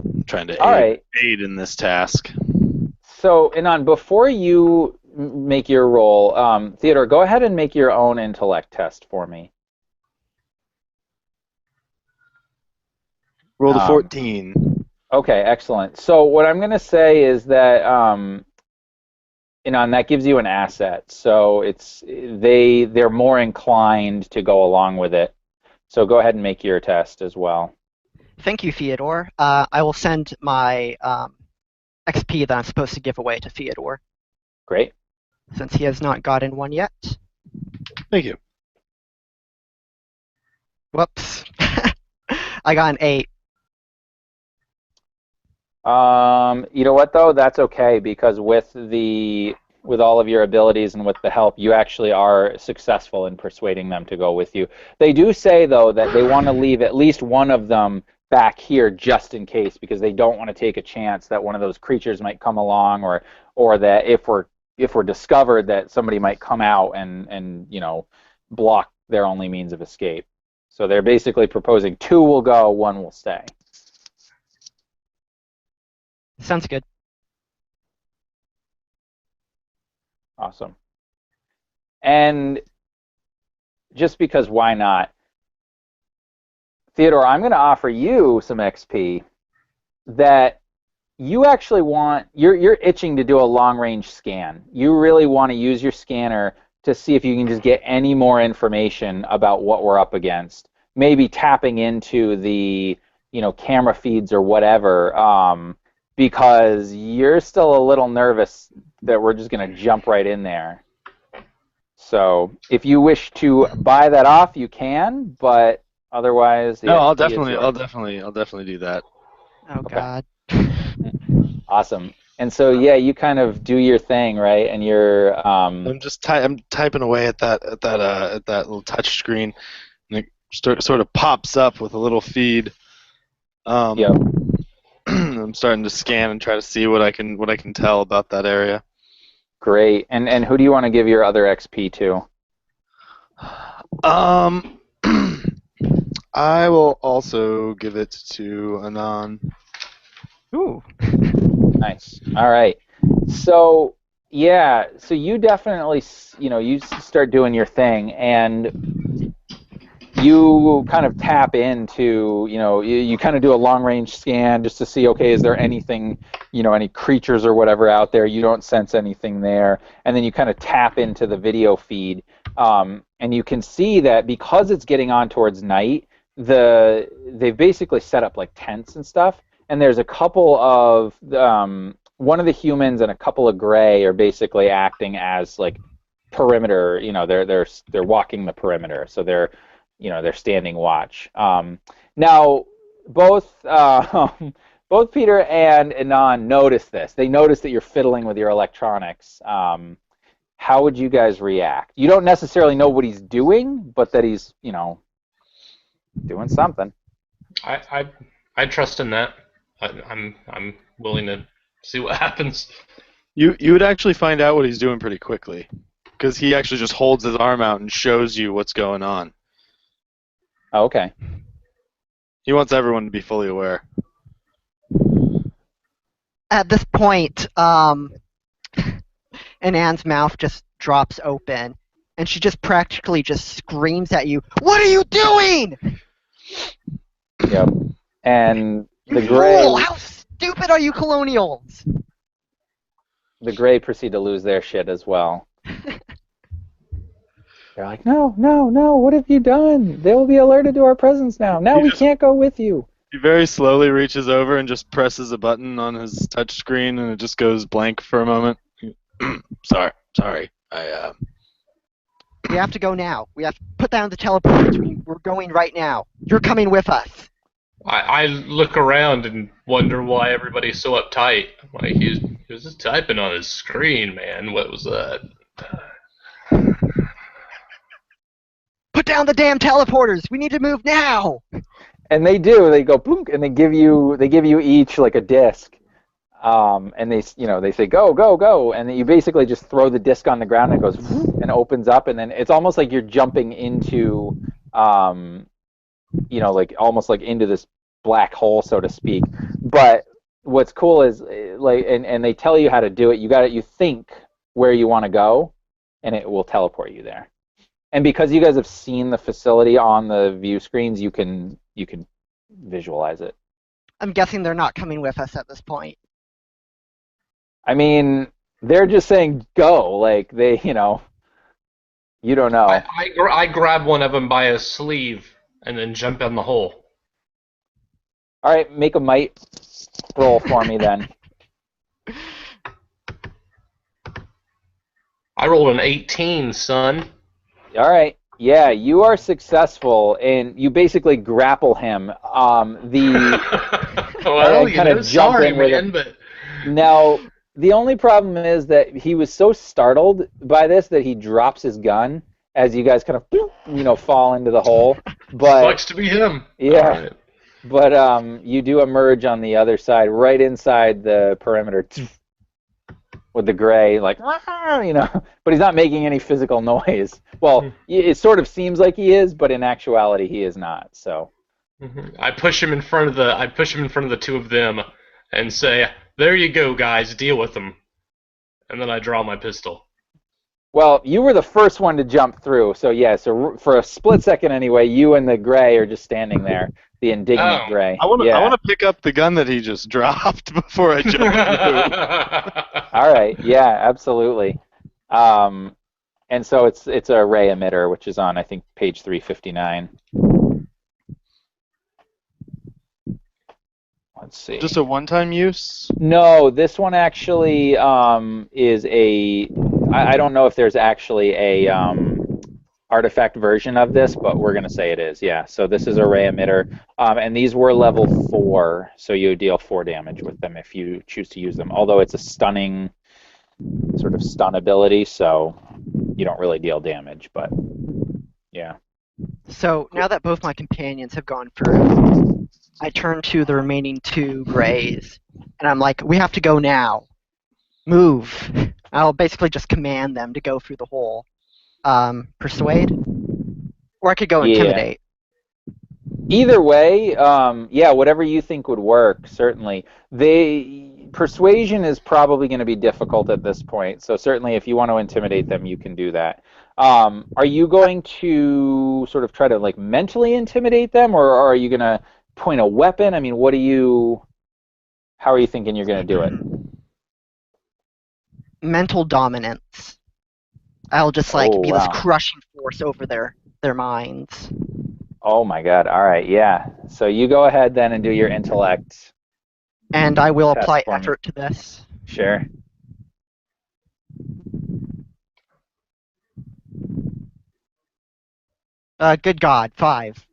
I'm trying to All right. aid in this task. So, Inan, before you make your roll, Theodore, go ahead and make your own intellect test for me. Roll the Um, 14. Okay, excellent. So what I'm going to say is that, Inan, that gives you an asset. So they're more inclined to go along with it. So go ahead and make your test as well. Thank you, Theodore. I will send my XP that I'm supposed to give away to Theodore, Great. since he has not gotten one yet. Thank you. Whoops. I got an 8. You know what though? That's okay because with all of your abilities and with the help, you actually are successful in persuading them to go with you. They do say though that they want to leave at least one of them back here just in case because they don't want to take a chance that one of those creatures might come along or that if we're discovered that somebody might come out and block their only means of escape. So they're basically proposing 2 will go, 1 will stay. Sounds good. Awesome. And just because why not? Theodore, I'm going to offer you some XP that you actually want. You're itching to do a long range scan. You really want to use your scanner to see if you can just get any more information about what we're up against. Maybe tapping into the camera feeds or whatever, because you're still a little nervous that we're just going to jump right in there. So if you wish to buy that off, you can, but otherwise, No, I'll XP is definitely do that. Oh, Okay. God. Awesome. And so yeah, you kind of do your thing, right? And you're I'm just I'm typing away at that little touch screen, and it sort of pops up with a little feed. Yep. I'm starting to scan and try to see what I can tell about that area. Great. And who do you want to give your other XP to? I will also give it to Anon. Ooh. Nice. All right. So yeah, so you definitely you start doing your thing and you kind of tap into, you kind of do a long range scan just to see, okay, is there anything, any creatures or whatever out there? You don't sense anything there. And then you kind of tap into the video feed. And you can see that because it's getting on towards night, they've basically set up like tents and stuff. And there's a couple of, one of the humans and a couple of gray are basically acting as like perimeter, they're walking the perimeter. So they're standing watch. Now, both both Peter and Anon notice this. They notice that you're fiddling with your electronics. How would you guys react? You don't necessarily know what he's doing, but that he's, doing something. I trust in that. I'm willing to see what happens. You would actually find out what he's doing pretty quickly, because he actually just holds his arm out and shows you what's going on. Oh, okay. He wants everyone to be fully aware. At this point, Anne's mouth just drops open, and she just practically just screams at you, "What are you doing?" Yep. And You the Gray, fool! How stupid are you, Colonials? the Gray proceed to lose their shit as well. They're like, no, what have you done? They will be alerted to our presence now. Now we can't go with you. He very slowly reaches over and just presses a button on his touch screen, and it just goes blank for a moment. Sorry. We have to go now. We have to put down the teleporters. We're going right now. You're coming with us. I look around and wonder why everybody's so uptight. Like he was just typing on his screen, man. What was that? Put down the damn teleporters. We need to move now. And they do. They go boom, and they give you each like a disc. And they say go, and then you basically just throw the disc on the ground and it goes and opens up, and then it's almost like you're jumping into like almost like into this black hole, so to speak. But what's cool is and they tell you how to do it. You think where you want to go, and it will teleport you there. And because you guys have seen the facility on the view screens, you can visualize it. I'm guessing they're not coming with us at this point. I mean, they're just saying go, like they, you don't know. I grab one of them by his sleeve and then jump in the hole. All right, make a might roll for me then. I rolled an 18, son. All right, yeah, you are successful, and you basically grapple him. Well, kind of jump sorry, in with man, him. but Now, the only problem is that he was so startled by this that he drops his gun as you guys kind of, fall into the hole. But sucks to be him. yeah, Right. but you do emerge on the other side, right inside the perimeter, with the Gray, like, but he's not making any physical noise. Well, it sort of seems like he is, but in actuality, he is not. So. Mm-hmm. I push him in front of the two of them, and say, "There you go, guys. Deal with them." And then I draw my pistol. Well, you were the first one to jump through, so yeah. So for a split second, anyway, you and the Gray are just standing there, the indignant Gray. I want to pick up the gun that he just dropped before I jump through. All right, yeah, absolutely. And so it's a ray emitter, which is on, I think, page 359. Let's see. Just a one-time use? No, this one actually is a. I don't know if there's actually a artifact version of this, but we're gonna say it is. Yeah. So this is a ray emitter, and these were level 4, so you deal 4 damage with them if you choose to use them. Although it's a stunning sort of stun ability, so you don't really deal damage, but yeah. So now that both my companions have gone through, I turn to the remaining 2 Grays, and I'm like, we have to go now. Move. I'll basically just command them to go through the hole. Persuade? Or I could go intimidate. Either way, yeah, whatever you think would work, certainly. Persuasion is probably going to be difficult at this point, so certainly if you want to intimidate them, you can do that. Are you going to sort of try to like mentally intimidate them, or are you going to point a weapon? I mean, how are you thinking you're going to do it? Mental dominance. I'll just be this crushing force over their minds. Oh my god, alright, yeah. So you go ahead then and do your intellect. And I will apply effort to this. Sure. Good God, 5.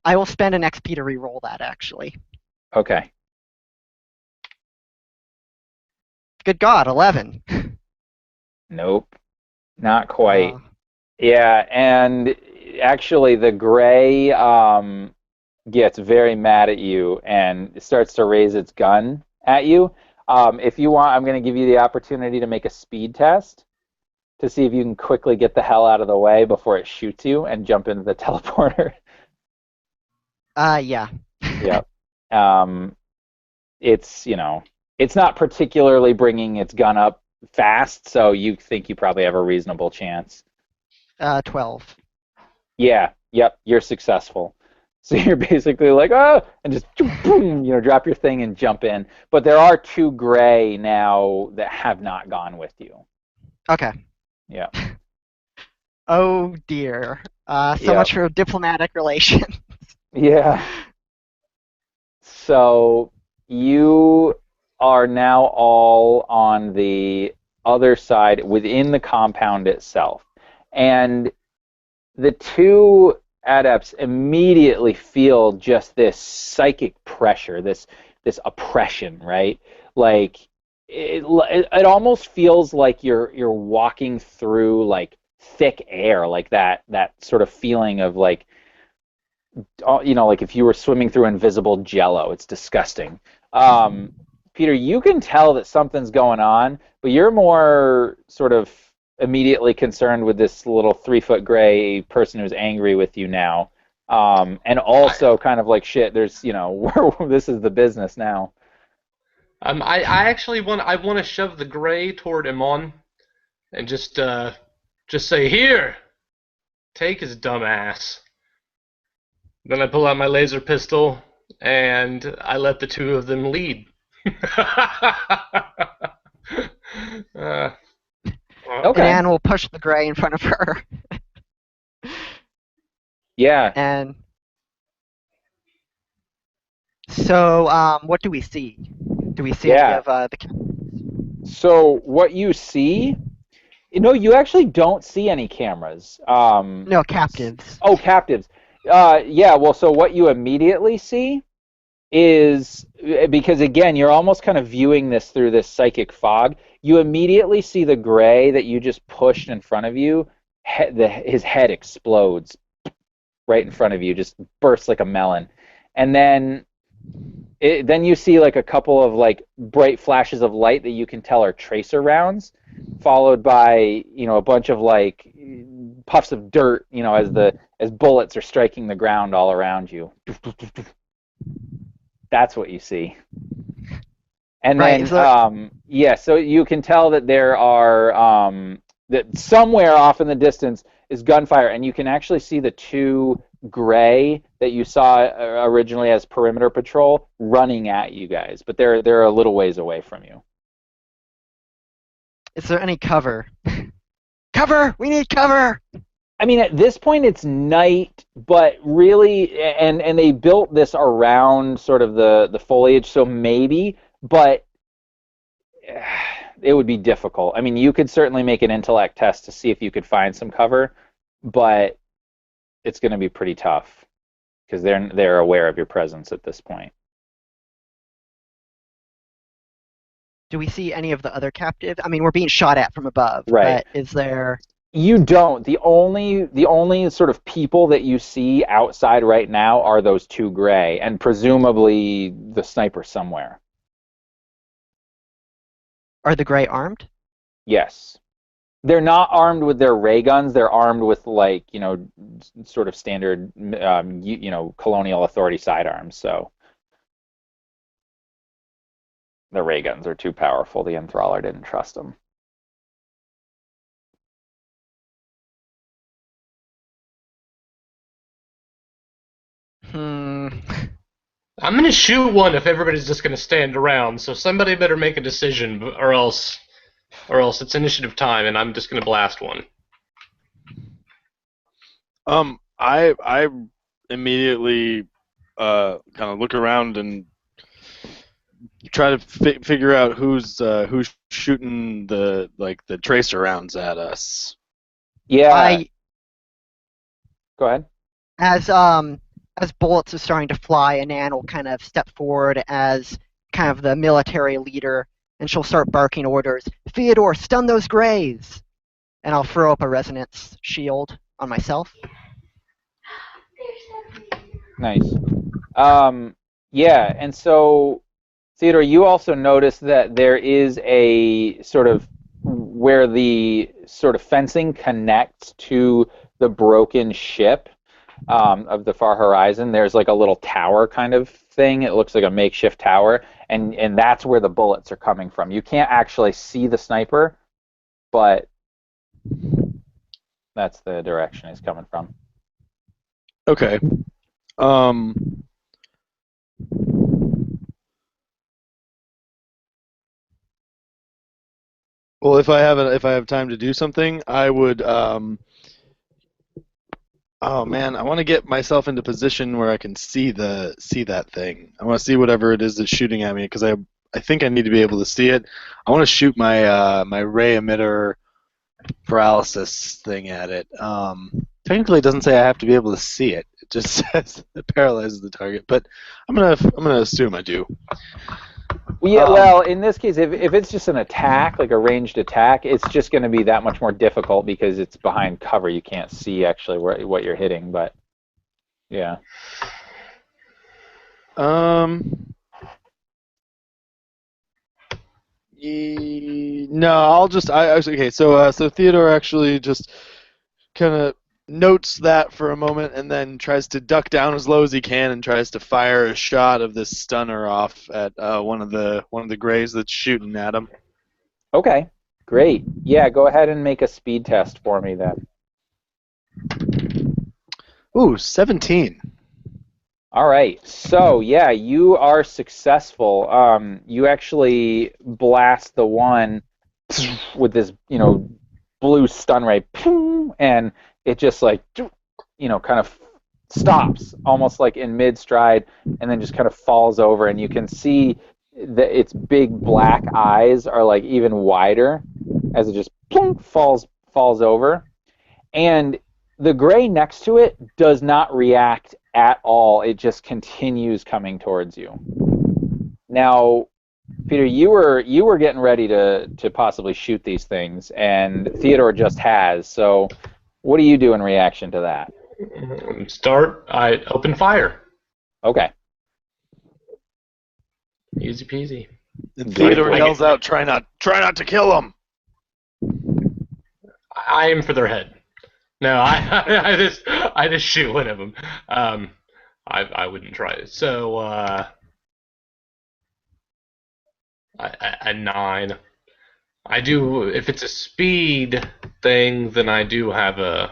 I will spend an XP to re-roll that, actually. Okay. Good God, 11. Nope, not quite. Uh, Yeah, and actually, the gray gets very mad at you and starts to raise its gun at you. If you want, I'm going to give you the opportunity to make a speed test to see if you can quickly get the hell out of the way before it shoots you and jump into the teleporter. yeah. Yep. Um, it's not particularly bringing its gun up fast, so you think you probably have a reasonable chance. 12. Yeah, yep, you're successful. So you're basically like, oh, and just boom, drop your thing and jump in. But there are two gray now that have not gone with you. Okay. Yeah. Oh dear. So Yep. much for diplomatic relations. Yeah. So you are now all on the other side within the compound itself. And the two adepts immediately feel just this psychic pressure, this oppression, right? Like it almost feels like you're walking through like thick air, like that sort of feeling of like like if you were swimming through invisible jello. It's disgusting. Peter, you can tell that something's going on, but you're more sort of immediately concerned with this little 3 foot gray person who's angry with you now. And also kind of like shit, there's, this is the business now. I actually want to shove the gray toward Imon and just say, here, take his dumb ass. Then I pull out my laser pistol and I let the two of them lead. uh, Okay. And Anne will push the gray in front of her. Yeah. And so, what do we see? Do we see any Yeah. of the? So what you see, you actually don't see any cameras. No, captives. Oh, captives. Yeah, well, so what you immediately see is, because again, you're almost kind of viewing this through this psychic fog, you immediately see the gray that you just pushed in front of you, his head explodes right in front of you, just bursts like a melon. And then you see like a couple of like bright flashes of light that you can tell are tracer rounds, followed by a bunch of like puffs of dirt, as bullets are striking the ground all around you. That's what you see. And Right, then so you can tell that there are that somewhere off in the distance is gunfire, and you can actually see the two gray that you saw originally as perimeter patrol running at you guys, but they're a little ways away from you. Is there any cover? Cover! We need cover! I mean, at this point it's night, but really, and they built this around sort of the foliage, so maybe, but it would be difficult. I mean, you could certainly make an intellect test to see if you could find some cover, but it's going to be pretty tough because they're aware of your presence at this point. Do we see any of the other captives? I mean, we're being shot at from above, Right. but is there? You don't. The only sort of people that you see outside right now are those two gray, and presumably the sniper somewhere. Are the gray armed? Yes. They're not armed with their ray guns. They're armed with like, sort of standard, colonial authority sidearms. So the ray guns are too powerful. The enthraller didn't trust them. I'm gonna shoot one if everybody's just gonna stand around. So somebody better make a decision, or else it's initiative time, and I'm just gonna blast one. I immediately kind of look around and try to figure out who's shooting the tracer rounds at us. Yeah. Go ahead. As bullets are starting to fly, Anan will kind of step forward as kind of the military leader and she'll start barking orders. Theodore, stun those grays! And I'll throw up a resonance shield on myself. Nice. Yeah, and so Theodore, you also notice that there is a sort of where the sort of fencing connects to the broken ship of the far horizon. There's like a little tower kind of thing. It looks like a makeshift tower, and that's where the bullets are coming from. You can't actually see the sniper, but that's the direction he's coming from. Okay. Well, if I have time to do something, I would. Oh man, I want to get myself into position where I can see that thing. I want to see whatever it is that's shooting at me because I think I need to be able to see it. I want to shoot my my ray emitter paralysis thing at it. Technically, it doesn't say I have to be able to see it. It just says it paralyzes the target. But I'm gonna assume I do. Yeah, well, in this case, if it's just an attack, like a ranged attack, it's just going to be that much more difficult because it's behind cover. You can't see actually what you're hitting, but yeah. No, I'll just okay. So Theodore actually just kind of notes that for a moment and then tries to duck down as low as he can and tries to fire a shot of this stunner off at one of the grays that's shooting at him. Okay, great. Yeah, go ahead and make a speed test for me then. Ooh, 17. All right. So yeah, you are successful. You actually blast the one with this, blue stun ray, and it just like, kind of stops almost like in mid stride, and then just kind of falls over, and you can see that its big black eyes are like even wider as it just falls over, and the gray next to it does not react at all. It just continues coming towards you. Now, Peter, you were getting ready to possibly shoot these things, and Theodore just has. So, what do you do in reaction to that? I open fire. Okay. Easy peasy. And Theodore yells out, "Try not to kill him." I aim for their head. No, I just shoot one of them. I wouldn't try it. So a 9. I do, if it's a speed thing, then I do have an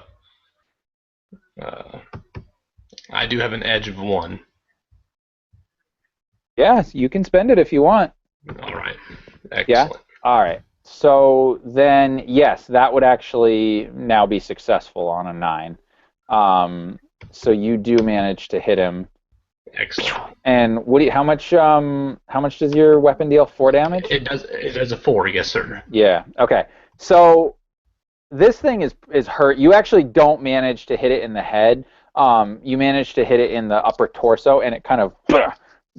edge of 1. Yes, you can spend it if you want. All right. Excellent. Yeah. All right. So then, yes, that would actually now be successful on a 9. So you do manage to hit him. Excellent. And how much does your weapon deal? 4 damage? It does a 4, yes sir. Yeah. Okay. So this thing is hurt. You actually don't manage to hit it in the head. You manage to hit it in the upper torso, and it kind of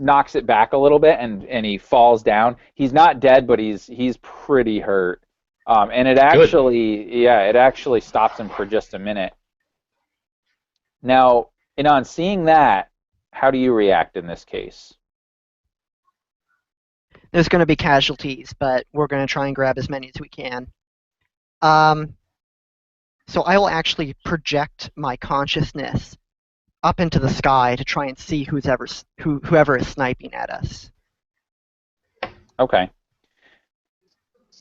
knocks it back a little bit, and he falls down. He's not dead, but he's pretty hurt. And it actually stops him for just a minute. Now, on seeing that, how do you react in this case? There's going to be casualties, but we're going to try and grab as many as we can. So I will actually project my consciousness up into the sky to try and see whoever is sniping at us. Okay.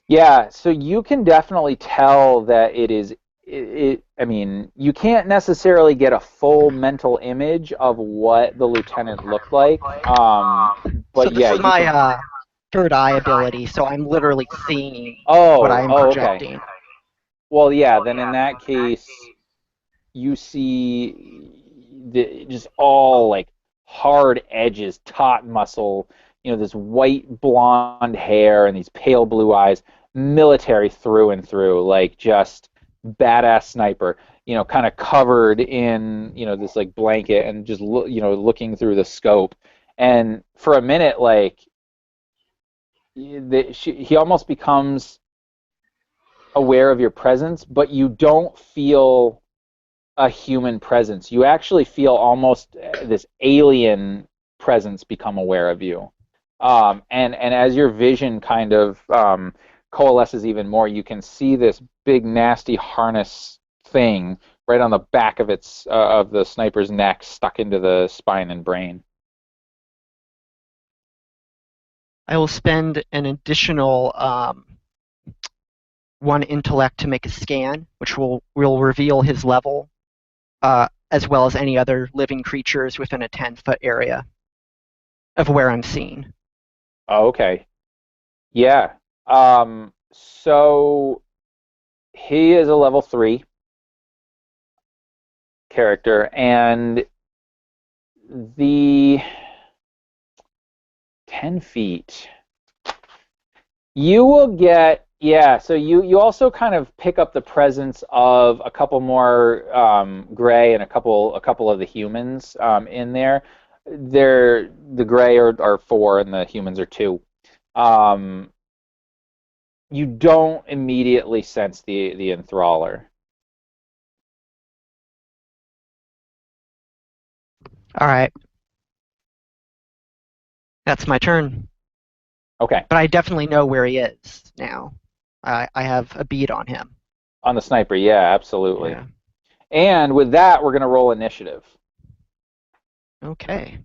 Yeah, so you can definitely tell that it is. I mean, you can't necessarily get a full mental image of what the lieutenant looked like. But so this is my third eye ability, so I'm literally seeing what I'm projecting. Okay. Well, yeah. Then in that case, you see just all like hard edges, taut muscle. This white blonde hair and these pale blue eyes, military through and through, like just badass sniper, kind of covered in, this like blanket and just, looking through the scope. And for a minute, like, he almost becomes aware of your presence, but you don't feel a human presence. You actually feel almost this alien presence become aware of you. And as your vision kind of coalesces even more, you can see this big nasty harness thing right on the back of of the sniper's neck, stuck into the spine and brain. I will spend an additional 1 intellect to make a scan, which will reveal his level, as well as any other living creatures within a 10-foot area of where I'm seen. Oh, okay. Yeah. So he is a level 3 character, and the 10 feet. You will get, yeah, so you also kind of pick up the presence of a couple more gray and a couple of the humans in there. The gray are 4 and the humans are 2. Um, you don't immediately sense the enthraller. All right. That's my turn. Okay. But I definitely know where he is now. I have a bead on him. On the sniper, yeah, absolutely. Yeah. And with that, we're going to roll initiative. Okay.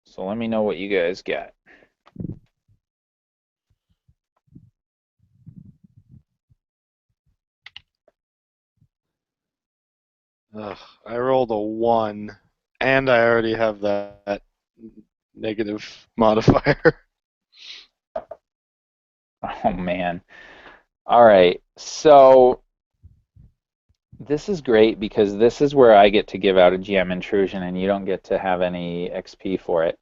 So let me know what you guys get. Ugh, I rolled a 1, and I already have that negative modifier. Oh, man. All right. So this is great because this is where I get to give out a GM intrusion and you don't get to have any XP for it.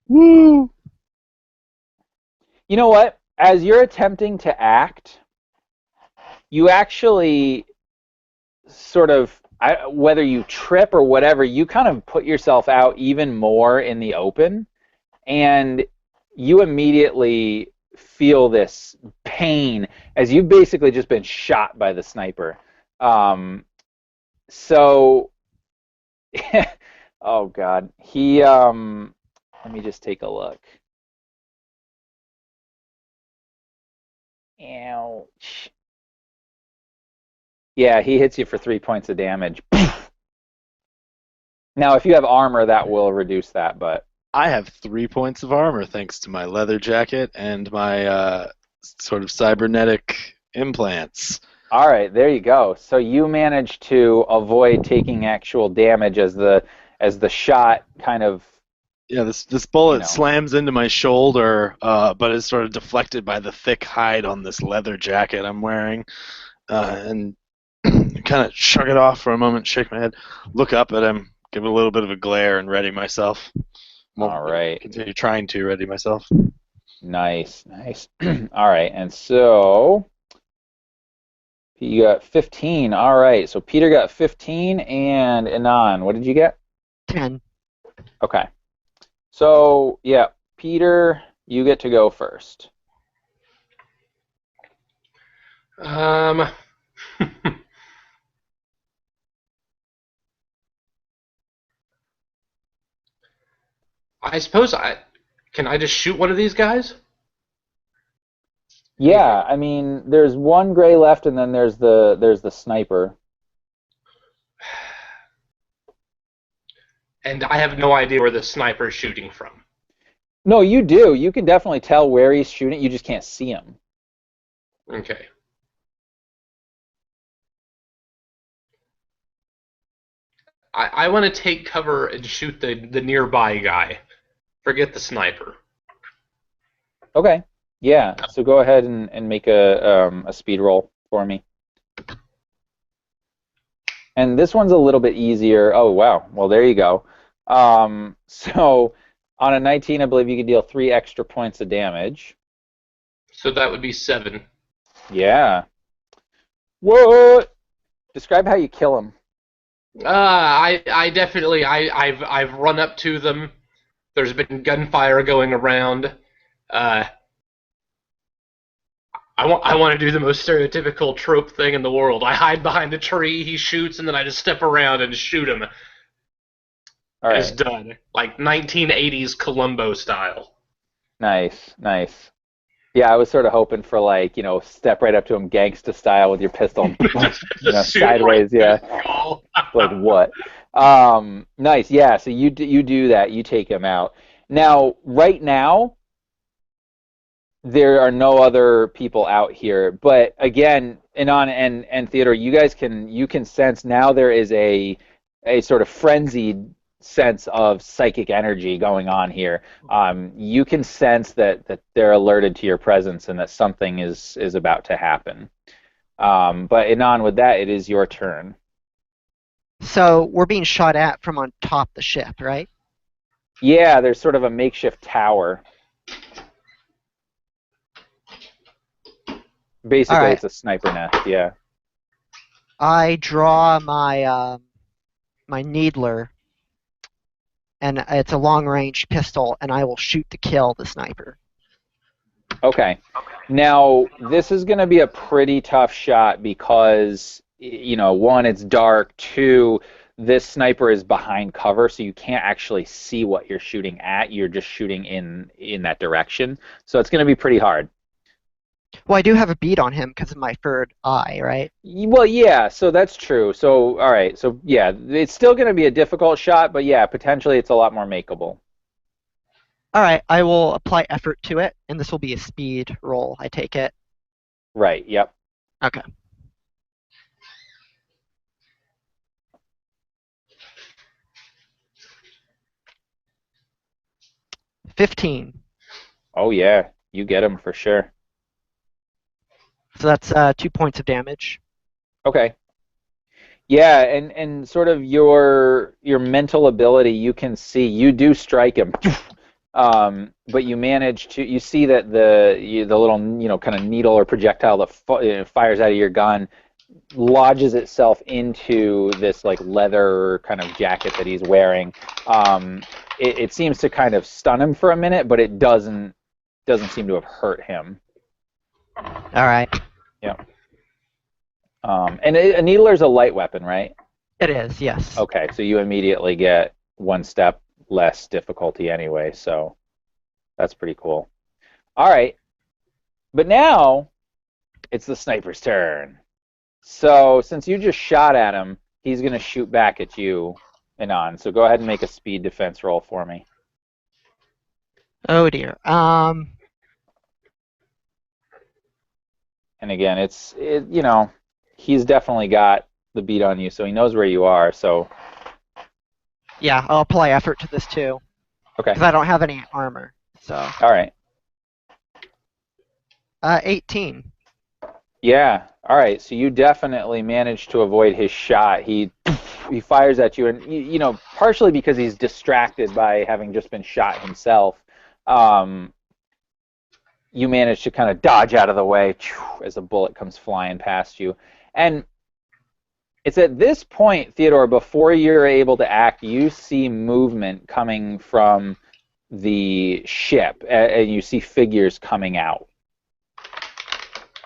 Woo! You know what? As you're attempting to act, you actually sort of, whether you trip or whatever, you kind of put yourself out even more in the open, and you immediately feel this pain as you've basically just been shot by the sniper. So, oh God, let me just take a look. Ouch. Yeah, he hits you for 3 points of damage. Now, if you have armor, that will reduce that, but I have 3 points of armor thanks to my leather jacket and my sort of cybernetic implants. all right, there you go. So you managed to avoid taking actual damage as the shot kind of, Yeah, this bullet you know. slams into my shoulder, but is sort of deflected by the thick hide on this leather jacket I'm wearing, and kind of shrug it off for a moment, shake my head, look up at him, give it a little bit of a glare, and ready myself. All right. Continue trying to ready myself. Nice, nice. All right, and so you got 15. All right, so Peter got 15, and Anon, what did you get? 10. Okay. So, yeah, Peter, you get to go first. I suppose can I just shoot one of these guys? Yeah, I mean, there's one gray left, and then there's the sniper. And I have no idea where the sniper is shooting from. No, you do. You can definitely tell where he's shooting. You just can't see him. Okay. I want to take cover and shoot the nearby guy. Forget the sniper. Okay. Yeah. So go ahead and make a speed roll for me. And this one's a little bit easier. Oh wow. Well, there you go. So on a 19, I believe you can deal 3 extra points of damage. So that would be 7. Yeah. What? Describe how you kill him. I definitely I've run up to them. There's been gunfire going around. Uh, I want to do the most stereotypical trope thing in the world. I hide behind a tree, he shoots, and then I just step around and shoot him. All It's right. done, like 1980s Columbo style. Nice, nice. Yeah, I was sort of hoping for like, step right up to him gangsta style with your pistol, and, Just shoot right sideways, through yeah. the skull. Like what? Nice. Yeah, so you do that. You take him out. Now, right now, there are no other people out here. But again, Anon and Theodore, you can sense now there is a sort of frenzied sense of psychic energy going on here. You can sense that they're alerted to your presence and that something is about to happen. But Anon, with that, it is your turn. So we're being shot at from on top the ship, right? Yeah, there's sort of a makeshift tower. Basically, All right. it's a sniper nest, yeah. I draw my my needler, and it's a long-range pistol, and I will shoot to kill the sniper. Okay. Now, this is going to be a pretty tough shot because, one, it's dark. Two, this sniper is behind cover, so you can't actually see what you're shooting at. You're just shooting in that direction. So it's going to be pretty hard. Well, I do have a bead on him because of my third eye, right? Well, yeah, so that's true. So, all right. So, yeah, it's still going to be a difficult shot, but yeah, potentially it's a lot more makeable. All right, I will apply effort to it, and this will be a speed roll, I take it. Right, yep. Okay. $15. Oh, yeah, you get him for sure. So that's 2 points of damage. Okay. Yeah, and sort of your mental ability, you can see you do strike him, but you see that the little kind of needle or projectile that fires out of your gun lodges itself into this like leather kind of jacket that he's wearing. It seems to kind of stun him for a minute, but it doesn't seem to have hurt him. All right. Yeah. And a needler's a light weapon, right? It is, yes. Okay, so you immediately get one step less difficulty anyway, so that's pretty cool. All right, but now it's the sniper's turn. So since you just shot at him, he's going to shoot back at you, Anon. So go ahead and make a speed defense roll for me. Oh dear. And again, he's definitely got the beat on you, so he knows where you are. So Yeah, I'll apply effort to this too. okay. Because I don't have any armor. So All right. 18. Yeah. All right. So you definitely managed to avoid his shot. He fires at you, and partially because he's distracted by having just been shot himself. You manage to kind of dodge out of the way as a bullet comes flying past you. And it's at this point, Theodore, before you're able to act, you see movement coming from the ship, and you see figures coming out.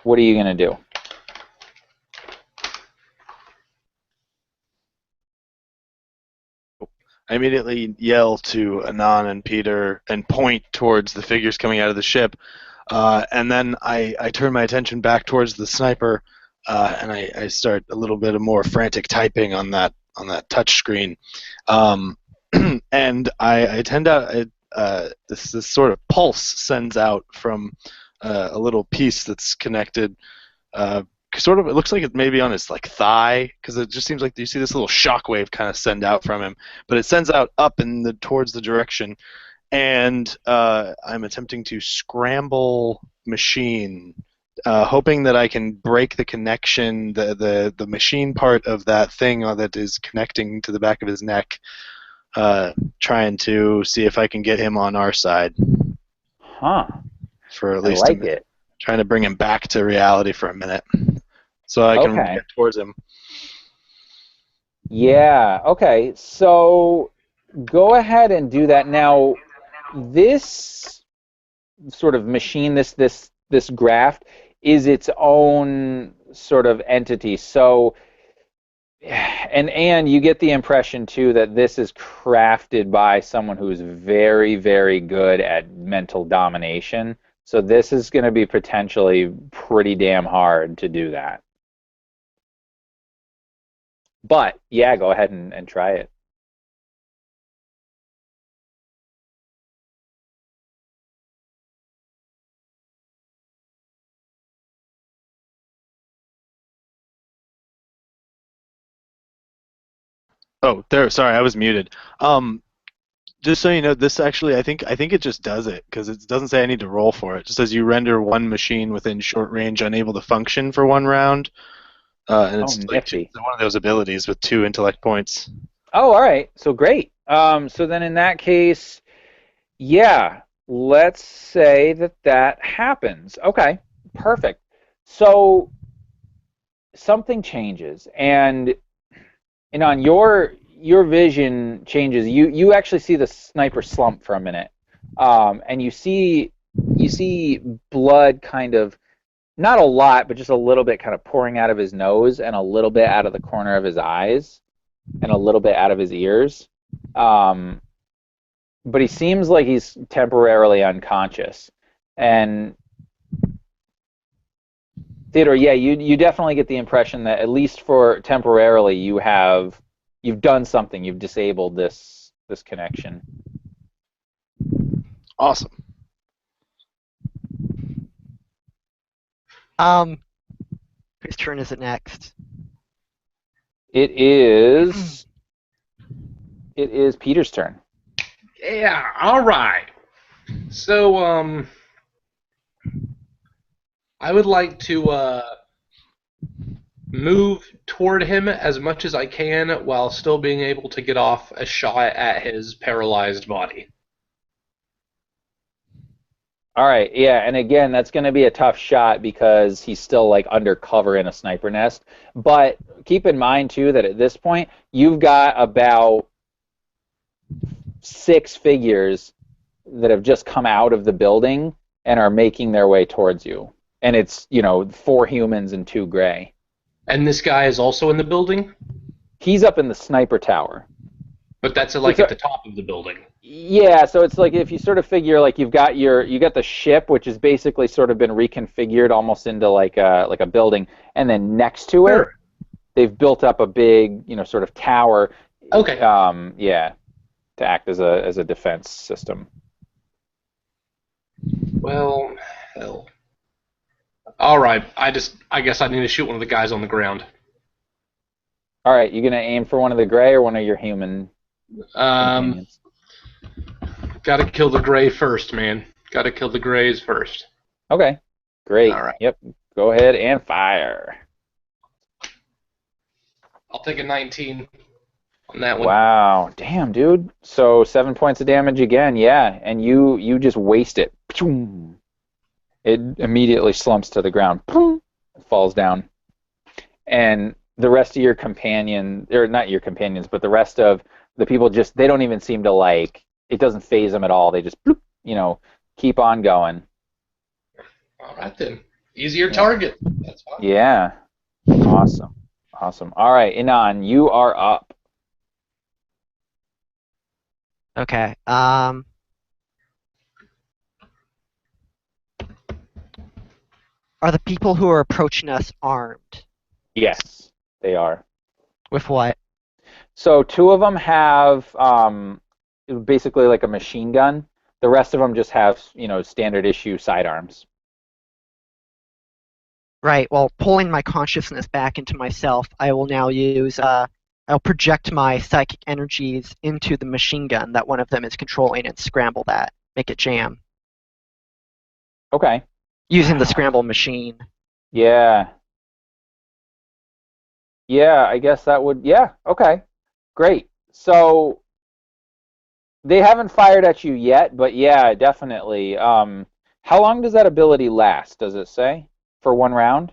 What are you going to do? I immediately yell to Anon and Peter and point towards the figures coming out of the ship. And then I turn my attention back towards the sniper, and I start a little bit of more frantic typing on that touch screen. And I tend out this sort of pulse sends out from a little piece that's connected. Sort of, it looks like it may be on his like thigh, because it just seems like you see this little shockwave kind of send out from him, but it sends out up towards the direction. And I'm attempting to scramble machine, hoping that I can break the connection, the machine part of that thing that is connecting to the back of his neck, trying to see if I can get him on our side. Huh. For at I least like a minute. it. Trying to bring him back to reality for a minute, so I can Okay. get towards him. Yeah, okay. So go ahead and do that. Now, this sort of machine, this graft, is its own sort of entity. So, and you get the impression too that this is crafted by someone who's very, very good at mental domination. So this is going to be potentially pretty damn hard to do that. But yeah, go ahead and try it. Oh, there. Sorry, I was muted. Just so you know, this actually, I think it just does it because it doesn't say I need to roll for it. It just says you render one machine within short range unable to function for 1 round, and Oh, it's like nifty. one of those abilities with 2 intellect points. Oh, all right. So great. So then in that case, yeah, let's say that happens. Okay, perfect. So something changes, and on your vision changes. You actually see the sniper slump for a minute, and you see blood kind of, not a lot, but just a little bit kind of pouring out of his nose and a little bit out of the corner of his eyes and a little bit out of his ears. Um, but he seems like he's temporarily unconscious. And Theodore, yeah, you definitely get the impression that at least for temporarily you've done something. You've disabled this connection. Awesome. Whose turn is it next? It is Peter's turn. Yeah, all right. So, I would like to move toward him as much as I can while still being able to get off a shot at his paralyzed body. All right, yeah, and again, that's going to be a tough shot because he's still like undercover in a sniper nest. But keep in mind too that at this point you've got about 6 figures that have just come out of the building and are making their way towards you. And it's, 4 humans and 2 gray. And this guy is also in the building, He's up in the sniper tower. but that's like at the top of the building. Yeah, so it's like if you sort of figure like you got the ship, which has basically sort of been reconfigured almost into like a building, and then next to it, Sure. they've built up a big, sort of tower. Okay. Yeah, to act as a defense system. Well, hell. All right. I guess I need to shoot one of the guys on the ground. All right, you gonna aim for one of the gray or one of your human companions? Gotta kill the gray first, man. Gotta kill the grays first. Okay, great. All right. Yep, go ahead and fire. I'll take a 19 on that one. Wow, damn, dude. So 7 points of damage again, yeah, and you just waste it. It immediately slumps to the ground, falls down, and the rest of your companion, or not your companions, but the rest of the people they don't even seem to like. It doesn't phase them at all. They just, keep on going. All right then. Easier target. That's fine. Yeah, awesome. All right, Inan, you are up. Okay. Are the people who are approaching us armed? Yes, they are. With what? So 2 of them have basically like a machine gun. The rest of them just have, standard issue sidearms. Right. Well, pulling my consciousness back into myself, I will now use. I'll project my psychic energies into the machine gun that one of them is controlling and scramble that, make it jam. Okay. Using the scramble machine. Yeah. Yeah, I guess that would. Yeah. Okay. Great. So they haven't fired at you yet, but yeah, definitely. How long does that ability last? Does it say for 1 round?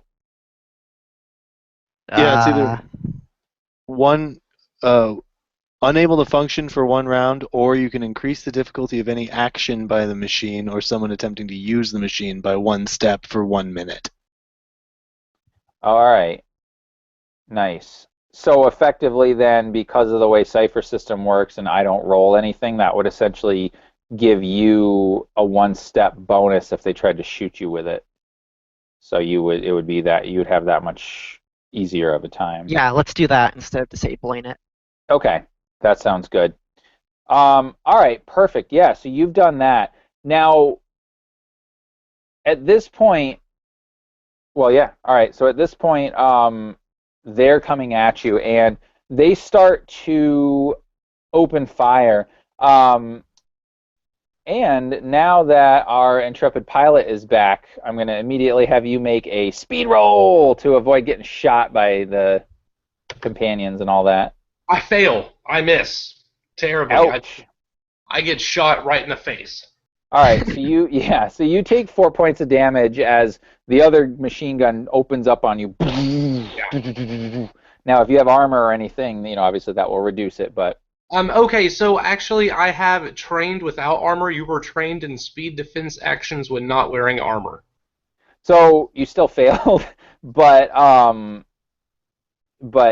Yeah, it's either one. unable to function for 1 round, or you can increase the difficulty of any action by the machine or someone attempting to use the machine by 1 step for 1 minute. All right. Nice. So effectively then, because of the way Cypher system works and I don't roll anything, that would essentially give you a 1-step bonus if they tried to shoot you with it. So it would be that you'd have that much easier of a time. Yeah, let's do that instead of disabling it. Okay, that sounds good. All right, perfect. Yeah, so you've done that. Now, at this point, well, yeah, all right. So at this point, they're coming at you, and they start to open fire. And now that our intrepid pilot is back, I'm going to immediately have you make a speed roll to avoid getting shot by the companions and all that. I fail. I miss terribly. Ouch. I get shot right in the face. All right, so you take 4 points of damage as the other machine gun opens up on you. Now, if you have armor or anything, obviously that will reduce it, but. Okay, so actually I have trained without armor. You were trained in speed defense actions when not wearing armor. So you still failed, but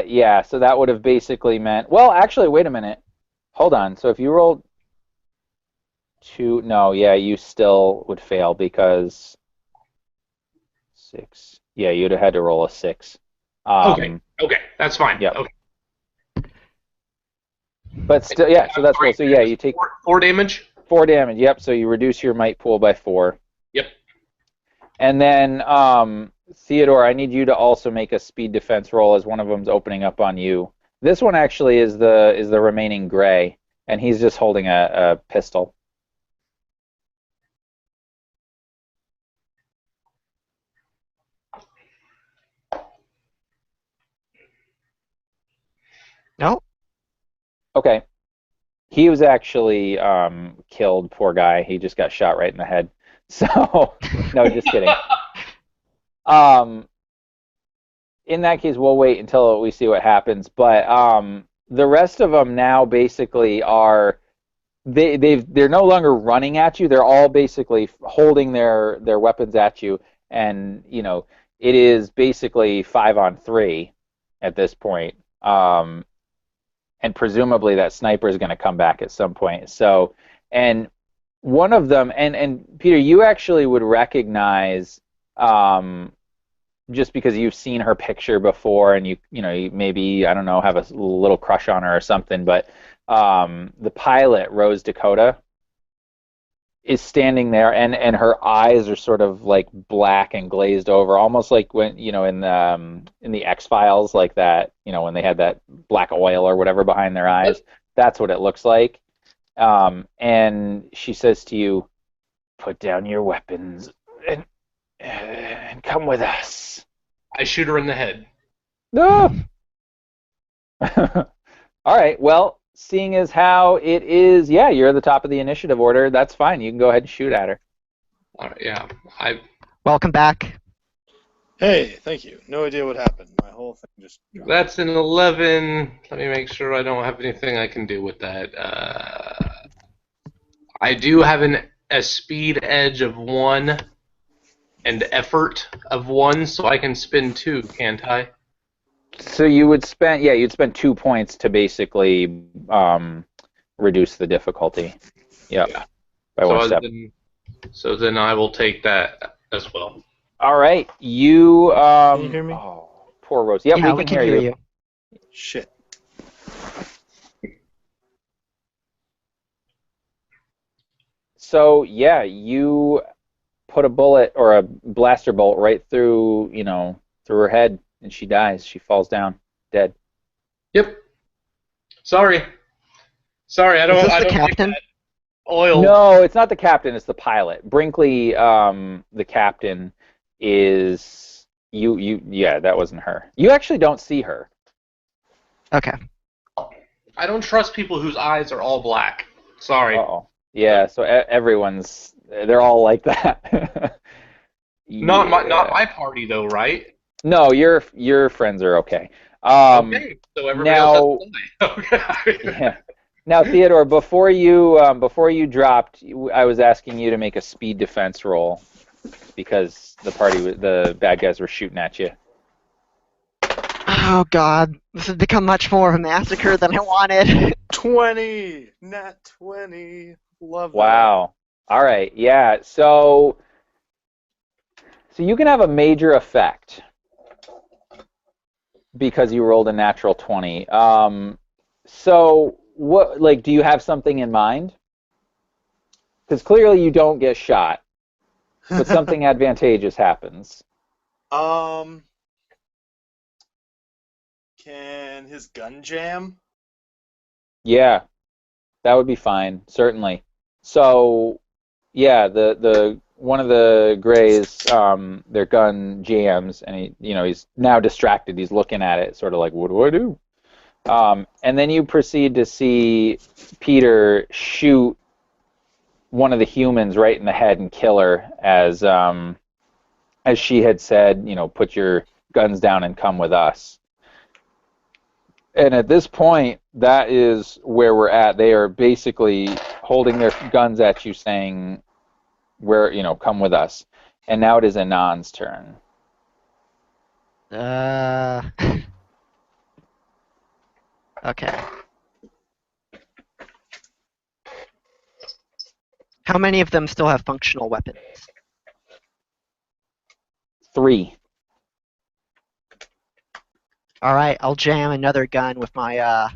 yeah, so that would have basically meant, well, actually, wait a minute. Hold on. So if you rolled 2, no, yeah, you still would fail because 6. Yeah, you'd have had to roll a 6. Okay, that's fine. Yep. Okay. But still, yeah, so that's cool. So yeah, you take 4 damage? 4 damage, yep, so you reduce your might pool by 4. Yep. And then, Theodore, I need you to also make a speed defense roll as one of them's opening up on you. This one actually is the remaining gray, and he's just holding a pistol. No? Okay. He was actually killed, poor guy. He just got shot right in the head. So, no, just kidding. In that case, we'll wait until we see what happens. But the rest of them now basically are they're no longer running at you. They're all basically holding their weapons at you, and it is basically 5-on-3 at this point. And presumably that sniper is going to come back at some point. So, and one of them, and Peter, you actually would recognize, just because you've seen her picture before, and you maybe, I don't know, have a little crush on her or something, but the pilot, Rose Dakota, is standing there, and her eyes are sort of like black and glazed over, almost like when in the X-Files, like that, when they had that black oil or whatever behind their eyes. That's what it looks like. And she says to you, "Put down your weapons and come with us." I shoot her in the head. No. All right. Well, seeing as how it is, yeah, you're at the top of the initiative order. That's fine. You can go ahead and shoot at her. All right, yeah. Welcome back. Hey, thank you. No idea what happened. My whole thing just dropped. That's an 11. Let me make sure I don't have anything I can do with that. I do have a speed edge of 1 and effort of 1, so I can spend 2, can't I? So you'd spend 2 points to basically reduce the difficulty. Yep. Yeah. By 1 step. So then I will take that as well. All right. You Can you hear me? Oh, poor Rose. Yep, Yeah, we can hear you. Shit. So yeah, you put a bullet or a blaster bolt right through her head, and she dies. She falls down, dead. Yep. Sorry, I don't. Is this I the don't think captain? that oil. No, it's not the captain. It's the pilot. Brinkley, the captain, is you. Yeah, that wasn't her. You actually don't see her. Okay. I don't trust people whose eyes are all black. Sorry. Uh-oh. Yeah, so they're all like that. Not Yeah. my party though, right? No, your friends are okay. Okay, so everybody else has Now, to die. Okay. yeah. Now, Theodore, before you dropped, I was asking you to make a speed defense roll because the bad guys were shooting at you. Oh god, this has become much more of a massacre than I wanted. 20! Nat 20. Love that. Wow. All right. Yeah. So you can have a major effect because you rolled a natural 20. So what, like, do you have something in mind? Because clearly you don't get shot, but something advantageous happens. Can his gun jam? Yeah, that would be fine, certainly. So, yeah, the one of the Greys, their gun jams, and he's now distracted. He's looking at it, sort of like, what do I do? And then you proceed to see Peter shoot one of the humans right in the head and kill her, as she had said, put your guns down and come with us. And at this point, that is where we're at. They are basically holding their guns at you, saying, come with us. And now it is Anand's turn. Okay. How many of them still have functional weapons? 3. Alright, I'll jam another gun with my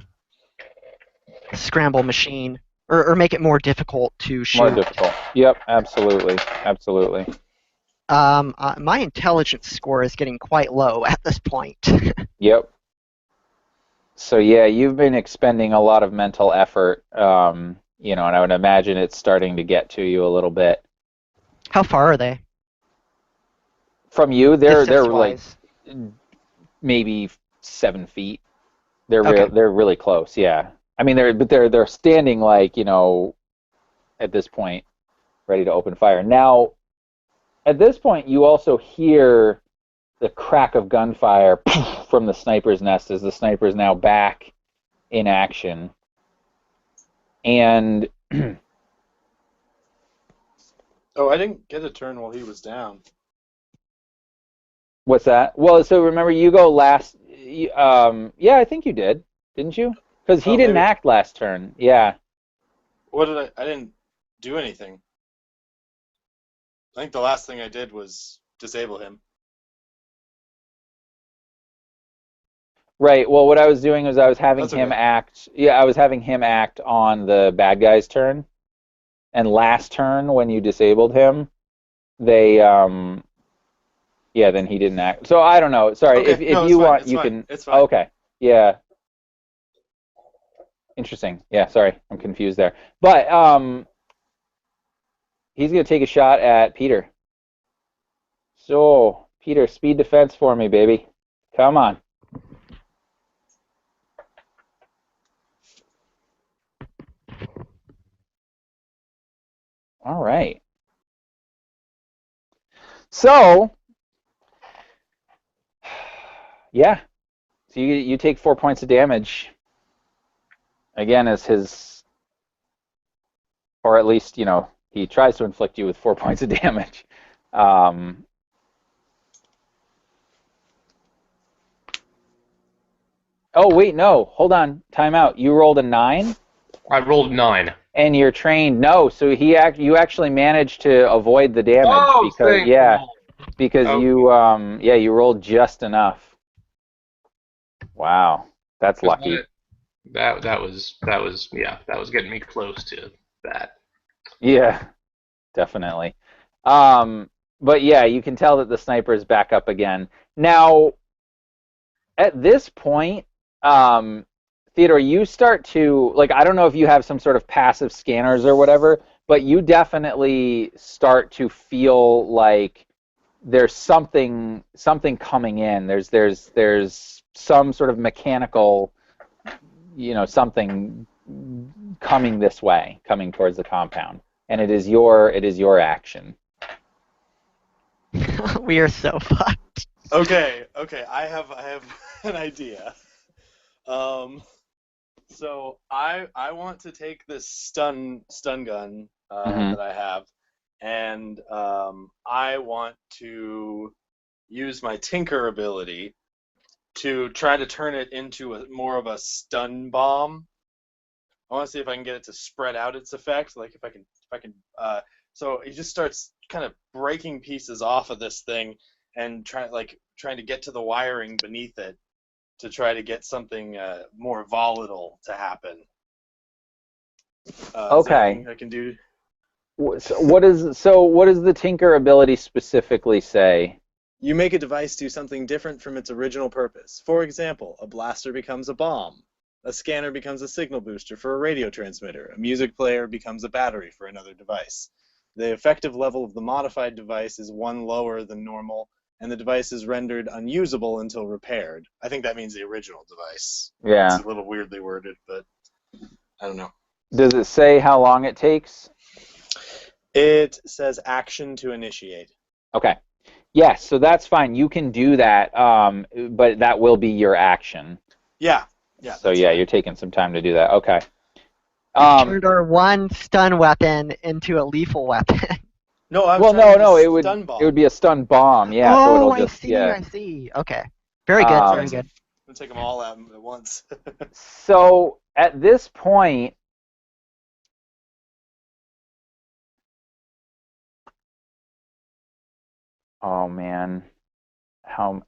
scramble machine. Or make it more difficult to shoot. More difficult. Yep, absolutely. Absolutely. My intelligence score is getting quite low at this point. Yep. So yeah, you've been expending a lot of mental effort, and I would imagine it's starting to get to you a little bit. How far are they? From you, they're like Distance-wise? maybe 7 feet. They're Okay. they're really close. Yeah. I mean, they're standing like, at this point, ready to open fire. Now, at this point, you also hear the crack of gunfire from the sniper's nest as the sniper is now back in action. And Oh, I didn't get a turn while he was down. what's that? Well, so remember, you go last. Yeah, I think you did, didn't you? Because he didn't maybe. act last turn. Yeah. What did I didn't do anything. I think the last thing I did was disable him. Right. Well, what I was doing was I was having That's him okay. act. Yeah, I was having him act on the bad guy's turn. And last turn, when you disabled him, they yeah, then he didn't act. So I don't know. Sorry, Okay, if no, you it's fine, want, it's you fine, can. it's fine. Oh, okay. Yeah. Interesting. Yeah. Sorry, I'm confused there. But he's gonna take a shot at Peter. So Peter, speed defense for me, baby. Come on. All right. So, yeah. So you take 4 points of damage. Again, as his, or at least, he tries to inflict you with 4 points of damage. Oh, wait, no. Hold on. Time out. You rolled a 9? I rolled 9. And you're trained. No, so you actually managed to avoid the damage Oh, because thank because Oh. you rolled just enough. Wow, that's lucky. That was getting me close to that. Yeah, definitely. But yeah, you can tell that the sniper is back up again. Now, at this point, Theodore, you start to, like, I don't know if you have some sort of passive scanners or whatever, but you definitely start to feel like there's something coming in. There's some sort of mechanical, something coming this way, coming towards the compound, and it is your action. We are so fucked. Okay. I have an idea. So I want to take this stun gun that I have, and I want to use my tinker ability to try to turn it into more of a stun bomb. I want to see if I can get it to spread out its effect. Like if I can. So it just starts kind of breaking pieces off of this thing and trying to get to the wiring beneath it to try to get something more volatile to happen. Okay. I can do. So what does the tinker ability specifically say? You make a device do something different from its original purpose. For example, a blaster becomes a bomb. A scanner becomes a signal booster for a radio transmitter. A music player becomes a battery for another device. The effective level of the modified device is one lower than normal, and the device is rendered unusable until repaired. I think that means the original device. Yeah. It's a little weirdly worded, but I don't know. Does it say how long it takes? It says action to initiate. Okay. Yes, so that's fine. You can do that, but that will be your action. Yeah. Yeah. So yeah, you're taking some time to do that. Okay. Turned our one stun weapon into a lethal weapon. No, no, it would be a stun bomb. Yeah. Oh, so it'll I just see. I see. Okay. Very good. Very good. I'm gonna take them all at once. So at this point, oh man, how?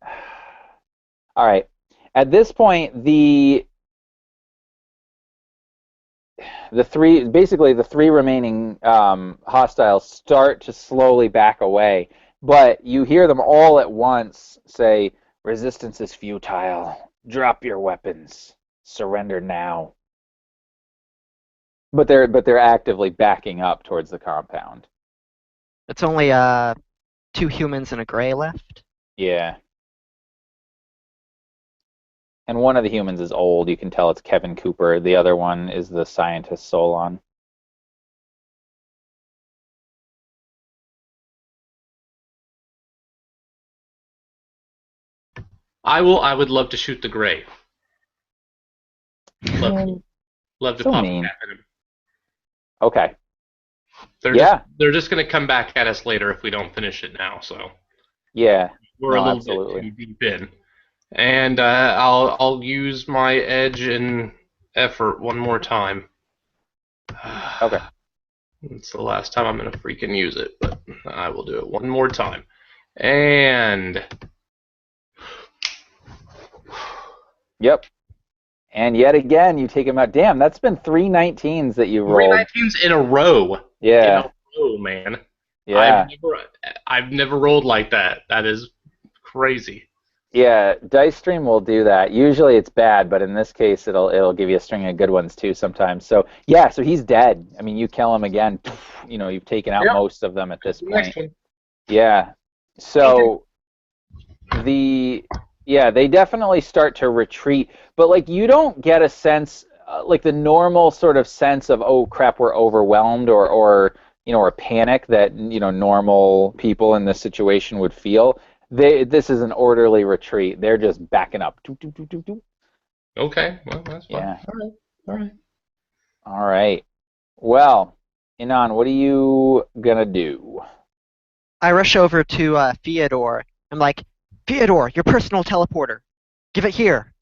All right. At this point, the three remaining hostiles start to slowly back away, but you hear them all at once say, "Resistance is futile. Drop your weapons. Surrender now." But they're actively backing up towards the compound. It's only 2 humans and a gray left. Yeah. And one of the humans is old. You can tell it's Kevin Cooper. The other one is the scientist Solon. I would love to shoot the gray. Love to So pop mean. cap at him. Okay. They're just going to come back at us later if we don't finish it now. So yeah, we're a little bit too deep in. And I'll use my edge and effort one more time. Okay. It's the last time I'm going to freaking use it, but I will do it one more time. And Yep. And yet again, you take him out. Damn, that's been 3 19s that you rolled. 3 19s in a row. Yeah. In a row, man. Yeah. I've never rolled like that. That is crazy. Yeah, Dice Stream will do that. Usually it's bad, but in this case it'll give you a string of good ones too sometimes. So yeah, so he's dead. I mean, you kill him again, you've taken out most of them at this point. Next one. Yeah. So they definitely start to retreat, but like you don't get a sense like the normal sort of sense of, oh crap, we're overwhelmed or a panic that normal people in this situation would feel. This is an orderly retreat. They're just backing up. Okay, well that's fine. Yeah. All right. Well, Inan, what are you gonna do? I rush over to Theodore. I'm like, Theodore, your personal teleporter. Give it here.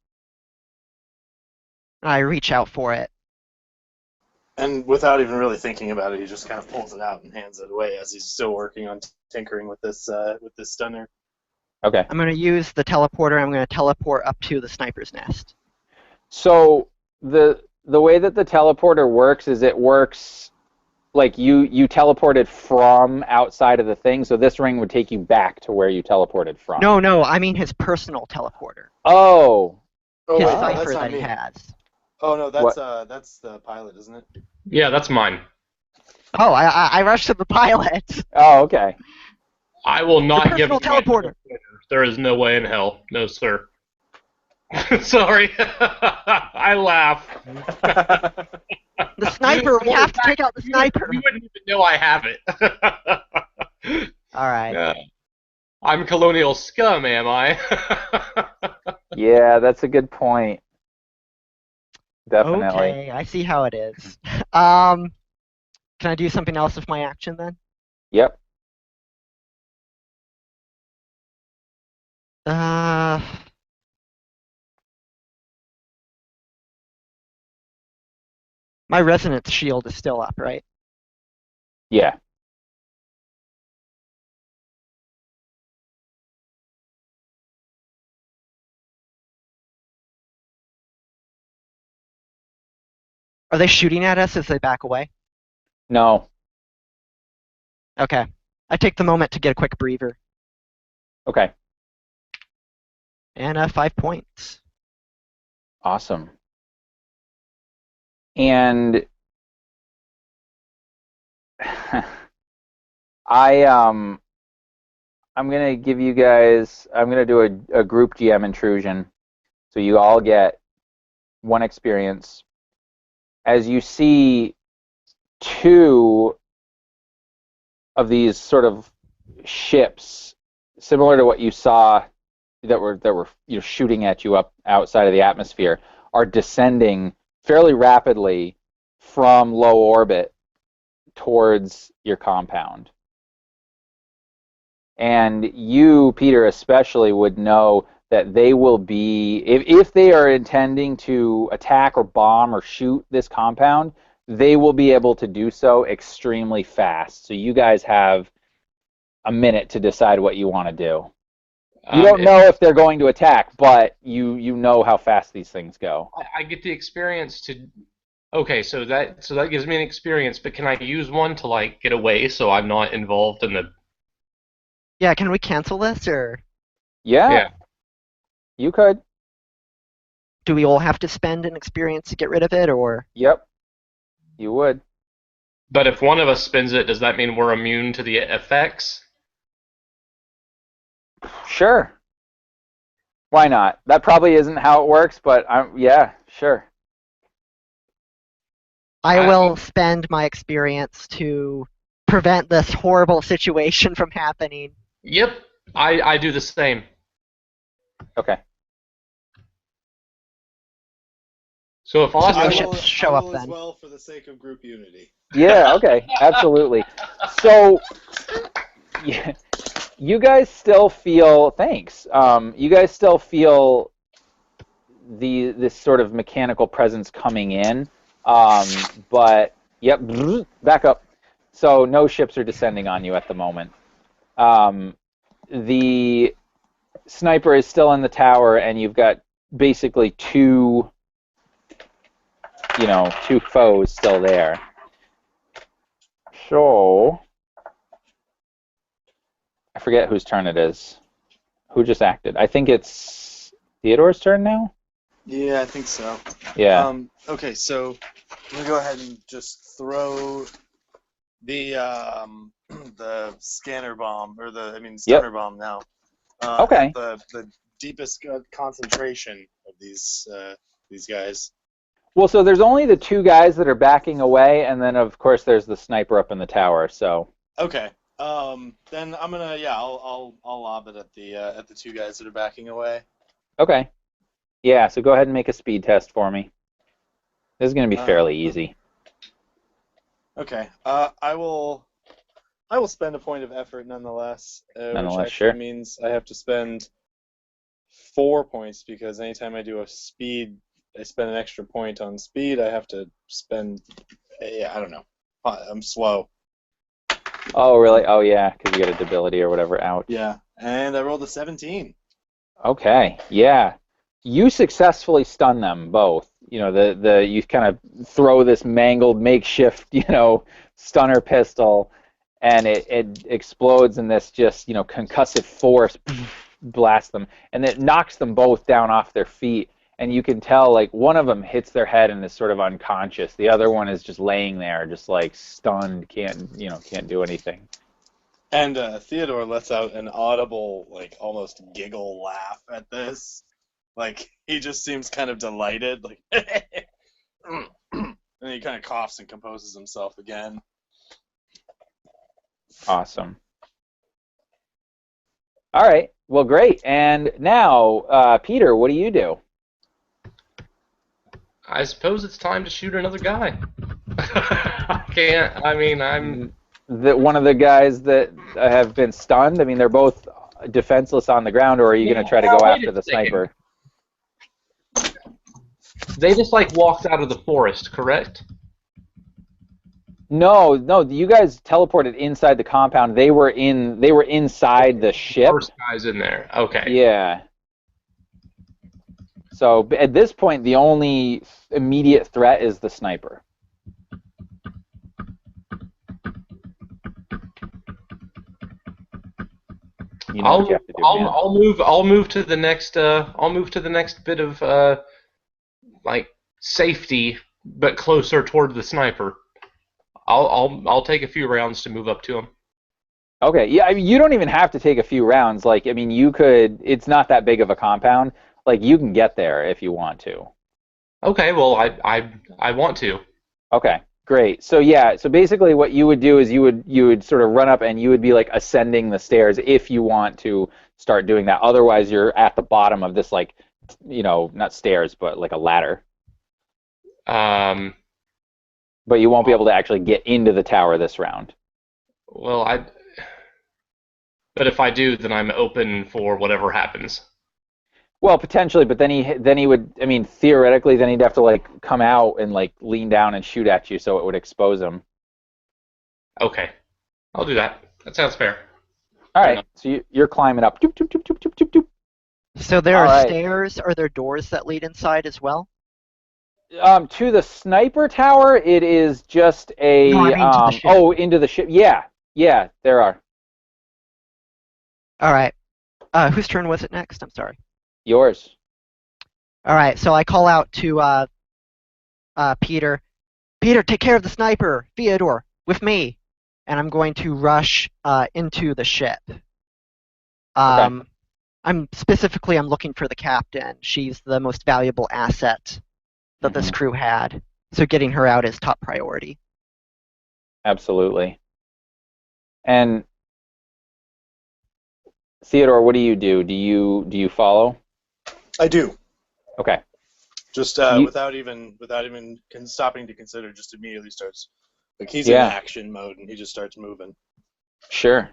I reach out for it. And without even really thinking about it, he just kind of pulls it out and hands it away as he's still working on tinkering with this stunner. Okay. I'm going to use the teleporter. I'm going to teleport up to the sniper's nest. So the way that the teleporter works is it works like you teleported from outside of the thing, so this ring would take you back to where you teleported from. No, I mean his personal teleporter. Oh. His wow, Cypher that he has. Oh no, that's the pilot, isn't it? Yeah, that's mine. Oh, I rushed to the pilot. Oh, okay. I will not give personal teleporter. There is no way in hell. No, sir. Sorry. I laugh. The sniper, we have to take out the sniper. You wouldn't even know I have it. All right. I'm colonial scum, am I? Yeah, that's a good point. Definitely. Okay, I see how it is. Can I do something else with my action then? Yep. Uh, my resonance shield is still up, right? Yeah. Are they shooting at us as they back away? No. Okay. I take the moment to get a quick breather. Okay. And 5 points. Awesome. And I'm gonna give you guys. I'm gonna do a group GM intrusion, so you all get 1 experience. As you see 2 of these sort of ships, similar to what you saw that were shooting at you up outside of the atmosphere, are descending fairly rapidly from low orbit towards your compound. And you, Peter, especially would know that they will be, if they are intending to attack or bomb or shoot this compound, they will be able to do so extremely fast. So you guys have a minute to decide what you want to do. You don't know if they're going to attack, but you know how fast these things go. I get the experience to. Okay, so that gives me an experience, but can I use one to like get away so I'm not involved in the? Yeah, can we cancel this, or Yeah, you could. do we all have to spend an experience to get rid of it, or? Yep, you would. But if one of us spends it, does that mean we're immune to the effects? Sure. Why not? That probably isn't how it works, but yeah, sure. I will spend my experience to prevent this horrible situation from happening. Yep, I do the same. Okay. So if I Austin will show up as then. well for the sake of group unity. Yeah, okay, absolutely. So, yeah, you guys still feel, thanks. You guys still feel this sort of mechanical presence coming in, but yep, back up. So no ships are descending on you at the moment. The sniper is still in the tower, and you've got basically two foes still there. So I forget whose turn it is. Who just acted? I think it's Theodore's turn now. Yeah, I think so. Yeah. Okay, so I'm gonna go ahead and just throw the the scanner bomb or stunner bomb now. Okay. At the deepest concentration of these guys. Well, so there's only the 2 guys that are backing away, and then of course there's the sniper up in the tower. So. Okay. Then I'm gonna I'll lob it at the 2 guys that are backing away. Okay. Yeah. So go ahead and make a speed test for me. This is going to be fairly easy. Okay. I will spend a point of effort nonetheless. Nonetheless, which actually sure. means I have to spend 4 points because anytime I do a speed, I spend an extra point on speed. I have to spend. I don't know. I'm slow. Oh, really? Oh, yeah, because you got a debility or whatever. Ouch. Yeah, and I rolled a 17. Okay. Yeah. You successfully stun them both. You kind of throw this mangled makeshift, stunner pistol, and it explodes in this just, concussive force, blasts them, and it knocks them both down off their feet. And you can tell, like, one of them hits their head and is sort of unconscious. The other one is just laying there, just like stunned, can't do anything. And Theodore lets out an audible, like, almost giggle laugh at this. Like, he just seems kind of delighted, like, and he kind of coughs and composes himself again. Awesome. All right. Well, great. And now, Peter, what do you do? I suppose it's time to shoot another guy. I can't. I mean, I'm. One of the guys that have been stunned. I mean, they're both defenseless on the ground, or are you going to try to go Wait after a the second. sniper? They just like walked out of the forest, correct? No, no. You guys teleported inside the compound. They were in. They were inside the ship. First guy's in there. Okay. Yeah. So at this point, the only immediate threat is the sniper. You know what you have to do, man. I'll move to the next. I'll move to the next bit of like safety, but closer toward the sniper. I'll take a few rounds to move up to him. Okay, yeah, I mean, you don't even have to take a few rounds. Like, I mean, you could, it's not that big of a compound. Like, you can get there if you want to. Okay, well, I want to. Okay, great. So yeah, so basically what you would do is you would sort of run up and you would be like ascending the stairs if you want to start doing that. Otherwise, you're at the bottom of this like, not stairs, but like a ladder. Um, But you won't be able to actually get into the tower this round. well, but if I do, then I'm open for whatever happens. Well, potentially, but then he would. I mean, theoretically, then he'd have to like come out and like lean down and shoot at you, so it would expose him. Okay, I'll do that. That sounds fair. All right, so you're climbing up. Doop, doop, doop, doop, doop, doop, doop. So there are Alright. stairs. Are there doors that lead inside as well? To the sniper tower, it is just a. No, I mean to the ship. Into the ship. Yeah, there are. All right. Whose turn was it next? I'm sorry. Yours. All right. So I call out to Peter. Peter, take care of the sniper, Theodore, with me. And I'm going to rush into the ship. I'm looking for the captain. She's the most valuable asset that this crew had. So getting her out is top priority. Absolutely. And Theodore, what do you do? Do you follow? I do. Okay. Just You- without even stopping to consider, just immediately starts. Like he's Yeah. in action mode and he just starts moving. Sure.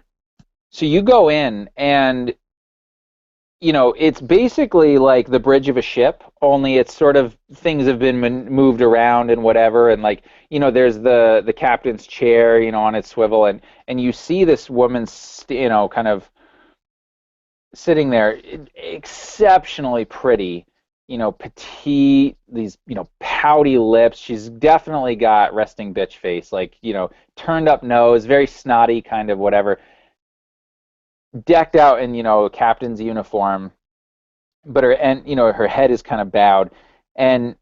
So you go in and it's basically like the bridge of a ship, only it's sort of things have been moved around and whatever, and like there's the captain's chair, on its swivel, and you see this woman, kind of sitting there, exceptionally pretty, petite, these pouty lips. She's definitely got resting bitch face, like turned up nose, very snotty, kind of whatever. Decked out in a captain's uniform, but her head is kind of bowed, and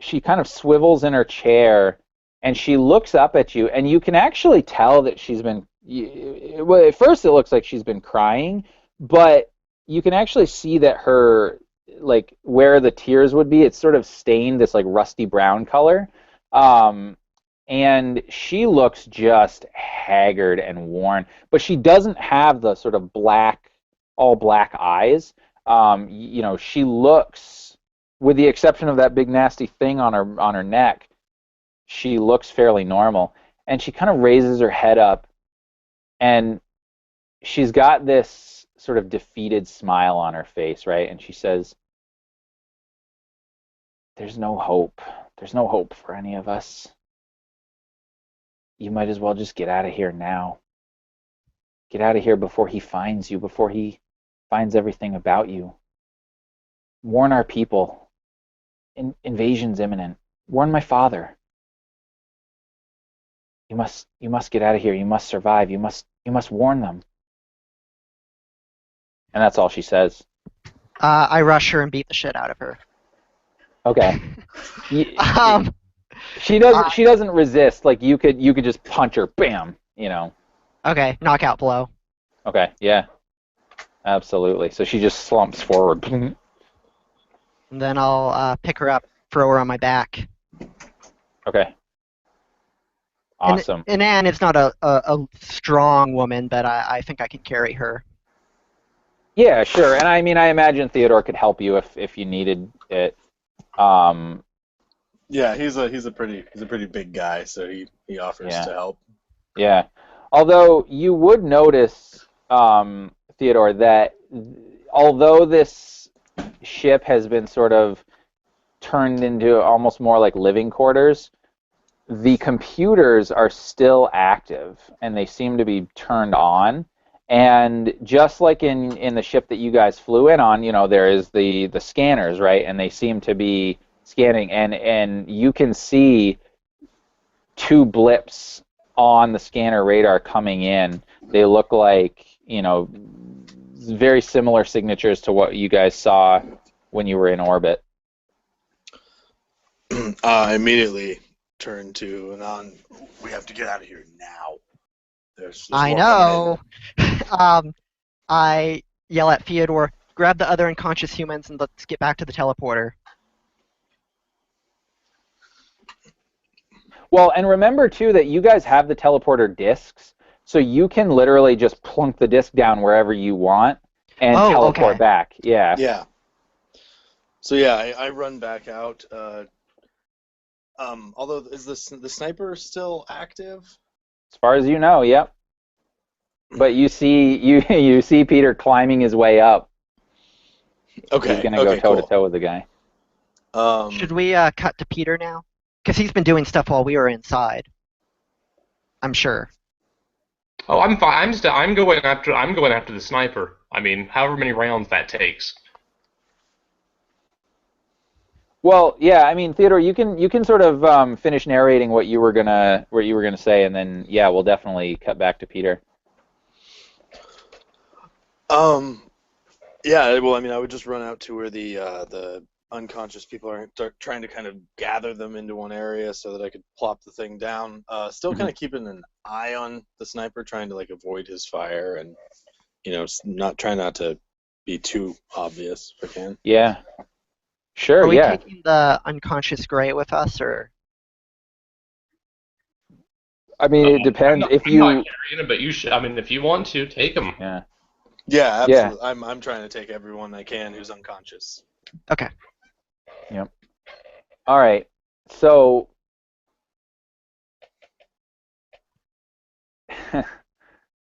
she kind of swivels in her chair, and she looks up at you, and you can actually tell that she's been. Well, at first it looks like she's been crying, but you can actually see that her, like where the tears would be, it's sort of stained this like rusty brown color. And she looks just haggard and worn, but she doesn't have the sort of all black eyes. She looks, with the exception of that big nasty thing on her neck, she looks fairly normal. And she kind of raises her head up, and she's got this sort of defeated smile on her face, right? And she says, "There's no hope. There's no hope for any of us. You might as well just get out of here now. Get out of here before he finds you, before he finds everything about you. Warn our people. Invasion's imminent. Warn my father. You must get out of here. You must survive. You must warn them." And that's all she says. I rush her and beat the shit out of her. Okay. Um, She doesn't resist. Like you could just punch her, bam. Okay, knockout blow. Okay, yeah, absolutely. So she just slumps forward. And then I'll pick her up, throw her on my back. Okay. Awesome. And Anne is not a strong woman, but I think I can carry her. Yeah, sure. And I mean, I imagine Theodore could help you if you needed it. Um, Yeah, he's a pretty big guy, so he offers yeah, to help. yeah. Although you would notice, Theodore, that although this ship has been sort of turned into almost more like living quarters, the computers are still active and they seem to be turned on. And just like in the ship that you guys flew in on, there is the scanners, right? And they seem to be scanning, and you can see two blips on the scanner radar coming in. They look like, very similar signatures to what you guys saw when you were in orbit. I immediately turn to Anon. We have to get out of here now. There's I more coming know. I yell at Fyodor, grab the other unconscious humans and let's get back to the teleporter. Well, and remember too that you guys have the teleporter discs, so you can literally just plunk the disc down wherever you want and teleport Okay. back. Yeah. in. Yeah. So yeah, I run back out. Although is the sniper still active? As far as you know, yep. But you see you see Peter climbing his way up. Okay. He's gonna go toe to toe with the guy. Should we cut to Peter now? Because he's been doing stuff while we were inside. I'm sure. Oh, I'm fine. I'm going after the sniper. I mean, however many rounds that takes. Well, yeah, I mean, Theodore, you can sort of finish narrating what you were gonna say, and then yeah, we'll definitely cut back to Peter. Yeah. Well, I mean, I would just run out to where the unconscious people are, start trying to kind of gather them into one area so that I could plop the thing down. Still kind of keeping an eye on the sniper, trying to like avoid his fire and not to be too obvious if I can. Yeah. Sure. Are we Yeah. taking the unconscious gray with us, or? I mean, it depends. If you. I'm not carrying him, but you should. I mean, if you want to, take him. Yeah. Yeah, absolutely. Yeah. I'm trying to take everyone I can who's unconscious. Okay. Yep. All right. So.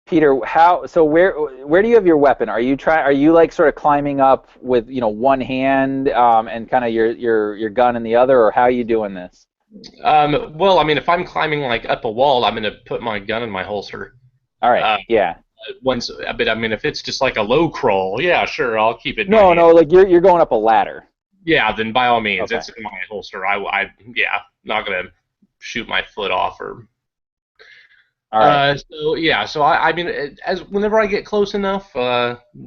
Peter, where do you have your weapon? Are you like sort of climbing up with one hand and kind of your gun in the other, or how are you doing this? Well, I mean, if I'm climbing like up a wall, I'm gonna put my gun in my holster. All right. Yeah. But I mean, if it's just like a low crawl, yeah, sure, I'll keep it. In No, like you're going up a ladder. Yeah, then by all means, Okay. it's in my holster. Not gonna shoot my foot off or. All right. So I mean, as whenever I get close enough,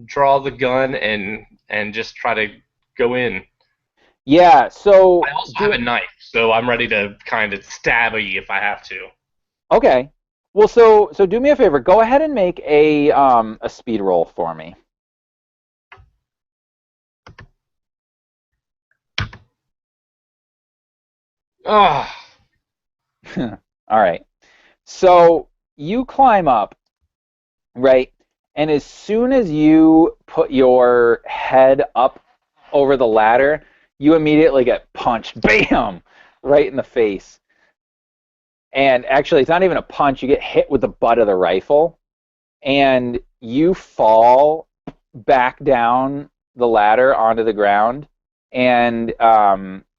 draw the gun and just try to go in. Yeah. So I also have a knife, so I'm ready to kind of stab you if I have to. Okay. Well, so do me a favor. Go ahead and make a speed roll for me. Ah. All right. So you climb up, right? And as soon as you put your head up over the ladder, you immediately get punched, bam, right in the face. And actually, it's not even a punch. You get hit with the butt of the rifle, and you fall back down the ladder onto the ground, and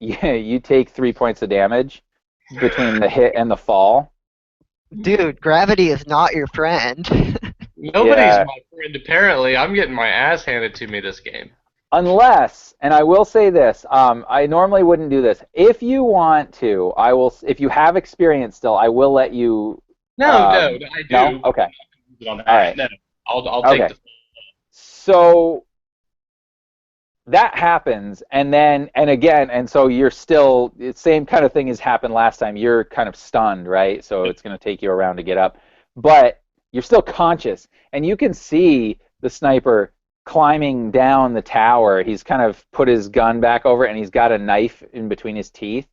you take 3 points of damage between the hit and the fall. Dude, gravity is not your friend. Nobody's my friend, apparently. I'm getting my ass handed to me this game. Unless, and I will say this, I normally wouldn't do this. If you want to, I will. If you have experience still, I will let you. No, I do. No? Okay. All right. No, I'll take the. So that happens, and again, and so you're still, the same kind of thing as happened last time. You're kind of stunned, right? So it's going to take you around to get up, but you're still conscious, and you can see the sniper climbing down the tower. He's kind of put his gun back over, and he's got a knife in between his teeth.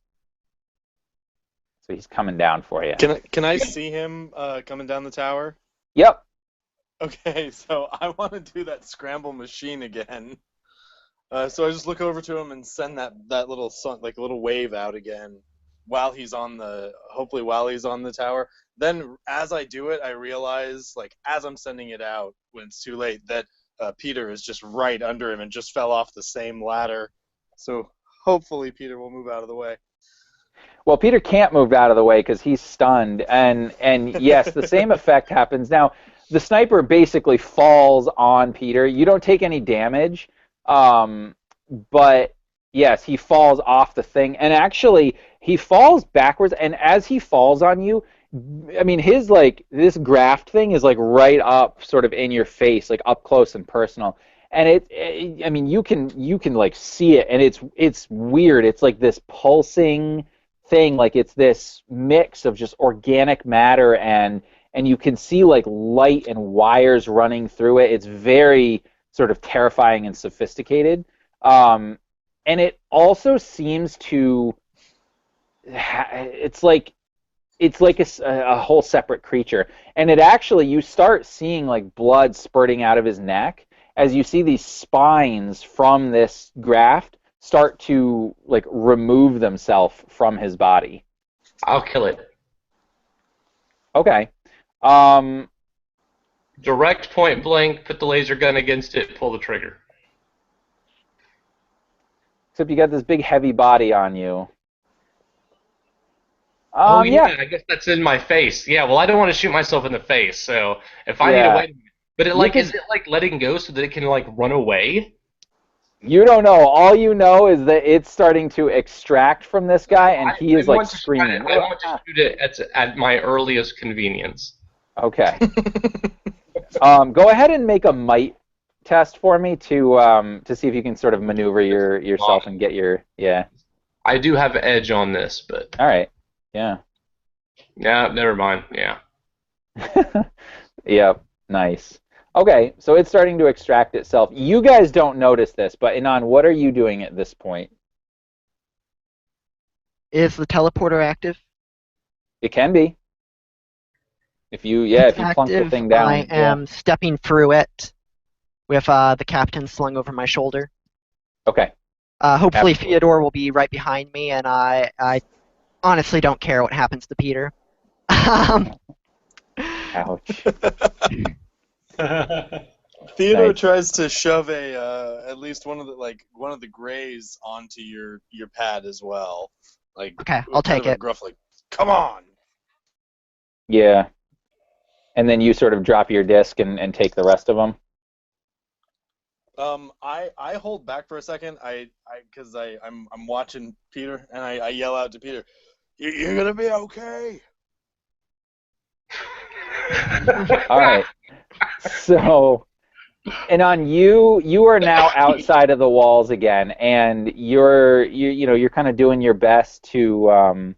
So he's coming down for you. Can I see him coming down the tower? Yep. Okay, so I want to do that scramble machine again. So I just look over to him and send that little little wave out again hopefully while he's on the tower. Then as I do it, I realize, like, as I'm sending it out, when it's too late, that Peter is just right under him and just fell off the same ladder. So hopefully Peter will move out of the way. Well, Peter can't move out of the way because he's stunned, and yes, the same effect happens. Now, the sniper basically falls on Peter. You don't take any damage, but yes, he falls off the thing, and actually, he falls backwards. And as he falls on you, I mean, his this graft thing is like right up, sort of in your face, like up close and personal. And I mean, you can like see it, and it's weird. It's like this pulsing thing, like it's this mix of just organic matter, and you can see like light and wires running through it. It's very sort of terrifying and sophisticated, and it also seems to it's like a whole separate creature. And it actually, you start seeing like blood spurting out of his neck as you see these spines from this graft start to like remove themselves from his body. I'll kill it. Okay. Direct point blank, put the laser gun against it, pull the trigger. Except you got this big heavy body on you. Oh yeah, Yeah. I guess that's in my face. Yeah, well I don't want to shoot myself in the face, so if I need Yeah. to wait, but is it like letting go so that it can like run away? You don't know. All you know is that it's starting to extract from this guy, and he is like screaming. I want to shoot it at my earliest convenience. Okay. Go ahead and make a might test for me to see if you can sort of maneuver yourself and get your I do have edge on this, but All right. Yeah. yeah, never mind. Yeah. Yep. Nice. Okay, so it's starting to extract itself. You guys don't notice this, but Inan, what are you doing at this point? Is the teleporter active? It can be. If you It's plunk the active. thing down. I am stepping through it with the captain slung over my shoulder. Okay. Hopefully Absolutely. Theodore will be right behind me, and I honestly don't care what happens to Peter. Ouch. Theodore Nice. tries to shove at least one of the grays onto your pad as well. Like, Okay, I'll take it. Gruffly, come on. Yeah. And then you sort of drop your disc and take the rest of them. I hold back for a second. Because I'm watching Peter, and I yell out to Peter, "You're gonna be okay." All right. So, and on you are now outside of the walls again, and you're kind of doing your best to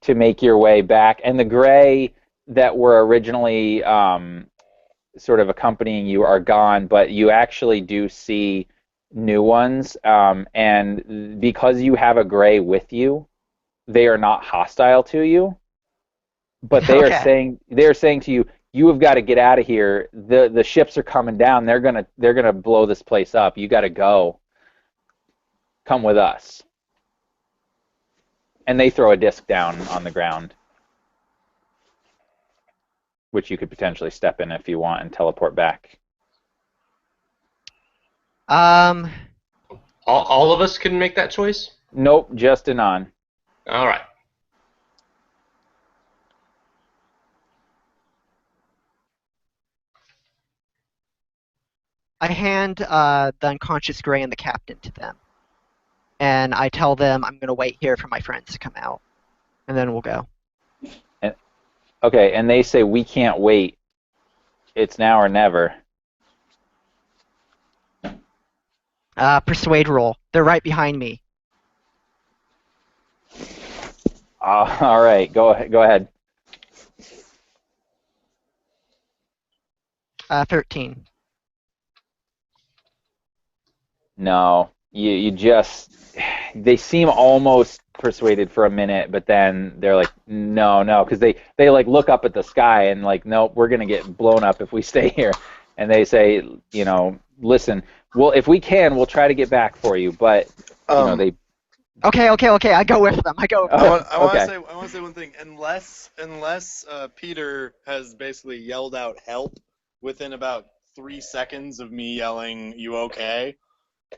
make your way back. And the gray that were originally sort of accompanying you are gone, but you actually do see new ones. And because you have a gray with you, they are not hostile to you, but they are saying to you, you have got to get out of here. The ships are coming down. They're gonna blow this place up. You got to go. Come with us. And they throw a disc down on the ground, which you could potentially step in if you want and teleport back. All of us can make that choice? Nope, just Anon. All right. I hand the unconscious Gray and the captain to them. And I tell them I'm going to wait here for my friends to come out. And then we'll go. Okay, and they say, we can't wait. It's now or never. Persuade roll. They're right behind me. All right, go ahead. 13. No, you just, they seem almost persuaded for a minute, but then they're like, no, because they like look up at the sky and like, nope, we're gonna get blown up if we stay here. and they say, listen, well, if we can, we'll try to get back for you, but they. Okay. I go with them. I want Okay. to say one thing. Unless Peter has basically yelled out help within about 3 seconds of me yelling "You okay?"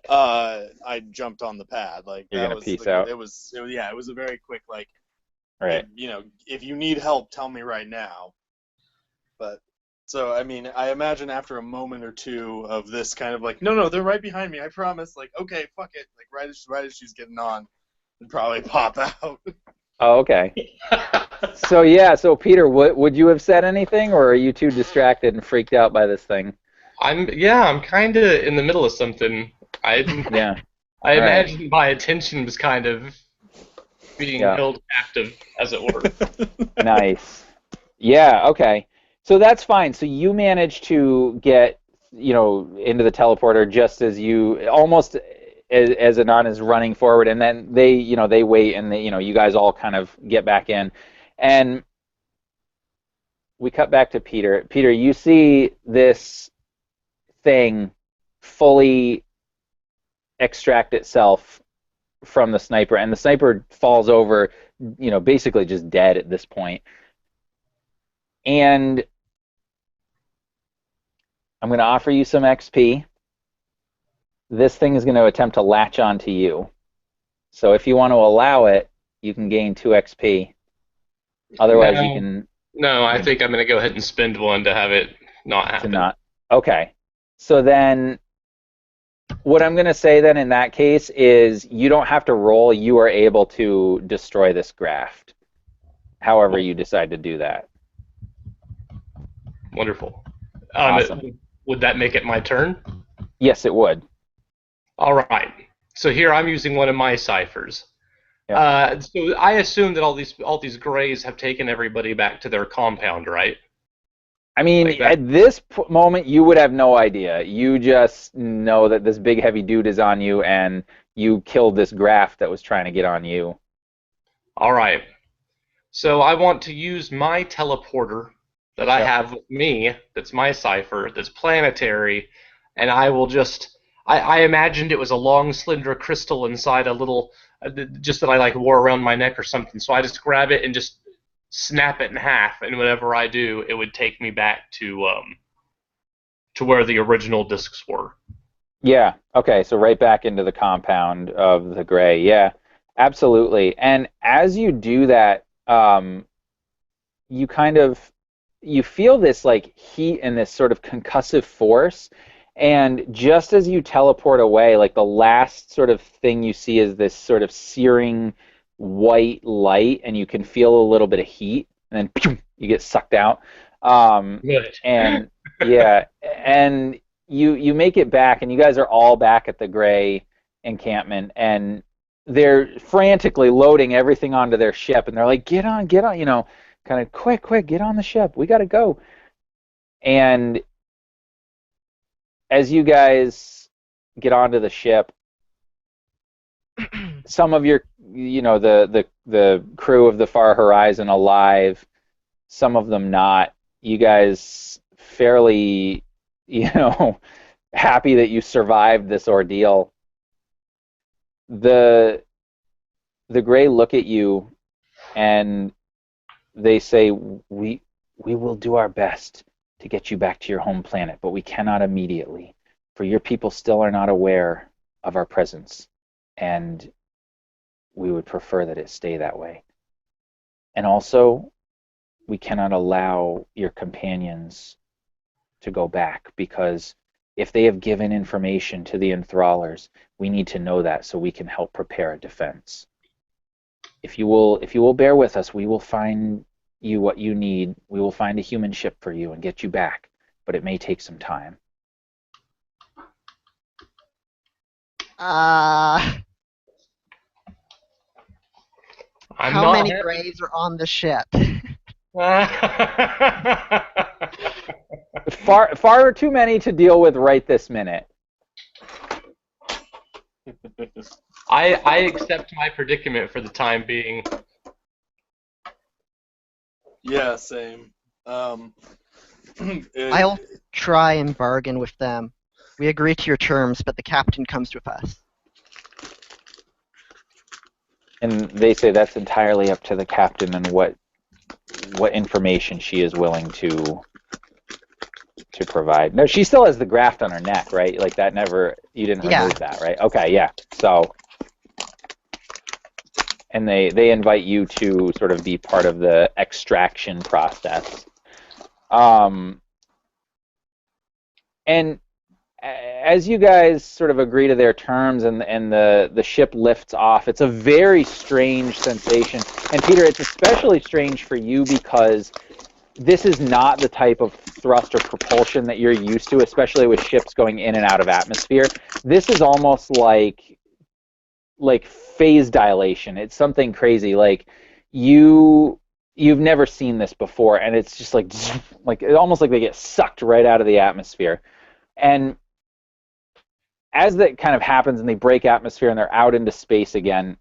I jumped on the pad. Like You're that gonna was peace out. it was a very quick like. Right. If you need help, tell me right now. But so I mean, I imagine after a moment or two of this kind of like, no, they're right behind me. I promise. Like, okay, fuck it. Like right as she's getting on, it'd probably pop out. Oh, okay. So Peter, would you have said anything, or are you too distracted and freaked out by this thing? I'm kind of in the middle of something. I Yeah. I All right. imagine my attention was kind of being held captive, as it were. Nice. Yeah, okay. So that's fine. So you managed to get, into the teleporter just as you almost as Anon is running forward, and then they wait, and you guys all kind of get back in. And we cut back to Peter. Peter, you see this thing fully extract itself from the sniper, and the sniper falls over, basically just dead at this point. And I'm going to offer you some XP. This thing is going to attempt to latch onto you. So if you want to allow it, you can gain 2 XP. Otherwise, you can... No, I think I'm going to go ahead and spend one to have it not happen. Okay. So then what I'm going to say then in that case is you don't have to roll. You are able to destroy this graft. However you decide to do that. Wonderful. Awesome. Would that make it my turn? Yes, it would. All right. So here I'm using one of my ciphers. Yep. So I assume that all these grays have taken everybody back to their compound, right? I mean, at this moment, you would have no idea. You just know that this big heavy dude is on you, and you killed this graft that was trying to get on you. All right. So I want to use my teleporter that I have with me, that's my cipher, that's planetary, and I will just... I imagined it was a long, slender crystal inside a little... just that I wore around my neck or something, so I just grab it and just snap it in half, and whenever I do, it would take me back to where the original discs were. Yeah, okay, so right back into the compound of the gray. Yeah, absolutely. And as you do that, you feel this heat and this sort of concussive force, and just as you teleport away, the last sort of thing you see is this sort of searing white light, and you can feel a little bit of heat, and then you get sucked out. Good. And yeah, and you make it back, and you guys are all back at the gray encampment, and they're frantically loading everything onto their ship, and they're like, get on, kind of quick, get on the ship, we gotta go. And as you guys get onto the ship, some of your, the crew of the Far Horizon alive, some of them not. You guys fairly, happy that you survived this ordeal. The Gray look at you, and they say, we will do our best to get you back to your home planet, but we cannot immediately, for your people still are not aware of our presence, and we would prefer that it stay that way. And also, we cannot allow your companions to go back, because if they have given information to the enthrallers, we need to know that so we can help prepare a defense. If you will bear with us, we will find you what you need. We will find a human ship for you and get you back, but it may take some time. How many grays are on the ship? Far too many to deal with right this minute. I accept my predicament for the time being. Yeah, same. I'll try and bargain with them. We agree to your terms, but the captain comes with us. And they say that's entirely up to the captain and what information she is willing to provide. No, she still has the graft on her neck, right? Like that never, you didn't remove that, right? Okay, yeah. So, and they invite you to sort of be part of the extraction process. And as you guys sort of agree to their terms and the ship lifts off, it's a very strange sensation. And Peter, it's especially strange for you because this is not the type of thrust or propulsion that you're used to, especially with ships going in and out of atmosphere. This is almost like phase dilation. It's something crazy. Like you've never seen this before, and it's just like almost like they get sucked right out of the atmosphere. And as that kind of happens and they break atmosphere and they're out into space again,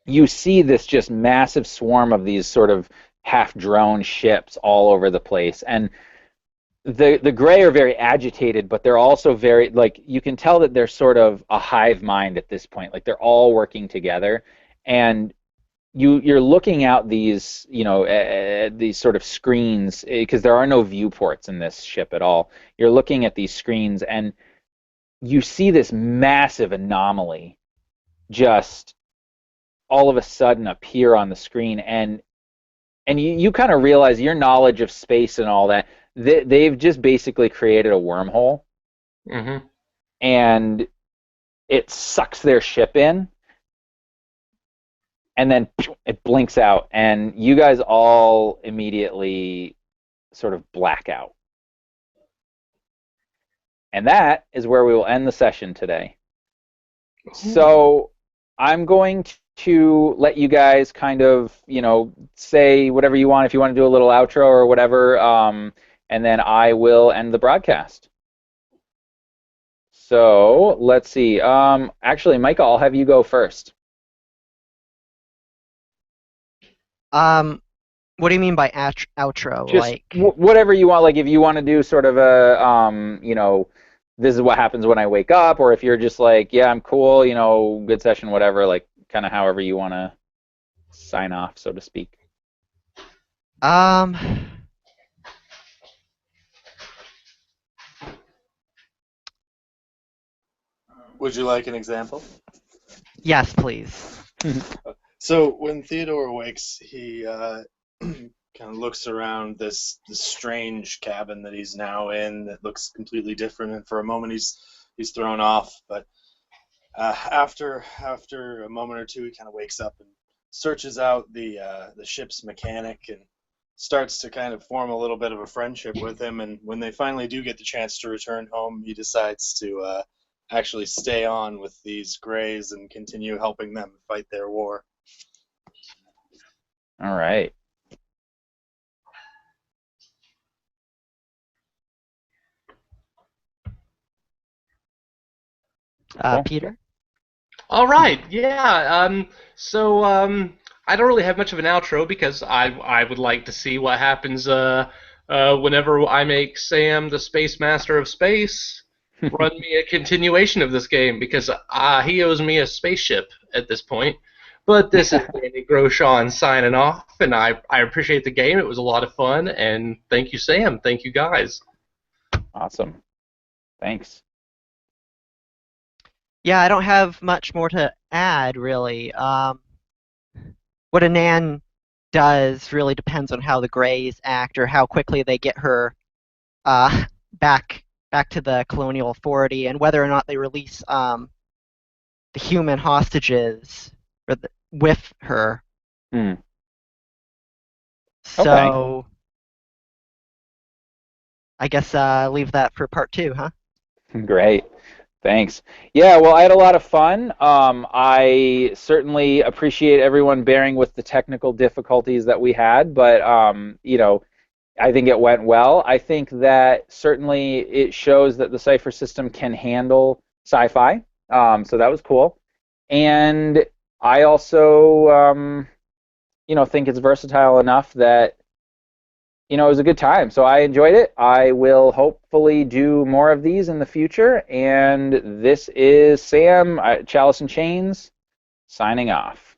you see this just massive swarm of these sort of half-drone ships all over the place. And the Gray are very agitated, but they're also very, like, you can tell that they're sort of a hive mind at this point. Like, they're all working together. And you're looking out these, these sort of screens, because there are no viewports in this ship at all. You're looking at these screens, and you see this massive anomaly just all of a sudden appear on the screen, and you kind of realize your knowledge of space and all that, they've just basically created a wormhole, and it sucks their ship in, and then it blinks out, and you guys all immediately sort of black out. And that is where we will end the session today. So I'm going to let you guys kind of, say whatever you want, if you want to do a little outro or whatever, and then I will end the broadcast. So let's see. Actually, Michael, I'll have you go first. What do you mean by outro? Just like whatever you want. Like if you want to do sort of a, this is what happens when I wake up, or if you're just like, yeah, I'm cool, good session, whatever, like kind of however you want to sign off, so to speak. Would you like an example? Yes, please. So when Theodore awakes, he kind of looks around this strange cabin that he's now in that looks completely different, and for a moment he's thrown off. But after a moment or two, he kind of wakes up and searches out the ship's mechanic and starts to kind of form a little bit of a friendship with him. And when they finally do get the chance to return home, he decides to actually stay on with these Greys and continue helping them fight their war. All right. Cool. Peter? All right, yeah. So I don't really have much of an outro because I would like to see what happens whenever I make Sam the Space Master of Space run me a continuation of this game, because he owes me a spaceship at this point. But this is Danny Groshon signing off, and I appreciate the game. It was a lot of fun, and thank you, Sam. Thank you, guys. Awesome. Thanks. Yeah, I don't have much more to add, really. What Anan does really depends on how the Greys act, or how quickly they get her back to the Colonial Authority, and whether or not they release the human hostages with her. So, Okay. I guess leave that for part 2, huh? Great. Thanks. Yeah, well, I had a lot of fun. I certainly appreciate everyone bearing with the technical difficulties that we had, but I think it went well. I think that certainly it shows that the Cypher system can handle sci-fi, so that was cool. And I also, think it's versatile enough that, you know, it was a good time. So I enjoyed it. I will hopefully do more of these in the future. And this is Sam, Chalice and Chains, signing off.